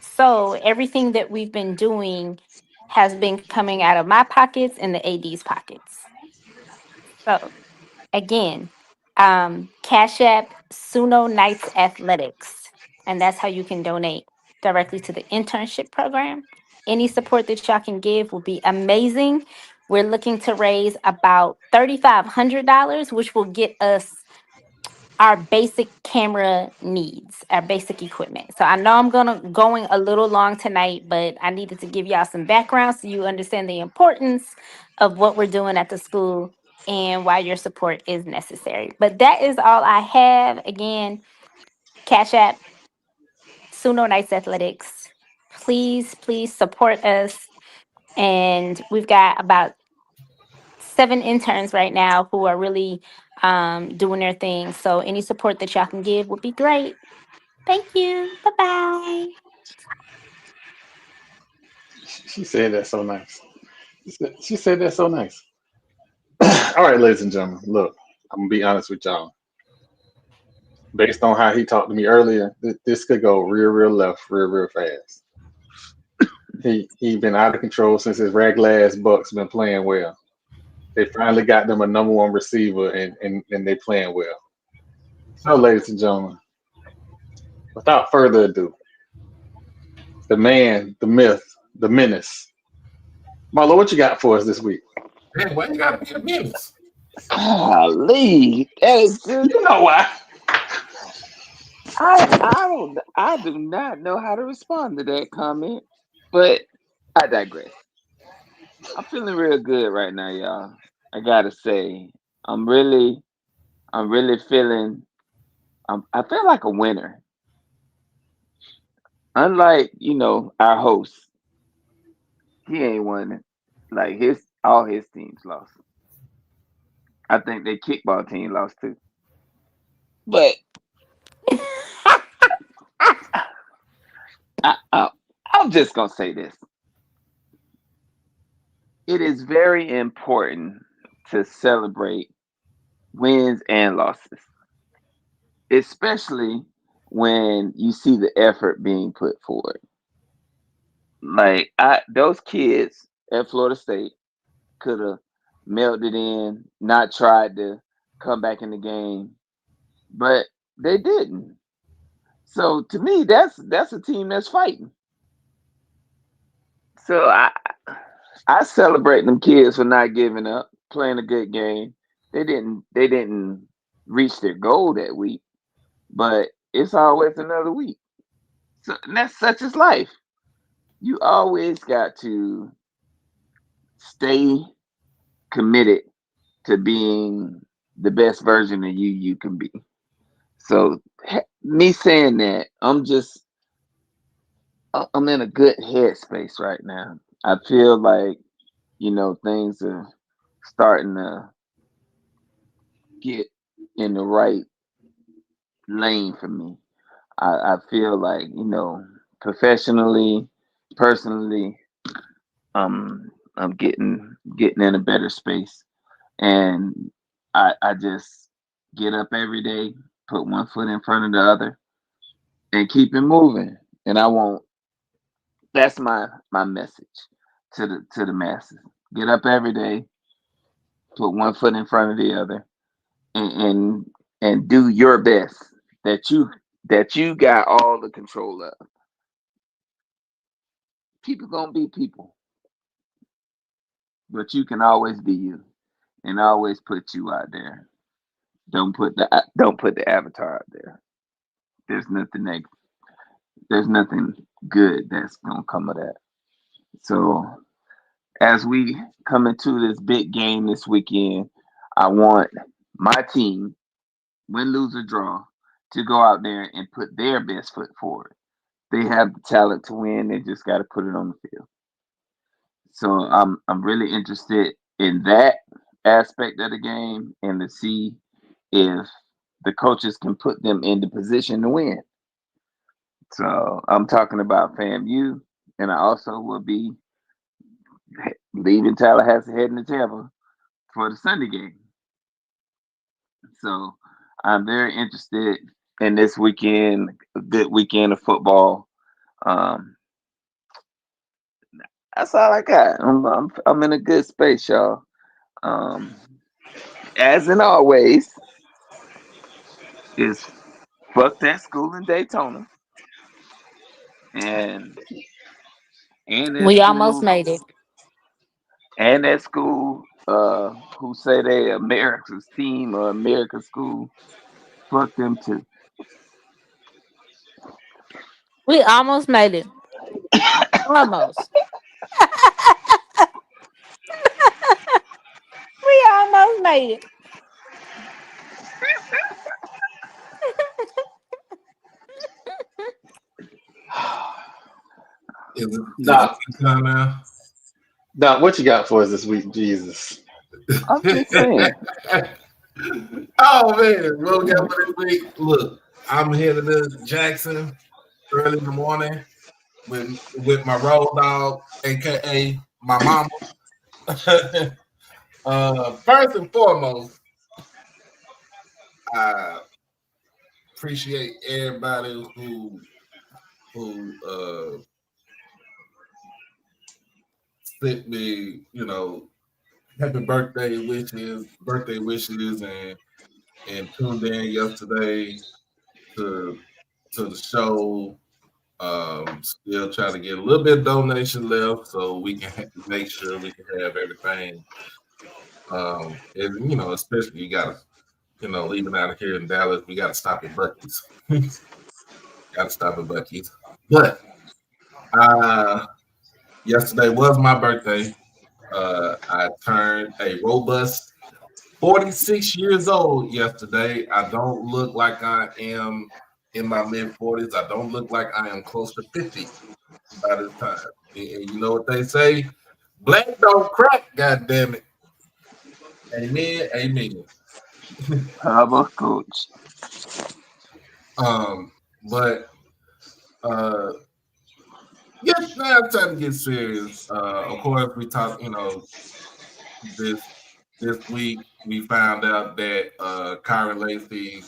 So everything that we've been doing has been coming out of my pockets and the AD's pockets. So again, Cash App Suno Knights Athletics. And that's how you can donate directly to the internship program. Any support that y'all can give will be amazing. We're looking to raise about $3,500, which will get us our basic camera needs, our basic equipment. So I know I'm going a little long tonight, but I needed to give y'all some background so you understand the importance of what we're doing at the school and why your support is necessary. But that is all I have. Again, Cash App, Suno Nights Athletics. Please, please support us. And we've got about 7 interns right now who are really doing their thing. So any support that y'all can give would be great. Thank you. Bye bye. She said that so nice. She said that so nice. All right, ladies and gentlemen, look, I'm gonna be honest with y'all. Based on how he talked to me earlier, this could go real left, real fast. He been out of control since his regular ass Bucks been playing well. They finally got them a number one receiver, and they playing well. So, ladies and gentlemen, without further ado, the man, the myth, the menace. Marlo, what you got for us this week? Man, why you gotta be a menace? Golly, that is, you know why? I do not know how to respond to that comment, but I digress. I'm feeling real good right now, y'all. I gotta say, I'm really, I'm really feeling. I feel like a winner. Unlike our host, he ain't won. Like all his teams lost. I think their kickball team lost too. But I, I'm just gonna say this: it is very important to celebrate wins and losses, especially when you see the effort being put forward. Like those kids at Florida State could have melted in, not tried to come back in the game, but they didn't. So to me, that's a team that's fighting. So I celebrate them kids for not giving up, playing a good game. They didn't reach their goal that week, but it's always another week. So and that's such as life. You always got to stay committed to being the best version of you can be. So me saying that, I'm in a good headspace right now. I feel like things are starting to get in the right lane for me. I feel like professionally, personally, I'm getting in a better space, and I just get up every day, put one foot in front of the other, and keep it moving. And I won't. That's my message to the masses. Get up every day, put one foot in front of the other, and and do your best that you got all the control of. People gonna be people, but you can always be you and always put you out there. Don't put the avatar out there. There's nothing there's nothing good that's gonna come of that. So as we come into this big game this weekend, I want my team, win, lose, or draw, to go out there and put their best foot forward. They have the talent to win. They just got to put it on the field. So I'm really interested in that aspect of the game and to see if the coaches can put them in the position to win. So I'm talking about FAMU, and I also will be leaving Tallahassee heading to Tampa for the Sunday game. So I'm very interested in this weekend, a good weekend of football. Um, that's all I got. I'm in a good space, y'all. Um, as in always, is fuck that school in Daytona and and that We almost school made it. and that school who say they America's team or America's school. Fuck them too. We almost made it. Almost. We almost made it. Is it Doc, time now? Doc, what you got for us this week, Jesus? I'm just saying. Oh man, what we got for this week? Look, I'm headed to Jackson early in the morning with my road dog, aka my mama. First and foremost, I appreciate everybody who sent me, happy birthday wishes, and tuned in yesterday to the show. Still trying to get a little bit of donation left so we can make sure we can have everything And especially you gotta, leaving out of here in Dallas, we gotta stop at Buc-ee's. Gotta stop at Buc-ee's. But yesterday was my birthday. I turned a robust 46 years old yesterday. I don't look like I am in my mid-40s. I don't look like I am close to 50 by this time. And you know what they say? Black don't crack, goddamn it. Amen, amen. How about coach? But yes, now it's time to get serious. Of course, we talked, this week we found out that Kyron Lacy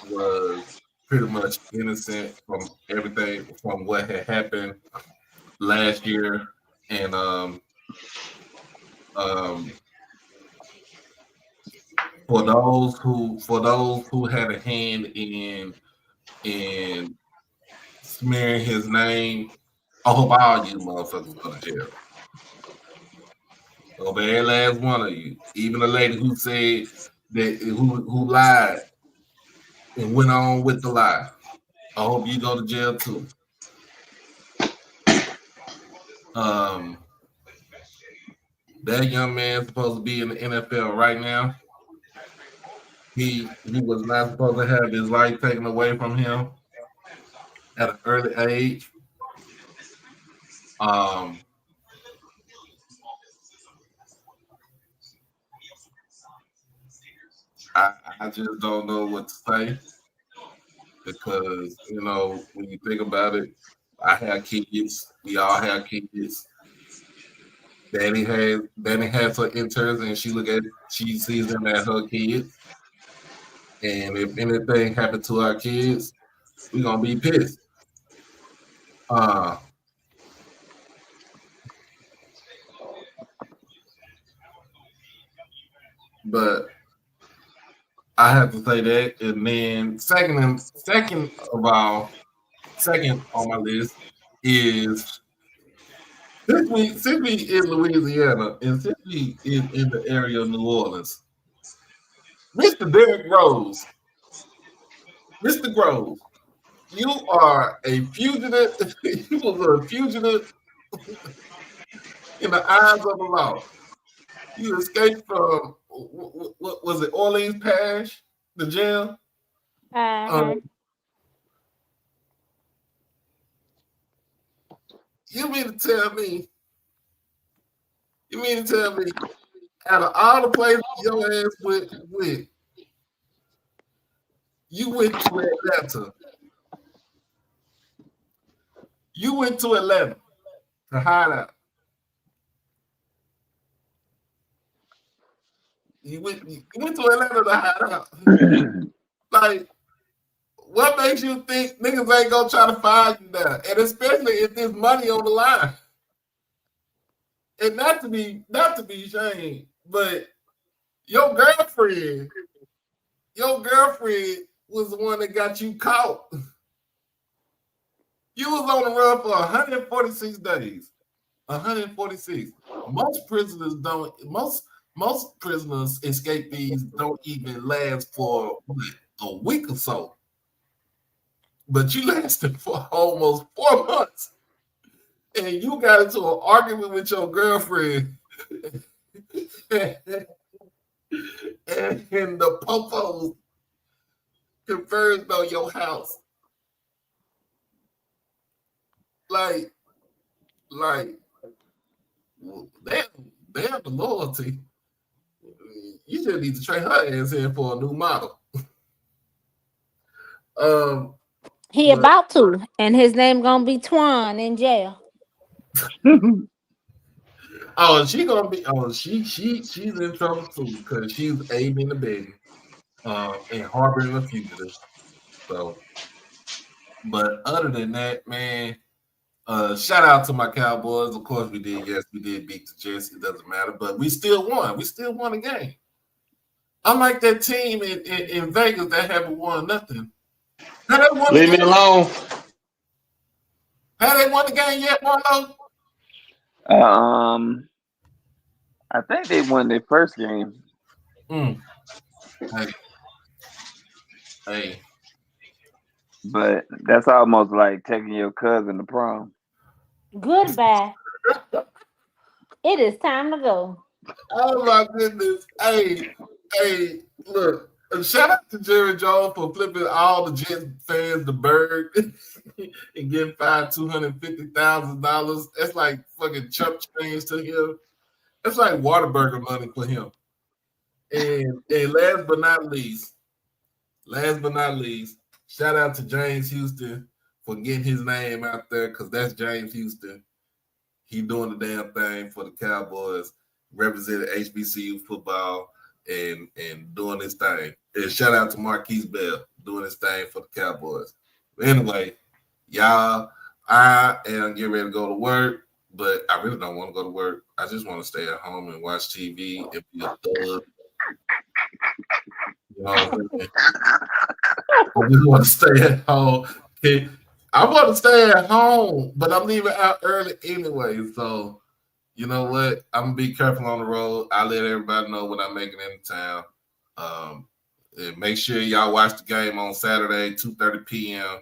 was pretty much innocent from everything from what had happened last year, and for those who had a hand in smearing his name, I hope all you motherfuckers go to jail. Over every last one of you, even the lady who said that who lied and went on with the lie. I hope you go to jail too. That young man supposed to be in the NFL right now. He was not supposed to have his life taken away from him at an early age. I just don't know what to say because when you think about it, I have kids. We all have kids. Danny has her interns, and she sees them as her kids. And if anything happened to our kids, we're gonna be pissed. But I have to say that, and then second on my list is since we in Louisiana and since we in the area of New Orleans, Mr. Derrick Rose, Mr. Groves, you are a fugitive. You was a fugitive in the eyes of the law. You escaped from what was it, Orleans Parish, the jail? You mean to tell me, out of all the places your ass went, you went to Atlanta. You went to Atlanta to hide out. You went to Atlanta to hide out. Like, what makes you think niggas ain't gonna try to find you now? And especially if there's money on the line. And not to be ashamed, but your girlfriend was the one that got you caught. You was on the run for 146 days. 146. Most prisoners escapees don't even last for a week or so. But you lasted for almost 4 months. And you got into an argument with your girlfriend. And the popos converged on your house. Like, damn the loyalty. You just need to trade her ass in for a new model. He about to, and his name gonna be Twan in jail. Oh, she gonna be. Oh, she's in trouble too because she's aiding and abetting, and harboring a fugitive. So, but other than that, man, shout out to my Cowboys. Of course, we did. Yes, we did beat the Jets. It doesn't matter, but we still won. We still won a game. Unlike that team in Vegas that haven't won nothing. Leave me alone. Have they won the game yet, Marlo? I think they won their first game. Mm. Hey, hey. But that's almost like taking your cousin to prom. Goodbye. It is time to go. Oh my goodness. Hey, look. Shout out to Jerry Jones for flipping all the Jets fans the bird and getting fined $250,000. That's like fucking chump change to him. That's like Waterburger money for him. And last but not least, shout out to James Houston for getting his name out there because that's James Houston. He doing the damn thing for the Cowboys, representing HBCU football and doing his thing. And shout out to Marquise Bell doing his thing for the Cowboys. But anyway, y'all, I am getting ready to go to work, but I really don't want to go to work. I just want to stay at home and watch TV and be a thug. You know what I'm saying? I just want to stay at home. Okay. I want to stay at home, but I'm leaving out early anyway. So, you know what? I'm going to be careful on the road. I'll let everybody know when I'm making it in town. And make sure y'all watch the game on Saturday, 2:30 p.m.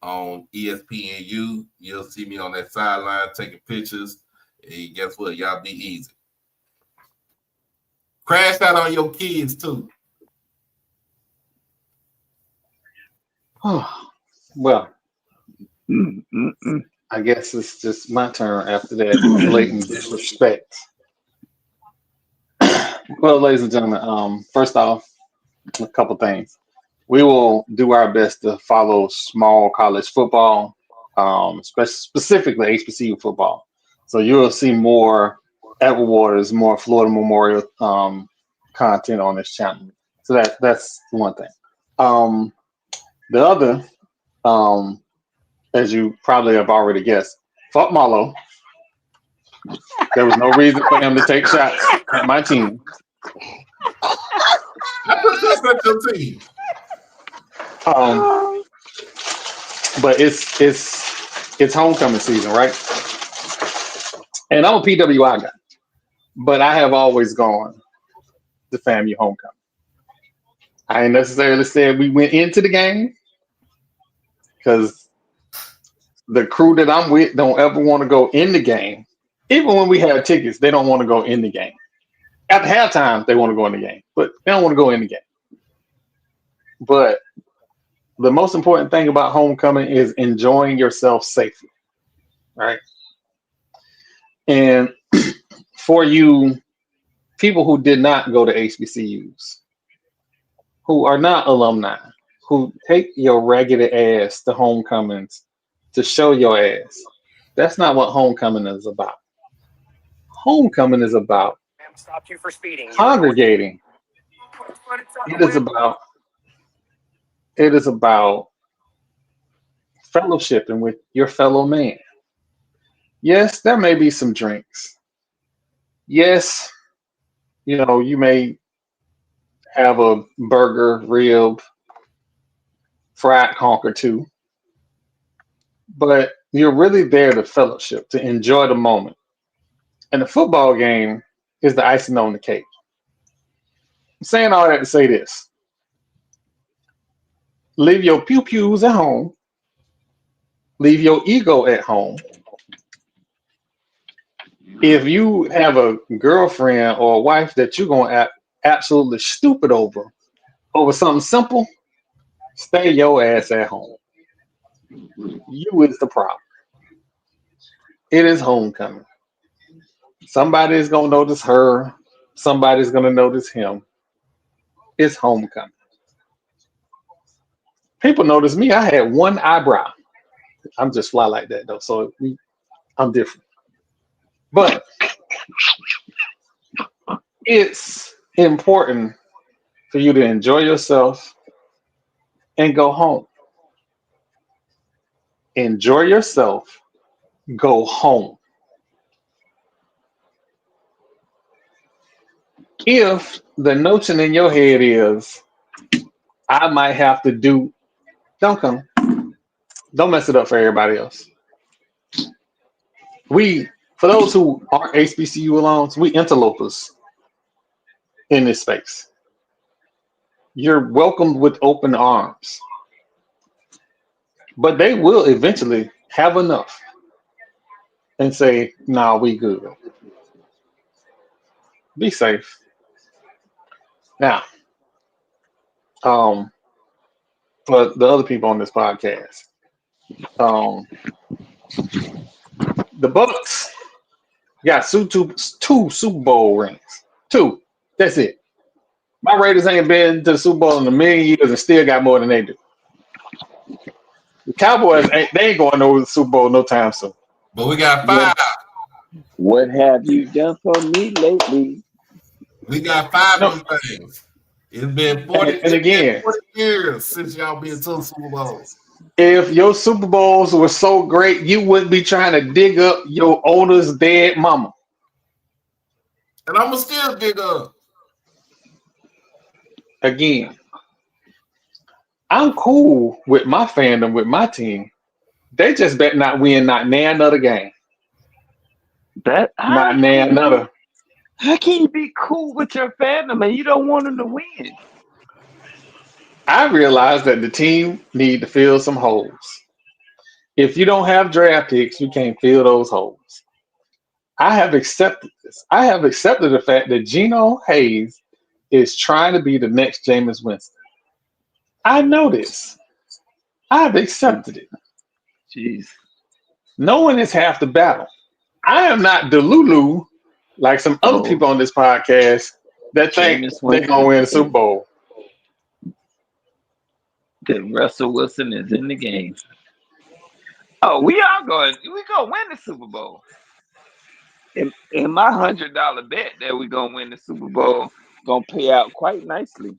on ESPNU. You'll see me on that sideline taking pictures. And guess what? Y'all be easy. Crash out on your kids, too. Well, Mm-mm-mm. I guess it's just my turn after that blatant disrespect. Well, ladies and gentlemen, first off, a couple things. We will do our best to follow small college football, specifically HBCU football. So you'll see more Edward Waters, more Florida Memorial content on this channel. So that's one thing. The other, as you probably have already guessed, fuck Marlo. There was no reason for him to take shots at my team. I put this at your team. But it's homecoming season, right? And I'm a PWI guy, but I have always gone to FAMU homecoming. I ain't necessarily said we went into the game because the crew that I'm with don't ever want to go in the game. Even when we have tickets, they don't want to go in the game. At halftime, they want to go in the game, but they don't want to go in the game. But the most important thing about homecoming is enjoying yourself safely, right? And for you people who did not go to HBCUs, who are not alumni, who take your raggedy ass to homecomings to show your ass, that's not what homecoming is about. Homecoming is about congregating. It is about fellowshipping with your fellow man. Yes, there may be some drinks. Yes, you may have a burger, rib, fried conch or two, but you're really there to fellowship, to enjoy the moment. And the football game is the icing on the cake. I'm saying all that to say this. Leave your pew-pews at home. Leave your ego at home. If you have a girlfriend or a wife that you're going to act absolutely stupid over something simple, stay your ass at home. You is the problem. It is homecoming. Somebody's going to notice her. Somebody's going to notice him. It's homecoming. People notice me. I had one eyebrow. I'm just fly like that, though. So I'm different. But it's important for you to enjoy yourself and go home. Enjoy yourself. Go home. If the notion in your head is, I might have to do, don't come. Don't mess it up for everybody else. We For those who aren't HBCU alums, we interlopers in this space. You're welcomed with open arms, but they will eventually have enough and say, "Nah, we good." Be safe. Now, um, for the other people on this podcast, um, the Bucks got two Super Bowl rings. Two. That's it. My Raiders ain't been to the Super Bowl in a million years and still got more than they do. The Cowboys ain't going to the Super Bowl no time soon. But we got 5. What have you done for me lately? We got 5 of them things. It's been 40 again, 40 years since y'all been to the Super Bowl. If your Super Bowls were so great, you wouldn't be trying to dig up your owner's dead mama. And I'm going to still dig up. Again, I'm cool with my fandom, with my team. They just better not win not another game. Not another. How can you be cool with your fandom and you don't want them to win? I realize that the team need to fill some holes. If you don't have draft picks, you can't fill those holes. I have accepted this. I have accepted the fact that Geno Hayes is trying to be the next Jameis Winston. I know this. I've accepted it. Jeez. Knowing is half the battle. I am not Delulu like some other people on this podcast that think they're going to win the Super Bowl. That Russell Wilson is in the game. Oh, we gonna win the Super Bowl. In my $100 bet that we're gonna win the Super Bowl gonna pay out quite nicely.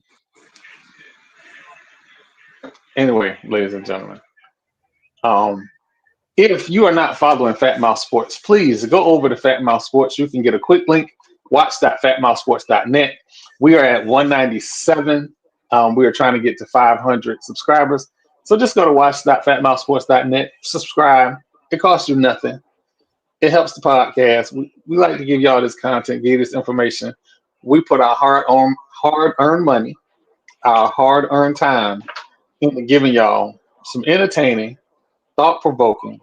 Anyway, ladies and gentlemen, if you are not following Fat Mouth Sports, please go over to Fat Mouth Sports. You can get a quick link. Watch.fatmouthsports.net. We are at 197. We are trying to get to 500 subscribers. So just go to watch.fatmouthsports.net. Subscribe. It costs you nothing. It helps the podcast. We like to give y'all this content, give you this information. We put our hard-earned money, our hard-earned time into giving y'all some entertaining, thought-provoking,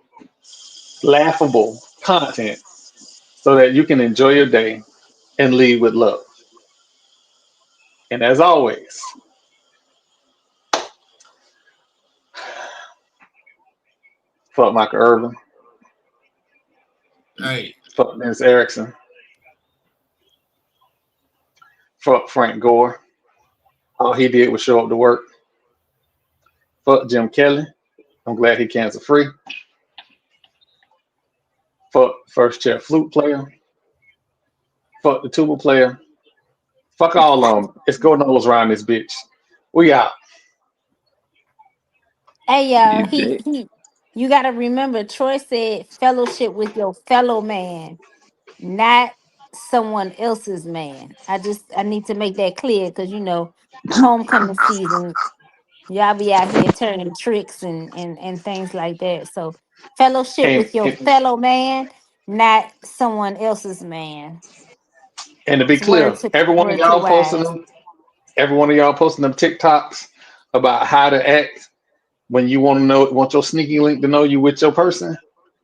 laughable content so that you can enjoy your day and lead with love. And as always, fuck Michael Irvin. Hey. Fuck Vince Erickson. Fuck Frank Gore. All he did was show up to work. Fuck Jim Kelly. I'm glad he cancer free. Fuck first chair flute player. Fuck the tuba player. Fuck all of them. It's go nose around this bitch. We out. Hey yo, you gotta remember Troy said fellowship with your fellow man, not someone else's man. I need to make that clear because homecoming season, y'all be out here turning tricks and things like that. So fellowship with your fellow man, not someone else's man. And to be clear, every one of y'all posting them TikToks about how to act when you want your sneaky link to know you with your person.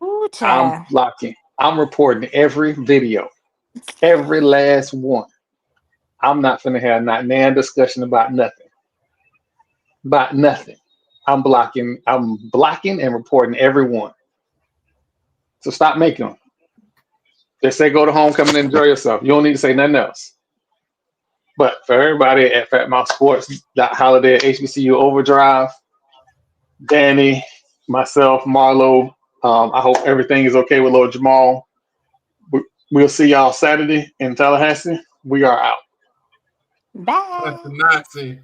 Ooh, I'm blocking. I'm reporting every video, every last one. I'm not finna have not nan discussion about nothing. About nothing. I'm blocking and reporting every one. So stop making them. Just say go to homecoming and enjoy yourself. You don't need to say nothing else. But for everybody at Fat Mouth Sports, Holiday at HBCU Overdrive, Danny, myself, Marlo, I hope everything is okay with Lord Jamal. We'll see y'all Saturday in Tallahassee. We are out. Bye. That's the Nazi.